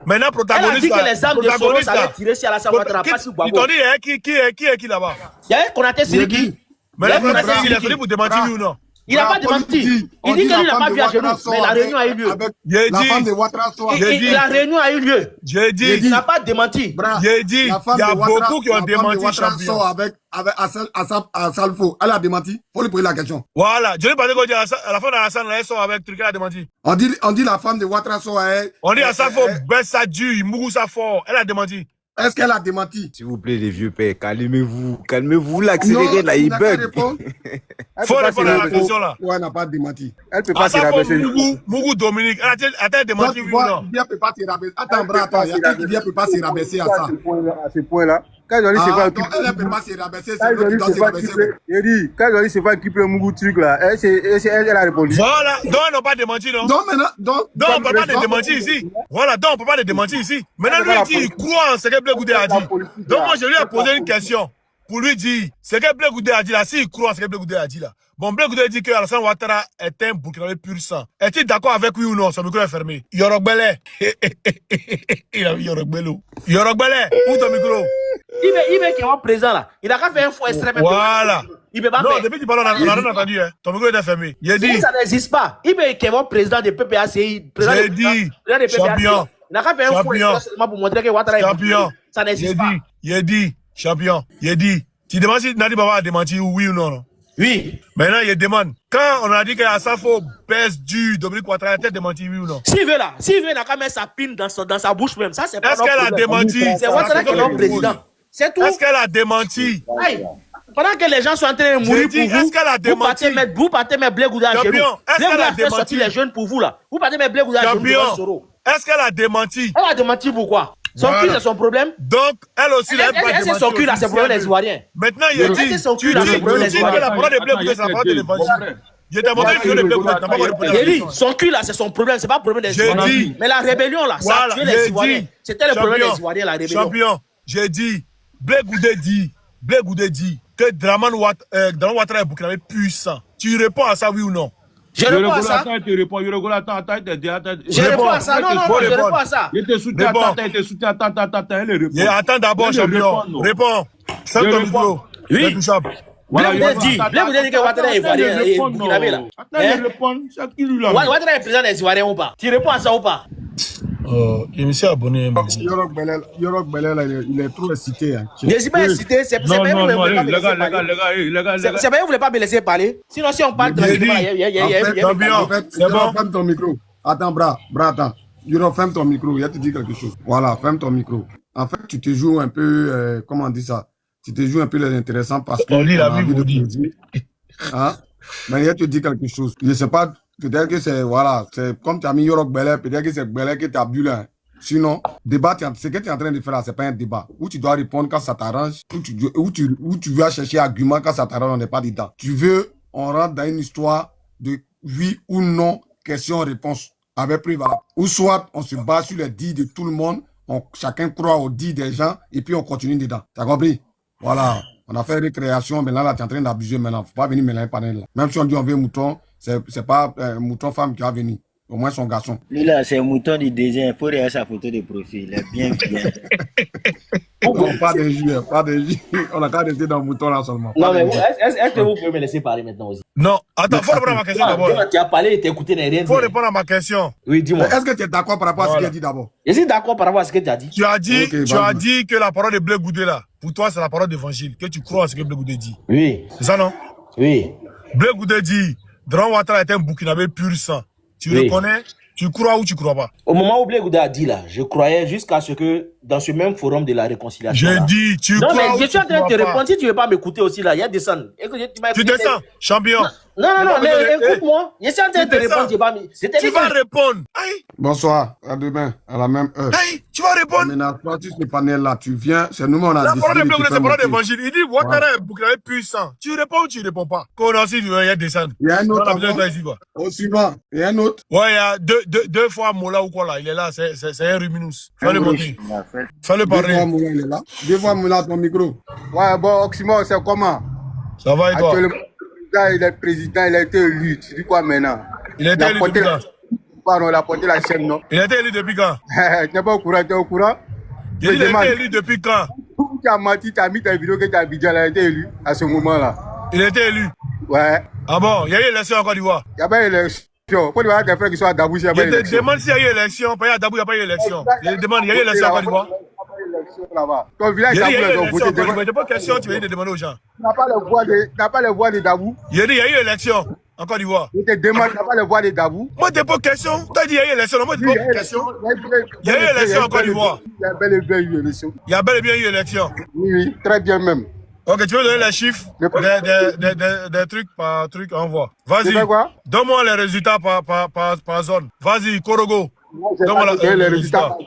Maintenant, protagoniste. Elle a dit que les armes de Soros allaient tirer sur Alassane Ouattara, pas sur Gbagbo. Ils t'ont dit, qui est qui là-bas? Il y a Konaté Siriki. Mais là, il a sonné pour démentir ou non? Il n'a pas démenti. Il dit qu'il n'a pas vu à genoux, mais la réunion a eu lieu. La femme de Ouattara la réunion a eu lieu. J'ai dit. Il n'a pas démenti. J'ai dit, il y a beaucoup qui ont démenti, champion. Avec Salfo, elle a démenti. Faut lui poser la question. Voilà, je ne vais pas dire à la fin d'Alassane, elle sort avec truc, elle a démenti. On dit la femme de Ouattara sort à elle. On dit à Salfo, Bessa Dju, Mougou Safo, elle a démenti. Est-ce qu'elle a démenti? S'il vous plaît, les vieux pères, calmez-vous. Calmez-vous, l'accéléré, là, il bug. Faut répondre à la question là. Ouais, elle n'a pas démenti. Elle peut pas se rabaisser. Mougou Dominique, elle a démenti, oui ou non? Bien peut pas se rabaisser. Attends, attends, il y a quelqu'un qui peut pas se rabaisser à ça. À ce point-là. Quand Johnny se va donc elle ne peut pas se rabaisser, c'est lui qui doit se rabaisser. Il dit, quand Johnny se va équiper le Mougou truc là, elle a répondu. Voilà, donc ils n'ont pas démenti, non? Donc maintenant, donc on ne peut pas les démentir ici. Voilà, donc on ne peut pas les démentir ici. Maintenant, lui, il dit, il croit en ce que Blé Goudé a dit. Donc moi, je lui ai posé une question pour lui dire, ce que Blé Goudé a dit là, s'il croit en ce que Blé Goudé a dit là. Bon, Blé Goudé dit que Alassane Ouattara est un Burkinabé pur sang. Est-il d'accord avec lui ou non? Son micro est fermé. Yorogbele. Il a vu Yorogbele. Yorogbele, où ton micro? Il veut qu'il soit présent là. Il n'a qu'à faire un faux extrême. Voilà. Il peut pas non, faire. depuis que tu parles, on n'a rien entendu. Hein. Ton micro est fermé. Il dit. Ça n'existe pas. Il veut qu'il soit président de PPACI. J'ai dit. Champion. Il n'a qu'à faire un faux extrême seulement pour montrer que Ouattara est champion. Ça n'existe pas. Il dit. Champion. Il dit. Tu demandes si Nadi Baba a démenti oui ou non? Oui. Maintenant, il demande. Quand on a dit qu'Alassane baisse du Dominique Ouattara, elle a démenti oui ou non? S'il veut là, il n'a qu'à mettre sa pine dans sa bouche même. Ça, c'est pas. Est-ce qu'elle a démenti? C'est Ouattara qui est le président. C'est tout. Est-ce qu'elle a démenti? Aïe. Pendant que les gens sont en train de mourir pour vous, est-ce qu'elle a démenti? Vous partez mettre Blé Goudé à genoux. Est-ce qu'elle a démenti? Les jeunes pour vous là. Vous partez mettre Blé Goudé à genoux. Est-ce qu'elle a démenti? Elle a démenti pourquoi? Son cul, c'est son problème. Donc, elle aussi, elle n'a pas démenti. Est-ce que son cul là, c'est le problème des Ivoiriens? Maintenant, il a dit, tu dis que la parole de Blé Goudé, c'est la parole de l'évangile. Je t'ai montré que le Blé Goudé, t'as pas répondu. J'ai dit, son cul là, c'est son problème, c'est pas le problème des Ivoiriens. J'ai dit. Mais la rébellion là, ça a tué les Ivoiriens. C'était le problème des Ivoiriens, la rébellion. Champion, j'ai dit, Blé Goudé dit que Dramane Ouattara est Burkinabé puissant. Tu réponds à ça, oui ou non? Je réponds à ça. Je réponds à ça. Non, je réponds à ça. Il te soutient, attends d'abord, champion. Réponds. Ferme ton micro. Oui. Blé Goudé dit que Ouattara est Ivoirien et Burkinabé là. Ouattara est président des Ivoiriens ou pas? Tu réponds à ça ou pas? Il me s'est abonné. Yorok Belel, il est trop excité. Je ne suis pas excité, c'est pas vous ne voulez pas me laisser parler. Sinon, si on parle de ferme ton micro. Attends, attends. Yorok, ferme ton micro. Il te dit quelque chose. Voilà, ferme ton micro. En fait, tu te joues un peu, comment on dit ça? Tu te joues un peu les intéressants parce que. On lit la Bible, hein? Mais il te dit quelque chose. Je ne sais pas. Peut-être que c'est, voilà, c'est comme tu as mis Yorok Belel, peut-être que c'est Belel qui t'a bu là. Sinon, débat, ce que tu es en train de faire là, c'est pas un débat. Où tu dois répondre quand ça t'arrange, où tu vas chercher argument quand ça t'arrange, on n'est pas dedans. Tu veux, on rentre dans une histoire de oui ou non, question-réponse, avec prix, voilà. Ou soit, on se base sur les dits de tout le monde, chacun croit aux dits des gens, et puis on continue dedans. T'as compris? Voilà. On a fait récréation, mais là, tu es en train d'abuser maintenant. Faut pas venir mélanger par là. Même si on dit on veut un mouton, c'est pas un mouton femme qui va venir. Au moins son garçon. Lui là, c'est un mouton du désert. Il faut regarder sa photo de profil. Il est bien. Non, pas de jus. On a qu'à rester dans le mouton là seulement. Non, mais est-ce que vous pouvez me laisser parler maintenant aussi? Non, attends, faut répondre à ma question d'abord. Tu as parlé et t'as écouté rien. Faut répondre à ma question. Oui, dis-moi. Est-ce que tu es d'accord par rapport à ce qu'il a dit d'abord? Je suis d'accord par rapport à ce que tu as dit. Tu as dit que la parole de Blé Goudé là, pour toi, c'est la parole d'évangile, que tu crois en ce que Blé Goudé dit. Oui. C'est ça, non? Oui. Blé Goudé dit, Dran Ouattara est un Burkinabé pur sang. Tu reconnais? Tu crois ou tu crois pas? Au moment où Blé Goudé a dit là, je croyais jusqu'à ce que dans ce même forum de la réconciliation. J'ai dit, tu non, crois mais ou je suis en train de te crois répondre. Si tu ne veux pas m'écouter aussi là, il y a des scènes. Tu descends, champion. Non, mais écoute-moi. Je suis en train de te répondre. Tu vas répondre. Aïe. Bonsoir, à demain, à la même heure. Aïe, tu vas répondre. Maintenant, toi, tu ce panel là, tu viens, c'est nous, on a la décidé. Parole de Blé Goudé, c'est la parole d'évangile. Il dit, Ouattara est Burkinabé puissant. Tu réponds ou tu réponds pas? Qu'on a aussi, il y a des scènes. Il y a un autre. Aussi bas. Il y a un autre. Ouais, il y a deux fois Mola ou quoi là. Il est là, c'est un Ruminus. Fais-le monter. Fais-le parler. Deux fois Mola, ton micro. Ouais, bon, Oxymore, c'est comment? Ça va et toi? Il est président, il a été élu. Tu dis quoi maintenant? Il a été élu depuis quand? Pardon, il a porté la chaîne, non? Il a été élu depuis quand? Tu n'es pas au courant, tu es au courant? Il a été élu depuis quand? Tu as menti, tu as mis ta vidéo que tu as Abidjan, il a été élu à ce moment-là. Il a été élu? Ouais. Ah bon, il y a eu élection en Côte d'Ivoire? Il n'y a pas eu élection. Côte d'Ivoire, des frères qui sont à Dabou, il n'y a pas eu élection. Je te demande s'il y a eu élection, pas à Dabou, il n'y a pas eu élection. Je te demande, il y a eu élection en Côte d'Ivoire? Ton village il y a eu Dabou, élection. Je te pose question, tu viens de demander aux gens. Tu n'as pas les voix de Dabou? Il y a eu élection en Côte d'Ivoire. Je te demande, tu n'as pas les voix de Dabou? Moi, je te pose question. Tu as dit il y a eu élection. Moi, je te pose question. Il y a eu élection en Côte d'Ivoire. Il y a bel et bien eu élection. Il y a bel et bien eu élection. Oui, très bien même. Ok, tu veux donner les chiffres des trucs par truc, envoie. Vas-y. Donne-moi les résultats par zone. Vas-y, Korogo. Donne-moi les résultats.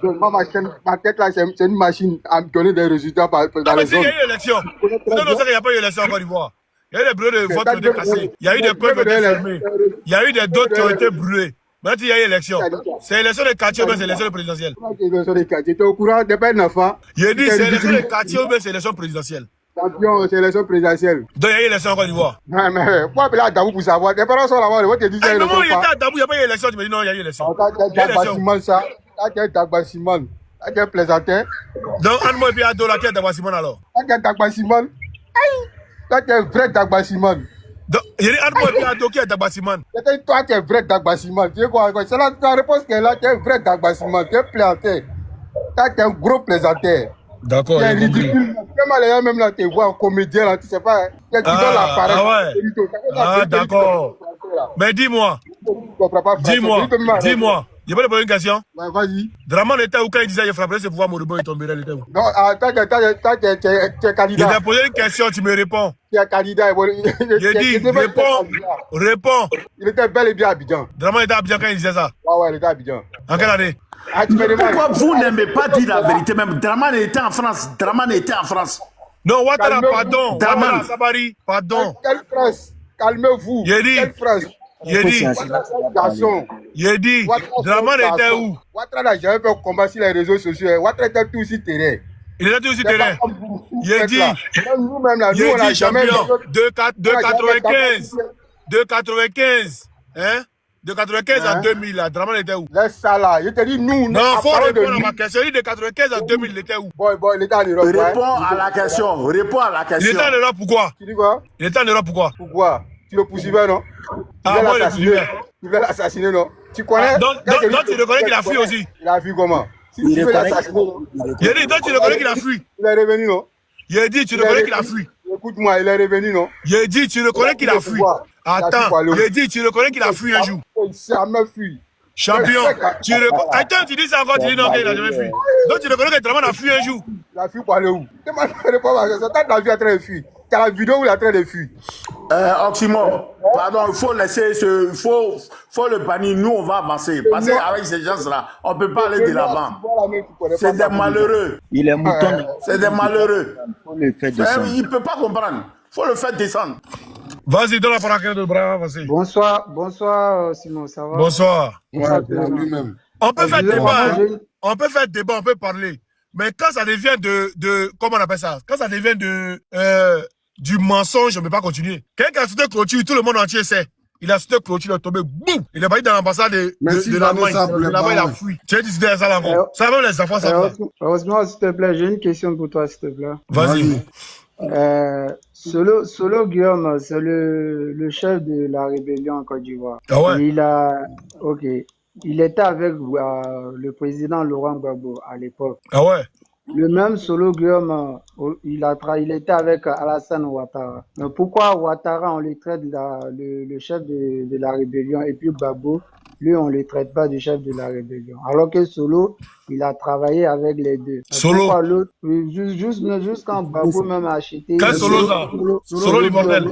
Ma tête là, c'est une machine à me donner des résultats dans les zones. Il y a eu élection. Non, il n'y a pas eu élection en Côte d'Ivoire. Il y a eu des brûlés de vote qui ont été cassés. Il y a eu des peuples qui ont été fermés. Il y a eu des dots qui ont été brûlés. Maintenant, il y a eu élection. C'est l'élection des quartiers ou bien c'est l'élection présidentielle? L'élection des quartiers. Tu es au courant des peines d'enfants? Il a dit c'est l'élection des quartiers ou bien c'est l'élection présidentielle? Champion, c'est l'élection présidentielle. Donc, il y a eu l'élection en Côte d'Ivoire. Mais, pourquoi appeler à Dabou pour savoir? Des parents sont là-bas, ils te disent qu'il y a eu élection. Il était à Dabou, il n'y a pas eu élection. Tu me dis non, il y a eu élection. Il y a Dagba ça. Il y a Dagba Simon. Il y a plaisantin. Donc, Anne-moi et puis Ado, qui est Dagba Simon alors? Il y a Dagba Simon. Toi, tu es vrai Dagba Simon. Il y a Anne-moi et puis Ado, qui est Dagba Simon. Toi, tu es vrai Dagba Simon. Tu sais quoi? C'est la réponse qui est là. Tu es vrai Dagba Simon. Tu es plaisantin. Toi, tu es un gros plaisantin. D'accord. C'est ridicule. Même là, tu vois un comédien là, tu sais pas. Tu donnes la parole. Ah ouais. Ah, d'accord. Mais dis-moi. Dis-moi. Je peux te poser une question? Ouais, vas-y. Draman était où quand il disait qu'il frapperait ce pouvoir Moribo et tomberait, il était où? Non, attends, tu es candidat. Je t'ai posé une question, tu me réponds. Tu es candidat. J'ai dit, réponds. Il était bel et bien à Abidjan. Draman était à Abidjan quand il disait ça? Ouais, il était à Abidjan. En quelle année? Pourquoi vous n'aimez pas dire la vérité même? Draman était en France. Non, Ouattara, pardon. Ouattara, Sabari, pardon. Quelle France? Calmez-vous. Quelle France? J'ai dit, Draman était où? Ouattara n'a jamais fait combat sur les réseaux sociaux. Ouattara était tout sur terrain. Il était tout sur terrain. J'ai dit, champion, 2,95. Hein? De 95 à 2000, là, Draman était où? Laisse ça là. Je te dis, nous, non, il faut répondre à ma question. De 95 à 2000, il était où? Bon, il était en Europe. Réponds à la question. Il était en Europe, pourquoi? Tu dis quoi? Il était en Europe, pourquoi? Pourquoi? Tu le poursuivais, non? Ah, bon, il le poursuivait. Tu veux l'assassiner, non? Tu connais? Donc, tu reconnais qu'il a fui aussi? Il a fui comment? Il a dit, donc tu reconnais qu'il a fui? Il est revenu, non? Il a dit, tu reconnais qu'il a fui? Écoute-moi, il est revenu, non? Il a dit, tu reconnais qu'il a fui? Attends, il a dit, tu reconnais qu'il a fui un jour? Il s'est jamais fui. Champion, attends, tu dis ça encore, tu dis non, qu'il n'a jamais fui. Donc tu reconnais que Draman a fui un jour? Il a fui pour aller où? Réponds à ça. T'as la vie en train de fuir. T'as la vidéo où il est en train de fuir. Oxymore, pardon, il faut laisser il faut le bannir. Nous, on va avancer. Parce qu'avec ces gens-là, on ne peut pas aller de l'avant. C'est des malheureux. Il est mouton. C'est des malheureux. Il faut le faire descendre. Il ne peut pas comprendre. Il faut le faire descendre. Vas-y, donne la parole à de bras, vas-y. Bonsoir, Simon, ça va? Bonsoir. Lui-même. On peut faire débat, on peut faire débat, on peut parler. Mais quand ça devient comment on appelle ça? Quand ça devient du mensonge, on ne peut pas continuer. Quelqu'un a sauté clôture, tout le monde entier sait. Il a sauté clôture, il est tombé, boum! Il est parti dans l'ambassade de l'Allemagne. Là-bas, il a fui. Tu as décidé ça là encore. Ça va, les enfants, ça va. Heureusement, s'il te plaît, j'ai une question pour toi, s'il te plaît. Vas-y. Solo Guillaume, c'est le chef de la rébellion en Côte d'Ivoire. Ah ouais? Il était avec le président Laurent Gbagbo à l'époque. Ah ouais? Le même Solo Guillaume, il était avec Alassane Ouattara. Mais pourquoi Ouattara, on le traite le chef de la rébellion, et puis Gbagbo, lui, on ne le traite pas du chef de la rébellion. Alors que Solo, il a travaillé avec les deux. Solo. Pourquoi l'autre, juste quand Gbagbo même a acheté... Quel Solo ça? Solo du bordel.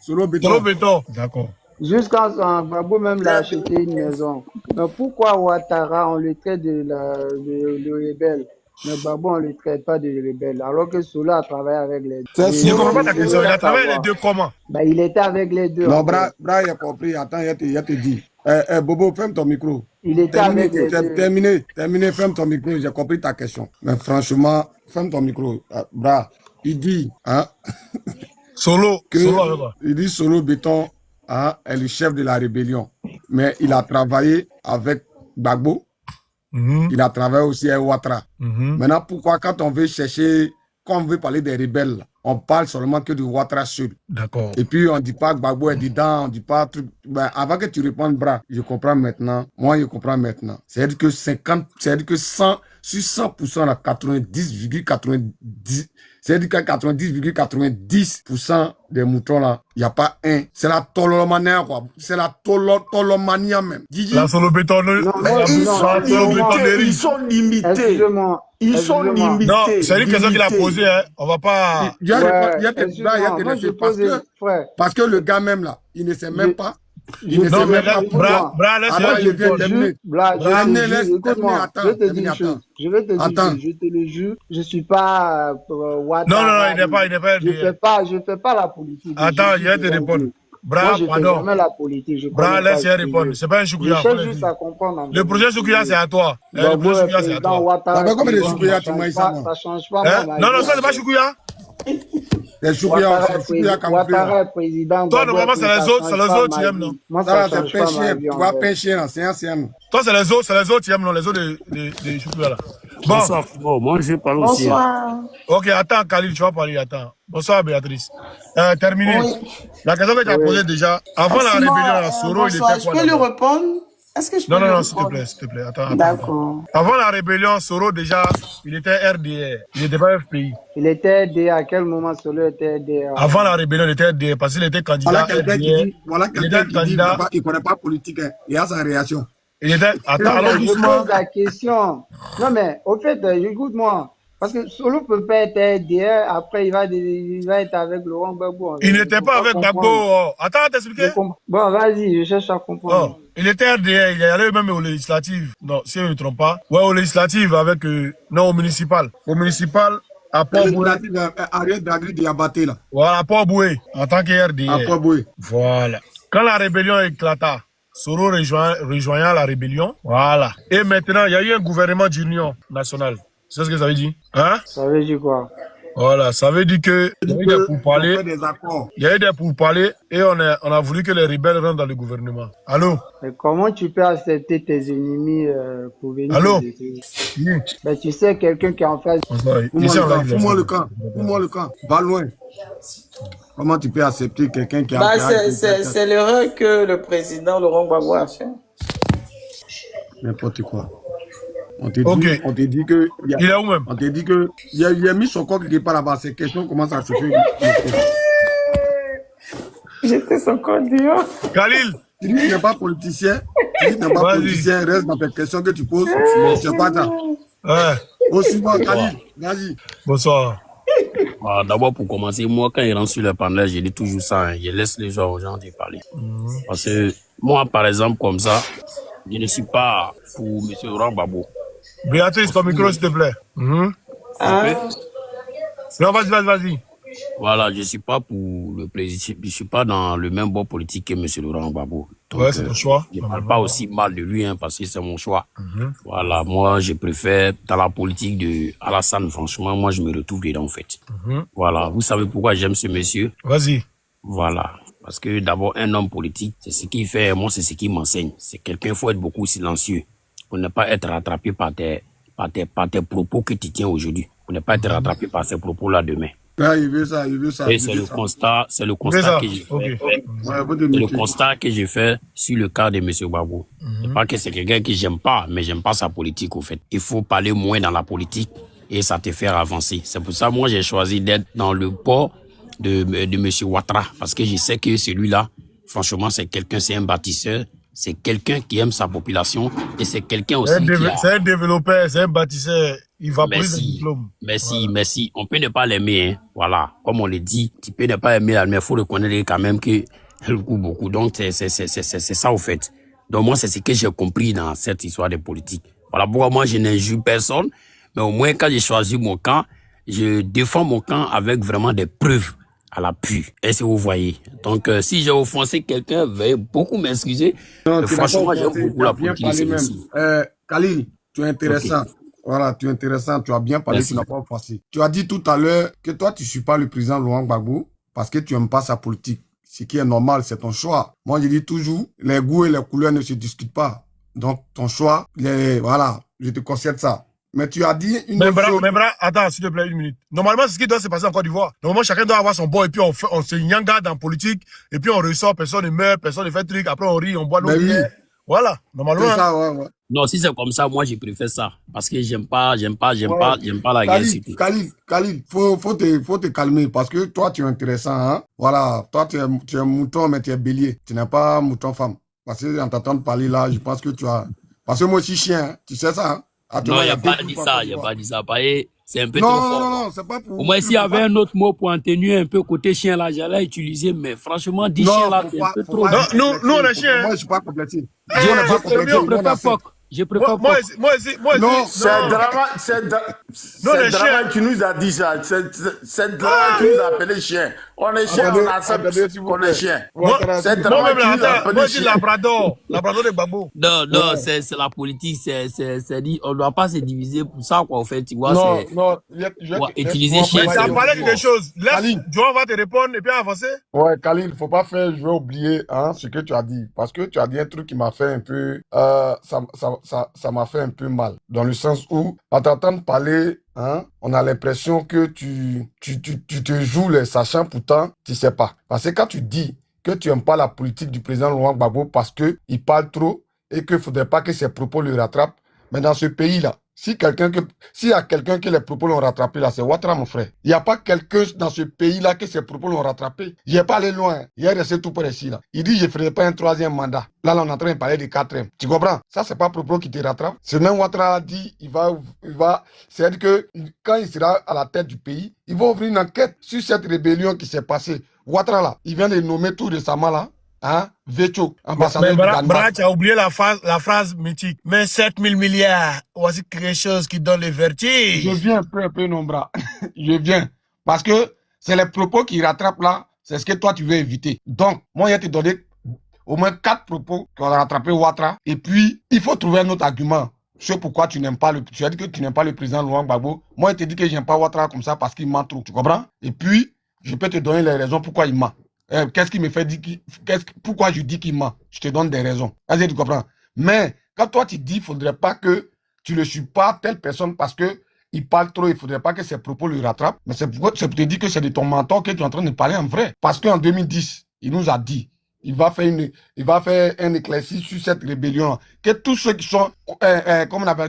Solo béton. D'accord. Jusqu'à Gbagbo même l'a acheté une maison. Mais pourquoi Ouattara, on le traite de rebelle? Mais Gbagbo, on ne le traite pas de rebelle. Alors que Solo a travaillé avec les deux. Je ne comprends pas ta question. Il a travaillé les deux comment? Ben, il était avec les deux. Non, Bra, il a compris. Attends, il te dit. Bobo, ferme ton micro. Il était avec les deux. Terminé, ferme ton micro. J'ai compris ta question. Mais franchement, ferme ton micro. Bra, il dit, hein, il dit Solo béton, hein, est le chef de la rébellion. Mais il a travaillé avec Gbagbo. Il a travaillé aussi avec Ouattara. Maintenant, pourquoi quand on veut parler des rebelles, on parle seulement que de Ouattara seul. D'accord. Et puis on dit pas que Gbagbo est dedans, on dit pas truc. Ben, avant que tu répondes, Bra, je comprends maintenant. Moi, je comprends maintenant. C'est-à-dire que 100, sur 100%, là, 90,90, c'est-à-dire que 90,90% des moutons là, il n'y a pas un. C'est la tolomania, quoi. C'est la tolomania même. La Solo béton. Ils sont limités. Ils sont limités. Non, c'est une question qu'il a posée, hein. On va pas. Parce que le gars même là, il ne sait même pas. Il ne sait même pas. Bra, laisse-moi terminer. Je vais te dire, je te le jure, je ne suis pas Ouattara. Non, il n'est pas. Je fais pas la politique. Attends, il va te répondre. Bra, pardon. La politique. Bra, laisse-moi répondre. C'est pas un choukouya. Le projet choukouya, c'est à toi. Le projet choukouya, c'est à toi. Ça change pas. Non, ça, c'est pas choukouya. Les choukouya Ouattara est président. Toi, normalement, c'est les autres, tu aimes, non? Ça, c'est pêcher. Tu vas pêcher, là. C'est un. Toi, c'est les autres, tu aimes, non? Les autres de choukouya, là. Bon. Bonsoir. Bon, moi, je parle aussi. Bonsoir. Ok, attends, Khalil, tu vas parler, attends. Bonsoir, Béatrice. Terminé. Oui. La question que tu as posée déjà, avant la rébellion à Soro, il était quoi? Je peux lui répondre? Est-ce que je peux lui répondre? Non, s'il te plaît. Attends. D'accord. Avant la rébellion, Soro, déjà, il était RDR. Il n'était pas FPI. Il était RDR. À quel moment Soro était RDR? Avant la rébellion, il était RDR parce qu'il était candidat. Voilà quelqu'un qui dit qu'il ne connaît pas politique. Il a sa réaction. Il était. Attends, alors doucement. Je pose la question. Non, mais au fait, écoute-moi. Parce que Solo peut pas être RDR, après il va être avec Laurent Gbagbo. Il n'était pas avec Gbagbo. Attends, t'expliquer. Bon, vas-y, je cherche à comprendre. Il était RDR, il est allé même aux législatives. Non, si je ne me trompe pas. Ouais, aux législatives avec. Non, au municipal. Au municipal, à Port-Boué. Ariel Dagri Diabaté, là. Voilà, à Port-Boué, en tant que RDR. À Port-Boué. Voilà. Quand la rébellion éclata, Soro rejoignant la rébellion. Voilà. Et maintenant, il y a eu un gouvernement d'union nationale. C'est ce que ça veut dire? Hein? Ça veut dire quoi? Voilà, ça veut dire que il y a eu des pourparlers. Il y a eu des pourparlers et on a voulu que les rebelles rentrent dans le gouvernement. Allô? Mais comment tu peux accepter tes ennemis pour venir? Allô? Ben, tu sais, quelqu'un qui est en face. Fous-moi le camp. Va loin. Comment tu peux accepter quelqu'un qui a... c'est l'erreur que le président Laurent Gbagbo a fait. N'importe quoi. On te dit que... Il est où même? On te dit que... Il a mis son corps quelque part là-bas. Ces questions commencent à chauffer. J'étais son corps dehors. Khalil! Tu dis que tu n'es pas politicien. Reste dans tes questions que tu poses. C'est pas ça. Ouais. Bonsoir, Khalil. Vas-y. Bonsoir. D'abord, pour commencer, moi, quand il rentre sur le panel, je dis toujours ça. Hein, je laisse les gens aux gens de parler. Parce que moi, par exemple, comme ça, je ne suis pas pour M. Laurent Gbagbo. Béatrice, ton micro, s'il te plaît. Non, vas-y. Voilà, je ne suis pas pour le président. Je ne suis pas dans le même bord politique que M. Laurent Gbagbo. Ouais, c'est ton choix. Je ne parle pas aussi mal de lui, hein, parce que c'est mon choix. Voilà, moi, je préfère, dans la politique de Alassane, franchement, moi, je me retrouve dedans, en fait. Voilà, vous savez pourquoi j'aime ce monsieur? Vas-y. Voilà. Parce que d'abord, un homme politique, c'est ce qu'il fait, moi, c'est ce qu'il m'enseigne. C'est quelqu'un, il faut être beaucoup silencieux. Pour ne pas être rattrapé par tes propos que tu tiens aujourd'hui. Pour ne pas être rattrapé par ces propos-là demain. Ah, il veut ça. Et c'est le constat que j'ai fait. Le constat que j'ai fait sur le cas de M. Gbagbo. C'est pas que c'est quelqu'un que j'aime pas, mais j'aime pas sa politique, au fait. Il faut parler moins dans la politique et ça te fait avancer. C'est pour ça moi j'ai choisi d'être dans le port de monsieur Ouattara, parce que je sais que celui-là, franchement, c'est quelqu'un, c'est un bâtisseur, c'est quelqu'un qui aime sa population et c'est quelqu'un aussi c'est un développeur, c'est un bâtisseur. Il va plus de diplôme. Merci. On peut ne pas l'aimer, hein. Voilà. Comme on le dit, tu peux ne pas aimer la mais il faut reconnaître quand même qu'elle coûte beaucoup. Donc, c'est ça au fait. Donc, moi, c'est ce que j'ai compris dans cette histoire de politique. Voilà pourquoi moi, je n'injure personne. Mais au moins, quand j'ai choisi mon camp, je défends mon camp avec vraiment des preuves à l'appui. Est-ce que vous voyez? Donc, si j'ai offensé quelqu'un, veuillez beaucoup m'excuser. Franchement, j'aime beaucoup la politique ici. Khalil, tu es intéressant. Okay. Voilà, tu es intéressant. Tu as bien parlé, merci. Tu n'as pas offensé. Tu as dit tout à l'heure que toi, tu ne suis pas le président Laurent Gbagbo parce que tu n'aimes pas sa politique. Ce qui est normal, c'est ton choix. Moi, je dis toujours, les goûts et les couleurs ne se discutent pas. Donc, ton choix, voilà, je te concède ça. Mais tu as dit une chose... Mais attends, s'il te plaît, une minute. Normalement, c'est ce qui doit se passer en Côte d'Ivoire. Normalement, chacun doit avoir son bon et puis on se yangarde en politique et puis on ressort, personne ne meurt, personne ne fait truc, après on rit, on boit l'eau. Oui. Voilà, normalement. C'est ça, ouais. Non, si c'est comme ça, moi, je préfère ça. Parce que j'aime pas la guerre. Khalil, faut te calmer parce que toi, tu es intéressant, hein. Voilà, toi, tu es mouton, mais tu es bélier. Tu n'es pas mouton femme. Parce que en t'entendant parler là, je pense que tu as... Parce que moi aussi, chien, hein. Tu sais ça, hein. Non, il n'y a pas dit ça, c'est un peu trop fort. Non, c'est pas pour... Au moins, s'il y avait un autre mot pour atténuer un peu côté chien, là, j'allais utiliser, mais franchement, 10 chiens, là, c'est un peu trop... Nous, on est chiens. Moi, je suis pas complété. Je préfère moi aussi. Non, c'est Drama qui nous a dit ça. C'est Drama qui nous a appelé chien. On est chien, on accepte qu'on est chien. C'est Drama qui nous a appelé chien. Labrador de Gbagbo. Non, c'est la politique, c'est dit, on ne doit pas se diviser pour ça, quoi, en fait, tu vois, utiliser chien. Ça parlait de quelque chose. Laisse, Joan va te répondre et puis avancer. Ouais, Khalil, faut pas faire, je vais oublier, hein, ce que tu as dit. Parce que tu as dit un truc qui m'a fait un peu, ça m'a fait un peu mal. Dans le sens où, en t'entendant parler, hein, on a l'impression que tu te joues les sachants, pourtant, tu sais pas. Parce que quand tu dis que tu n'aimes pas la politique du président Laurent Gbagbo parce qu'il parle trop et qu'il ne faudrait pas que ses propos le rattrapent, mais dans ce pays-là, s'il y a quelqu'un que les propos l'ont rattrapé, là, c'est Ouattara, mon frère. Il n'y a pas quelqu'un dans ce pays-là que ses propos l'ont rattrapé. Il n'est pas allé loin. Il est resté tout près ici, là. Il dit, je ne ferai pas un 3e mandat. Là, on est en train de parler de 4e. Tu comprends? Ça, c'est pas propos qui te rattrape. C'est même Ouattara a dit, c'est-à-dire que quand il sera à la tête du pays, il va ouvrir une enquête sur cette rébellion qui s'est passée. Ouattara, là, il vient de nommer tout récemment, là. Hein? Vecho, ambassadeur du Danemark. Tu as oublié la phrase mythique. Mais 7 000 milliards, voici quelque chose qui donne le vertige. Je viens un peu, Nombra. Je viens. Parce que c'est les propos qui rattrapent là, c'est ce que toi tu veux éviter. Donc, moi, je vais te donner au moins 4 propos qui ont rattrapé Ouattara. Et puis, il faut trouver un autre argument. C'est pourquoi tu n'aimes pas tu as dit que tu n'aimes pas le président Laurent Gbagbo. Moi, je te dis que je n'aime pas Ouattara comme ça parce qu'il ment trop. Tu comprends? Et puis, je peux te donner les raisons pourquoi il ment. Qu'est-ce qui me fait dire pourquoi je dis qu'il ment? Je te donne des raisons. Est-ce que tu comprends? Mais quand toi tu dis, il ne faudrait pas que tu ne suis pas telle personne parce qu'il parle trop, il ne faudrait pas que ses propos le rattrapent. Mais c'est pour te dire que c'est de ton mentor que tu es en train de parler en vrai. Parce qu'en 2010, il nous a dit, il va faire un éclairci sur cette rébellion. Que tous ceux qui sont,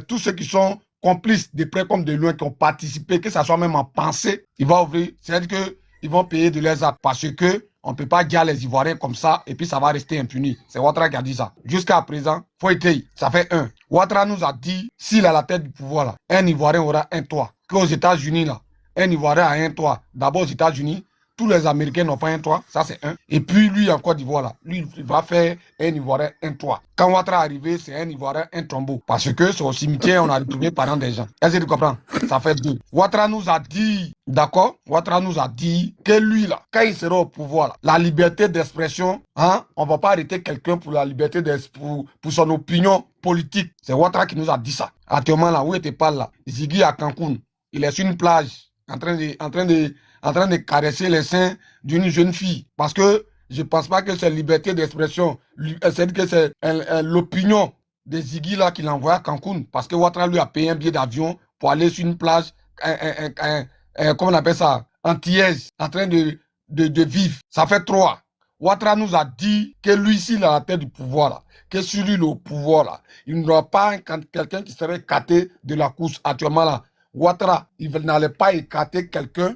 tous ceux qui sont complices de près comme de loin, qui ont participé, que ça soit même en pensée, il va ouvrir. C'est-à-dire qu'ils vont payer de leurs actes parce que on ne peut pas dire les Ivoiriens comme ça et puis ça va rester impuni. C'est Ouattara qui a dit ça. Jusqu'à présent, faut étayer. Ça fait 1. Ouattara nous a dit, s'il est à la tête du pouvoir, là, un Ivoirien aura un toit. Qu'aux États-Unis, là, un Ivoirien a un toit. D'abord aux États-Unis, tous les Américains n'ont pas un toit. Ça, c'est 1. Et puis, lui, en Côte d'Ivoire, là, lui, il va faire un Ivoirien un toit. Quand Ouattara est arrivé, c'est un Ivoirien un tombeau. Parce que c'est au cimetière, on a retrouvé parents des gens. Est-ce que tu comprends? Ça fait 2. Ouattara nous a dit, d'accord? Ouattara nous a dit que lui, là, quand il sera au pouvoir, là, la liberté d'expression, hein, on ne va pas arrêter quelqu'un pour la liberté pour son opinion politique. C'est Ouattara qui nous a dit ça. Actuellement, là, où il te parle, là, Ziggy à Cancun, il est sur une plage, en train de caresser les seins d'une jeune fille. Parce que je ne pense pas que c'est liberté d'expression. C'est que c'est l'opinion de Ziggy là qu'il envoie à Cancun. Parce que Ouattara lui a payé un billet d'avion pour aller sur une plage, comment on appelle ça, antillaise, en train de vivre. Ça fait 3. Ouattara nous a dit que lui, s'il est à la tête du pouvoir, là, que sur lui, le pouvoir, là, il n'y aura pas quelqu'un qui serait caté de la course actuellement là. Ouattara, il n'allait pas écarter quelqu'un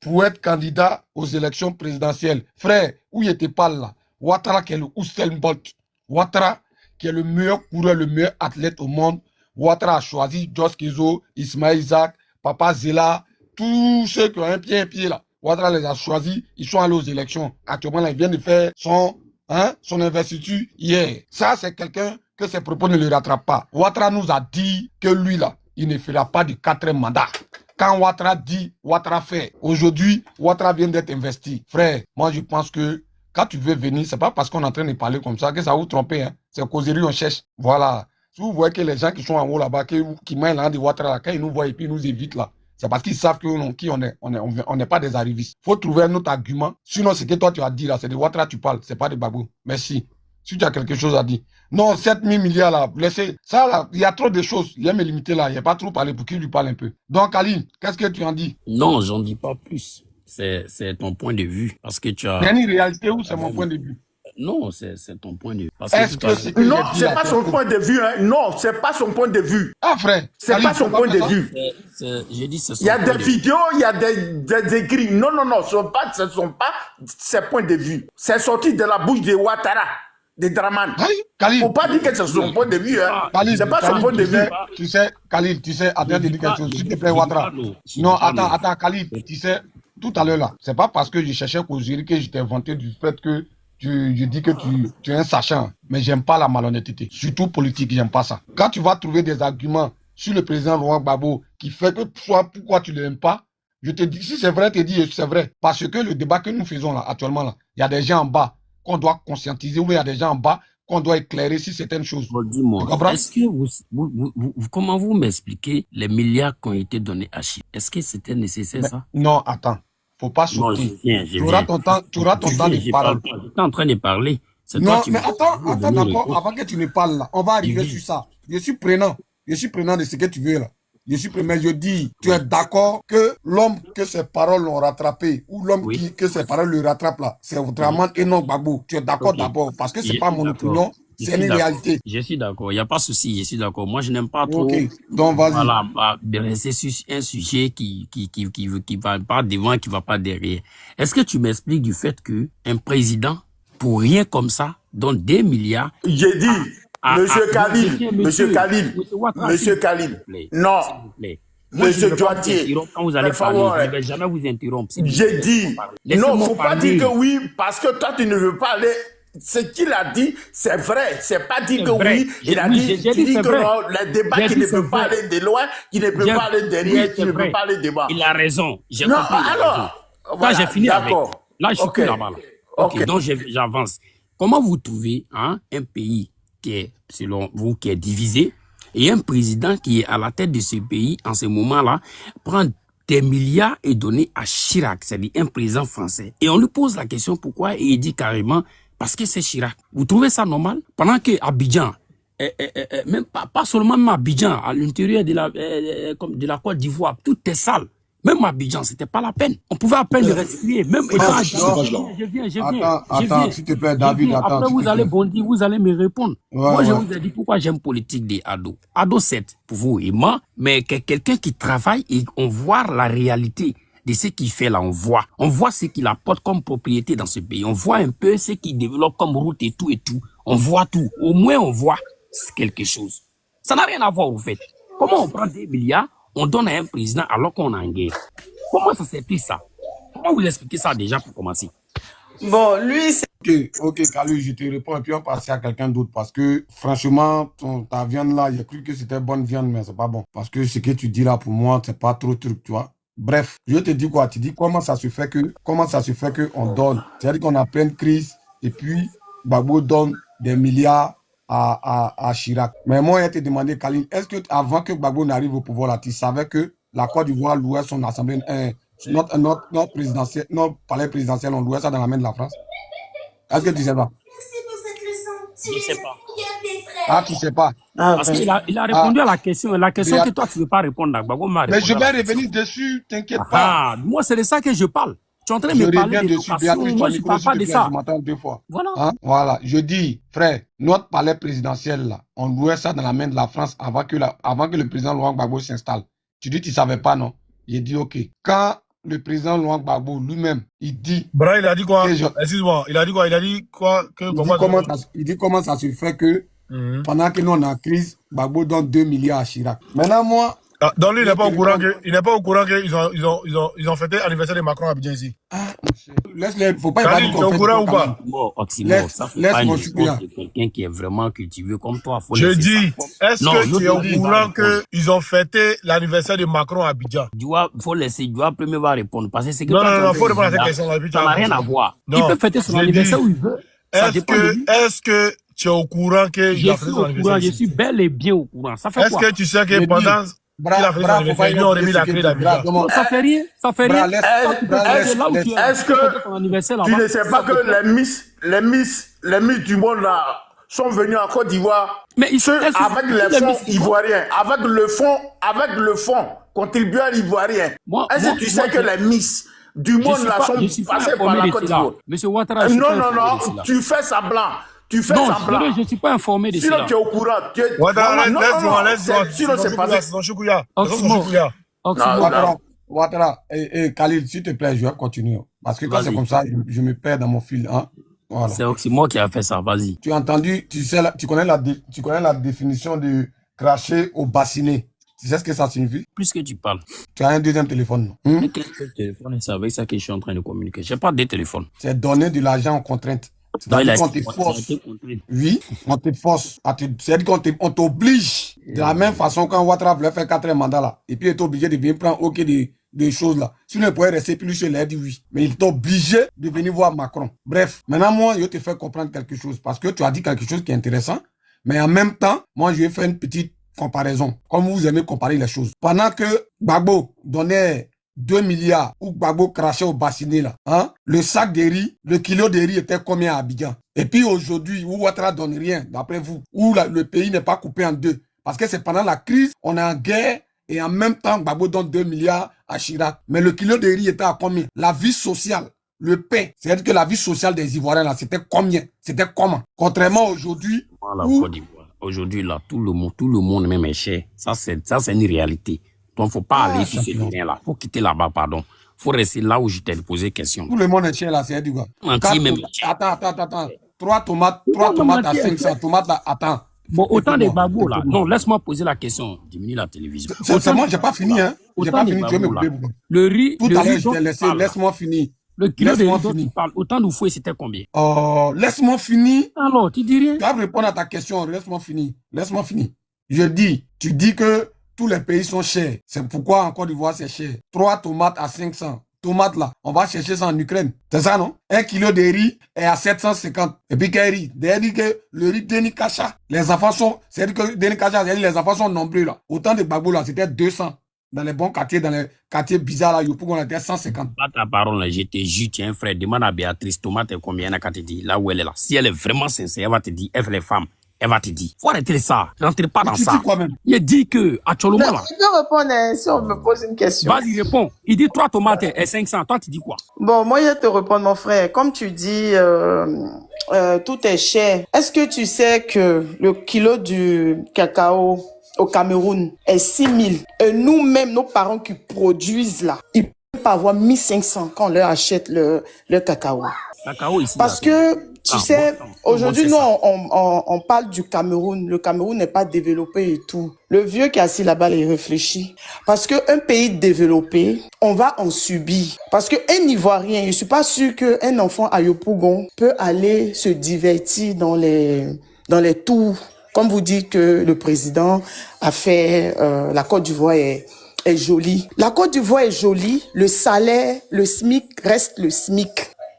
pour être candidat aux élections présidentielles. Frère, où il était pas là? Ouattara qui est le Usain Bolt. Ouattara qui est le meilleur coureur, le meilleur athlète au monde. Ouattara a choisi Jos Kizo, Ismaël Isaac, Papa Zela, tous ceux qui ont un pied là. Ouattara les a choisis, ils sont allés aux élections. Actuellement, là, il vient de faire son investiture hier. Ça, c'est quelqu'un que ses propos ne le rattrapent pas. Ouattara nous a dit que lui, là, il ne fera pas de 4e mandat. Quand Ouattara dit, Ouattara fait. Aujourd'hui, Ouattara vient d'être investi. Frère, moi, je pense que quand tu veux venir, c'est pas parce qu'on est en train de parler comme ça que ça vous trompe. Hein. C'est causerie, on cherche. Voilà. Si vous voyez que les gens qui sont en haut là-bas, qui mènent l'an de Ouattara, là, quand ils nous voient et puis ils nous évitent là, c'est parce qu'ils savent que on n'est pas des arrivistes. Il faut trouver un autre argument. Sinon, ce que toi tu as dit là, c'est de Ouattara tu parles, c'est pas de Babou. Merci. Si tu as quelque chose à dire. Non, 7 000 milliards là, laissez. Ça là, il y a trop de choses. Il y a me limiter là, il n'y a pas trop parlé pour qu'il lui parle un peu. Donc, Aline, qu'est-ce que tu en dis? Non, j'en dis pas plus. C'est ton point de vue. Parce que tu as... Il y a une réalité où c'est mon point de vue? Non, c'est ton point de vue. Est-ce que non, c'est pas son point de vue. Hein. Non, c'est pas son point de vue. Ah, frère. C'est pas son point de vue. J'ai dit c'est son Il y a point des de vidéos, il y a des écrits. Non, ce ne sont pas ses points de vue. C'est sorti de la bouche de Ouattara, de Draman. Il ne faut pas dire que c'est son point de vue. Hein. C'est pas son point de vue. Tu sais, Khalil, tu sais, attends, te dire quelque chose. S'il te plaît, Ouattara. Non, attends, Khalil, tu sais, tout à l'heure là, c'est pas parce que je cherchais causerie que je t'ai vanté du fait que je dis que tu es un sachant, mais j'aime pas la malhonnêteté. Surtout politique, j'aime pas ça. Quand tu vas trouver des arguments sur le président Laurent Gbagbo qui fait que soit pourquoi tu ne l'aimes pas, je te dis, si c'est vrai, te dis c'est vrai. Parce que le débat que nous faisons là, actuellement là, il y a des gens en bas qu'on doit conscientiser, ou il y a des gens en bas qu'on doit éclairer sur certaines choses. Dis-moi, est-ce que comment vous m'expliquez les milliards qui ont été donnés à Chine? Est-ce que c'était nécessaire ça? Non, attends. Faut pas sauter. Tu auras ton temps de parler. J'étais en train de parler. Non, mais attends d'accord. Avant que tu ne parles là, on va arriver sur ça. Je suis prenant de ce que tu veux là. Mais je dis, tu es d'accord que l'homme que ses paroles l'ont rattrapé, ou l'homme que ses paroles le rattrapent là, c'est vraiment Enoch Gbagbo. Tu es d'accord d'abord, parce que c'est pas mon opinion. C'est une réalité. Je suis d'accord, il n'y a pas de souci, je suis d'accord. Moi, je n'aime pas trop donc, voilà, de rester sur un sujet qui va pas devant, qui va pas derrière. Est-ce que tu m'expliques du fait que un président, pour rien comme ça, donne des milliards? J'ai dit, Monsieur Khalil, non. Monsieur Joitier, quand vous allez parler, je ne vais jamais vous interrompre. J'ai dit, non, faut pas dire que oui, parce que toi, tu ne veux pas aller. Ce qu'il a dit, c'est vrai. C'est pas dit que oui. Il a dit, tu dis que non, le débat qui ne peut pas aller de loin, qui ne peut pas aller derrière, qui ne peut pas aller devant. Il a raison. J'ai compris. Alors, voilà, j'ai fini avec. Là, je suis plus là-bas. Ok, donc j'avance. Comment vous trouvez un pays qui est, selon vous, qui est divisé, et un président qui est à la tête de ce pays, en ce moment-là, prend des milliards et donner à Chirac, c'est-à-dire un président français. Et on lui pose la question pourquoi, et il dit carrément, parce que c'est Chirac. Vous trouvez ça normal? Pendant que Abidjan, même pas seulement Abidjan, à l'intérieur de la Côte d'Ivoire, tout est sale. Même Abidjan, c'était pas la peine. On pouvait à peine le respirer. Même je viens. Attends, s'il te plaît, David, attends. Après, vous allez bondir, vous allez me répondre. Moi, je vous ai dit pourquoi j'aime politique des ados. Ado, c'est pour vous et moi, mais quelqu'un qui travaille et on voit la réalité de ce qu'il fait là, on voit ce qu'il apporte comme propriété dans ce pays, on voit un peu ce qu'il développe comme route et tout, on voit tout, au moins on voit quelque chose. Ça n'a rien à voir au fait. Comment on prend des milliards, on donne à un président alors qu'on est en guerre? Comment ça s'explique ça? Comment vous expliquez ça déjà pour commencer? Bon, lui, c'est... Ok, Khalil, je te réponds et puis on passe à quelqu'un d'autre parce que franchement, ta viande là, j'ai cru que c'était bonne viande, mais c'est pas bon. Parce que ce que tu dis là, pour moi, c'est pas trop truc, tu vois. Bref, je te dis quoi? Tu dis comment ça se fait que on donne? C'est-à-dire qu'on a plein de crises et puis Gbagbo donne des milliards à Chirac. Mais moi, je te demandé, Khalil, est-ce que avant que Gbagbo n'arrive au pouvoir là, tu savais que la Côte d'Ivoire louait son assemblée, notre palais présidentiel, on louait ça dans la main de la France? Est-ce que tu sais pas? Je ne sais pas. Ah, tu ne sais pas. Parce qu'il a répondu à la question. La question que toi, tu ne veux pas répondre. Mais je vais revenir dessus, t'inquiète pas. Moi, c'est de ça que je parle. Tu es en train de me parler de moi, je ne parle pas de ça. Je m'entends deux fois. Voilà. Hein? Voilà. Je dis, frère, notre palais présidentiel, là, on louait ça dans la main de la France avant que le président Laurent Gbagbo s'installe. Tu dis tu ne savais pas, non? J'ai dit ok. Quand le président Laurent Gbagbo lui-même, il dit... Bra, il a dit quoi? Excuse-moi, il a dit quoi? Il a dit quoi? Il dit comment ça se fait que pendant que nous on est en crise, Gbagbo donne 2 milliards à Chirac. Maintenant, moi... Ah, donc lui, il n'est pas au courant qu'ils ont fêté l'anniversaire de Macron à Abidjan ici. Laisse-le, faut pas y aller. Tu es au courant ou pas? Laisse-moi quelqu'un qui est vraiment cultivé comme toi. Je dis, est-ce que tu es au courant qu'ils ont fêté l'anniversaire de Macron à Abidjan? Il faut laisser, il doit premier va répondre. Parce que c'est que non, il faut répondre à cette question. Ça n'a rien à voir. Il peut fêter son anniversaire où il veut. Est-ce que tu es au courant qu'il a fêté son anniversaire? Je suis bel et bien au courant. Ça fait quoi? Est-ce que tu sais que pendant... il a fait son anniversaire, ils lui ont remis la clé d'Abidjan. Ça fait rien, ça fait rien. Est-ce que tu ne sais pas que les Miss du monde là sont venus en Côte d'Ivoire avec les fonds ivoiriens, avec le fonds contribuable ivoirien. Est-ce que tu sais que les Miss du monde là sont passés par la Côte d'Ivoire? Monsieur Ouattara, non, tu fais semblant. Tu fais semblant. Je ne suis pas informé de ça. Sinon, tu es au courant. Sinon, c'est pas ça. Ouattara, Khalil, s'il te plaît, je vais continuer. Parce que quand c'est comme ça, je me perds dans mon fil. Hein? Voilà. C'est moi qui a fait ça, vas-y. Tu as entendu, tu connais la définition de cracher au bassinet. Tu sais ce que ça signifie? Plus que tu parles. Tu as un deuxième téléphone, non? Quel téléphone? C'est avec ça que je suis en train de communiquer. Je n'ai pas de téléphone. C'est donner de l'argent en contrainte. C'est-à-dire qu'on te force. Oui, on te force. C'est-à-dire qu'on t'oblige. De la même façon, quand Ouattara voulait faire 4 mandats là, et puis il est obligé de venir prendre OK des choses là. Sinon, il pourrait rester plus il a dit oui. Mais il est obligé de venir voir Macron. Bref, maintenant, moi, je vais te faire comprendre quelque chose. Parce que tu as dit quelque chose qui est intéressant. Mais en même temps, moi, je vais faire une petite comparaison. Comme vous aimez comparer les choses. Pendant que Gbagbo donnait 2 milliards où Gbagbo crachait au bassinet là, hein? Le sac de riz, le kilo de riz était combien à Abidjan? Et puis aujourd'hui, où Ouattara donne rien, d'après vous, où le pays n'est pas coupé en deux. Parce que c'est pendant la crise, on est en guerre et en même temps, Gbagbo donne 2 milliards à Chirac. Mais le kilo de riz était à combien? La vie sociale, le pain, c'est-à-dire que la vie sociale des Ivoiriens là, c'était combien? C'était comment? Contrairement aujourd'hui, aujourd'hui là, tout le monde même est cher. Ça c'est une réalité. Donc, il ne faut pas aller sur ce terrain-là. Il faut quitter là-bas, pardon. Il faut rester là où je t'ai posé question. Tout le monde est cher là, c'est du gars. Attends. 3 tomates à 500. Tomates là, attends. Bon, autant des babos là. Non, laisse-moi poser la question. Diminue la télévision. C'est moi, j'ai pas fini, hein. J'ai pas fini, tu veux me couper. Le riz. Tout à l'heure, je t'ai laissé, laisse-moi finir. Le kilo de riz dont tu parles, autant nous fouet, c'était combien? Laisse-moi finir. Alors, tu dis rien? Tu vas répondre à ta question, laisse-moi finir. Tu dis que tous les pays sont chers. C'est pourquoi en Côte d'Ivoire, c'est cher. 3 tomates à 500. Tomates là, on va chercher ça en Ukraine. C'est ça, non? 1 kilo de riz est à 750. Et puis quel riz? C'est-à-dire que le riz Denis Kacha, les enfants sont... C'est-à-dire que Denis Kacha, les enfants sont nombreux là. Autant de Gbagbo là, c'était 200. Dans les bons quartiers, dans les quartiers bizarres là, Yopougon, on était 150. Pas ta parole là, je te jure, tu es un frère. Demande à Béatrice, tomate est combien, elle te dit, là où elle est là. Si elle est vraiment sincère, elle va te dire, elle fait les femmes. Elle va te dire, faut arrêter ça, rentrez pas dans ça. Il dit que, actuellement là. Je peux répondre si on me pose une question. Vas-y, réponds. Il dit 3 tomates et 500. Toi, tu dis quoi? Bon, moi, je vais te répondre, mon frère. Comme tu dis, tout est cher. Est-ce que tu sais que le kilo du cacao au Cameroun est 6 000? Et nous-mêmes, nos parents qui produisent là, ils peuvent pas avoir 1 500 quand on leur achète le cacao. Ici, parce que, tu sais, aujourd'hui, nous, on parle du Cameroun. Le Cameroun n'est pas développé et tout. Le vieux qui est assis là-bas, il réfléchit. Parce qu'un pays développé, on va en subir. Parce qu'un Ivoirien, je suis pas sûr qu'un enfant à Yopougon peut aller se divertir dans les tours. Comme vous dites que le président a fait, la Côte d'Ivoire est jolie. La Côte d'Ivoire est jolie. Le salaire, le SMIC reste le SMIC.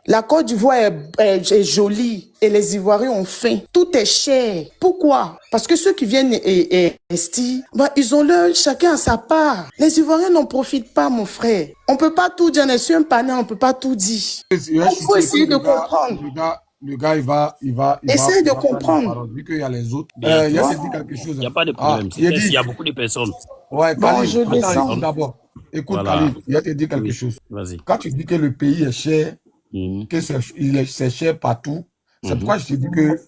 La Côte d'Ivoire est jolie et les Ivoiriens ont faim. Tout est cher. Pourquoi? Parce que ceux qui viennent investir, ils ont chacun à sa part. Les Ivoiriens n'en profitent pas, mon frère. On peut pas tout dire. On est sur un panel, on peut pas tout dire. Il faut essayer de comprendre. Le gars, il va essayer de comprendre. Vu qu'il y a les autres. Il y a dit quelque chose. Il n'y a pas de problème. Il y a beaucoup de personnes. Ouais, bon, je descends. D'abord. Écoute, voilà. Khalid, il a te dit quelque chose. Vas-y. Quand tu dis que le pays est cher, que c'est cher partout, c'est pourquoi je te dis que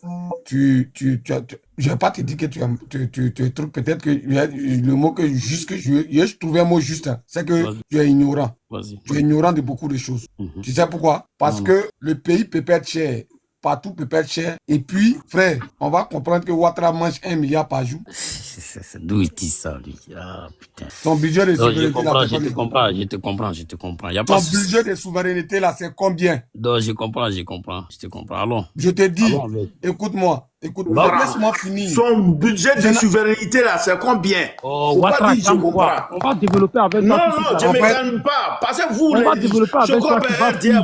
je vais pas te dire que tu es truc, peut-être que le mot que juste que je trouvais un mot juste, hein, c'est que tu es ignorant. Tu es ignorant de beaucoup de choses. Tu sais pourquoi? Parce que le pays peut être cher. Partout peut être cher. Et puis, frère, on va comprendre que Ouattara mange 1 milliard par jour. D'où il dit ça, lui? Ah, putain. Son budget de souveraineté, je te comprends. Y a pas son budget de souveraineté, là, c'est combien? Donc, je comprends. Allons. Je te dis, écoute-moi, laisse-moi finir. Son budget de souveraineté, là, c'est combien? On va développer avec non, je ne me calme pas. Parce que vous,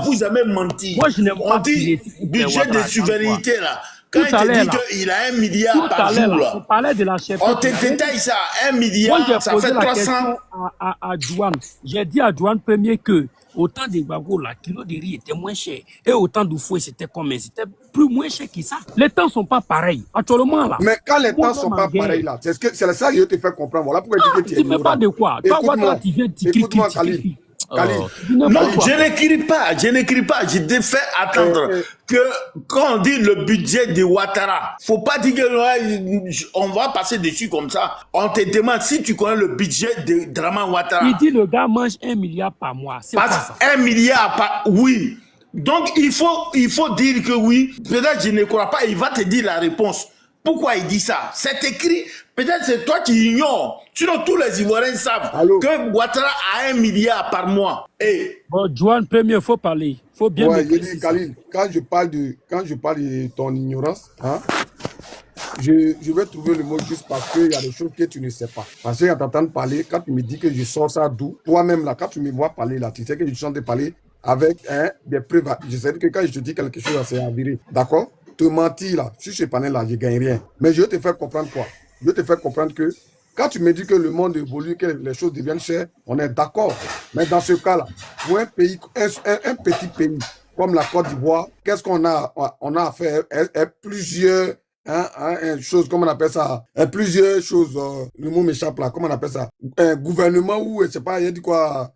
vous avez menti. Moi, je n'aime pas. On dit budget de souveraineté, là. Quand il te dit qu'il a 1 milliard par jour, là, on parlait de la chef. On te détaille ça, 1 milliard, ça fait 300. À Douane. J'ai dit à Douane premier que autant de Gbagbo, la kilo de riz était moins cher. Et autant de fouet, c'était combien? C'était plus moins cher que ça. Les temps ne sont pas pareils. Actuellement, là. Mais quand les temps ne sont pas pareils, là, c'est ça que je te fais comprendre. Voilà pourquoi je dis que tu es ignorant. Tu ne pas de quoi. Écoute-moi, Khalil. Non, je n'écris pas. Je te fais attendre que quand on dit le budget de Ouattara, faut pas dire que on va passer dessus comme ça. On te demande si tu connais le budget de Draman Ouattara. Il dit le gars mange 1 milliard par mois. C'est pas ça. 1 milliard par... Oui. Donc, il faut dire que oui. Peut-être je ne crois pas. Il va te dire la réponse. Pourquoi il dit ça? C'est écrit. Peut-être c'est toi qui ignores. Sinon, tous les Ivoiriens savent que Ouattara a 1 milliard par mois. Bon, Joanne, premier, il faut parler. Il faut bien Khalil, quand je parle de ton ignorance, hein, je vais trouver le mot juste parce qu'il y a des choses que tu ne sais pas. Parce que quand tu entends parler, quand tu me dis que je sors ça d'où, toi-même là, quand tu me vois parler là, tu sais que je suis en train de parler avec des preuves. Je sais que quand je te dis quelque chose, c'est avéré. D'accord? Te mentir là, si je panais là, je ne gagne rien. Mais je vais te faire comprendre quoi? Je vais te faire comprendre que quand tu me dis que le monde évolue, que les choses deviennent chères, on est d'accord. Mais dans ce cas-là, pour un pays, un petit pays comme la Côte d'Ivoire, qu'est-ce qu'on a? On a à faire plusieurs choses, comment on appelle ça? Plusieurs choses, le mot m'échappe là, comment on appelle ça? Un gouvernement ou, je sais pas, il a dit quoi?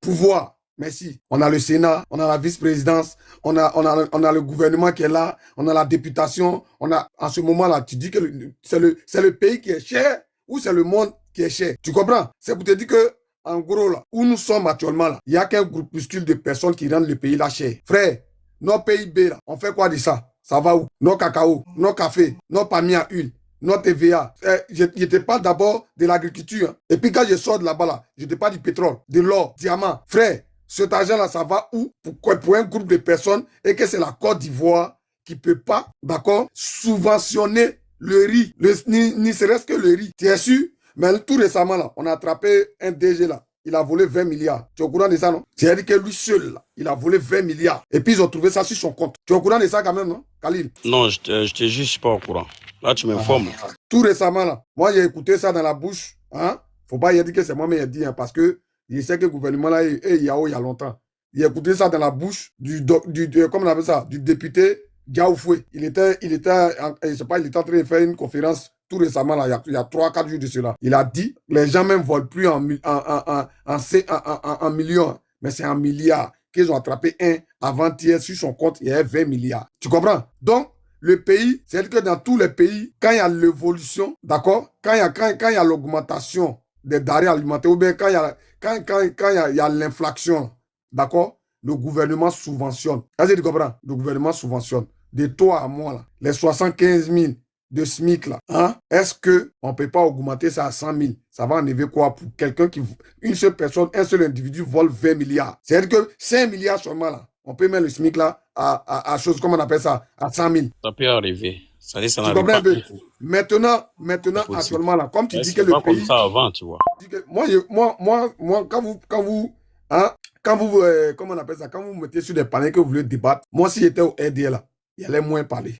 Pouvoir. Merci. On a le Sénat, on a la vice-présidence, on a le gouvernement qui est là, on a la députation, en ce moment-là, tu dis que c'est le pays qui est cher ou c'est le monde qui est cher. Tu comprends? C'est pour te dire que, en gros, là, où nous sommes actuellement, là, il n'y a qu'un groupuscule de personnes qui rendent le pays là cher. Frère, nos PIB, là, on fait quoi de ça? Ça va où? Nos cacao, nos cafés, nos palmiers à huile, nos TVA. Je te parle d'abord de l'agriculture. Hein. Et puis quand je sors de là-bas, là, je te parle du pétrole, de l'or, diamant. Frère, cet argent-là, ça va où? Pour un groupe de personnes et que c'est la Côte d'Ivoire qui ne peut pas, d'accord, subventionner le riz, ni serait-ce que le riz. Tu es sûr? Mais tout récemment, là, on a attrapé un DG là. Il a volé 20 milliards. Tu es au courant de ça, non? C'est-à-dire que lui seul, là, il a volé 20 milliards. Et puis ils ont trouvé ça sur son compte. Tu es au courant de ça quand même, non, Khalil? Non, je te juste pas au courant. Là, tu m'informes. Tout récemment, là, moi j'ai écouté ça dans la bouche. Hein? Faut pas y dire que c'est moi, mais il dit, hein, parce que je sais que le gouvernement là est Yao il y a longtemps. Il a écouté ça dans la bouche comment on appelle ça, du député Diaoufoué. Il était je sais pas, il était en train de faire une conférence tout récemment là, il y a 3-4 jours de cela. Il a dit, les gens même volent plus en millions, mais c'est en milliards qu'ils ont attrapé avant-hier sur son compte, il y a 20 milliards. Tu comprends? Donc le pays, c'est que dans tous les pays, quand il y a l'évolution, d'accord, quand il y a l'augmentation des denrées alimentaires, ou bien quand il y a l'inflation, d'accord, le gouvernement subventionne. Est-ce que tu comprends? Le gouvernement subventionne. De toi à moi, là, les 75 000 de SMIC, là, hein, est-ce qu'on ne peut pas augmenter ça à 100 000? Ça va enlever quoi pour quelqu'un une seule personne, un seul individu vole 20 milliards? C'est-à-dire que 5 milliards seulement, là, on peut mettre le SMIC, là, à chose, comment on appelle ça, à 100 000. Ça peut arriver. Ça dit, ça tu comprends un peu? Maintenant, actuellement, là, comme tu dis que le pays... comme ça avant, tu vois. Moi, quand vous comment on appelle ça, quand vous mettez sur des panneaux que vous voulez débattre, moi, si j'étais au RDL, là, il allait moins parler.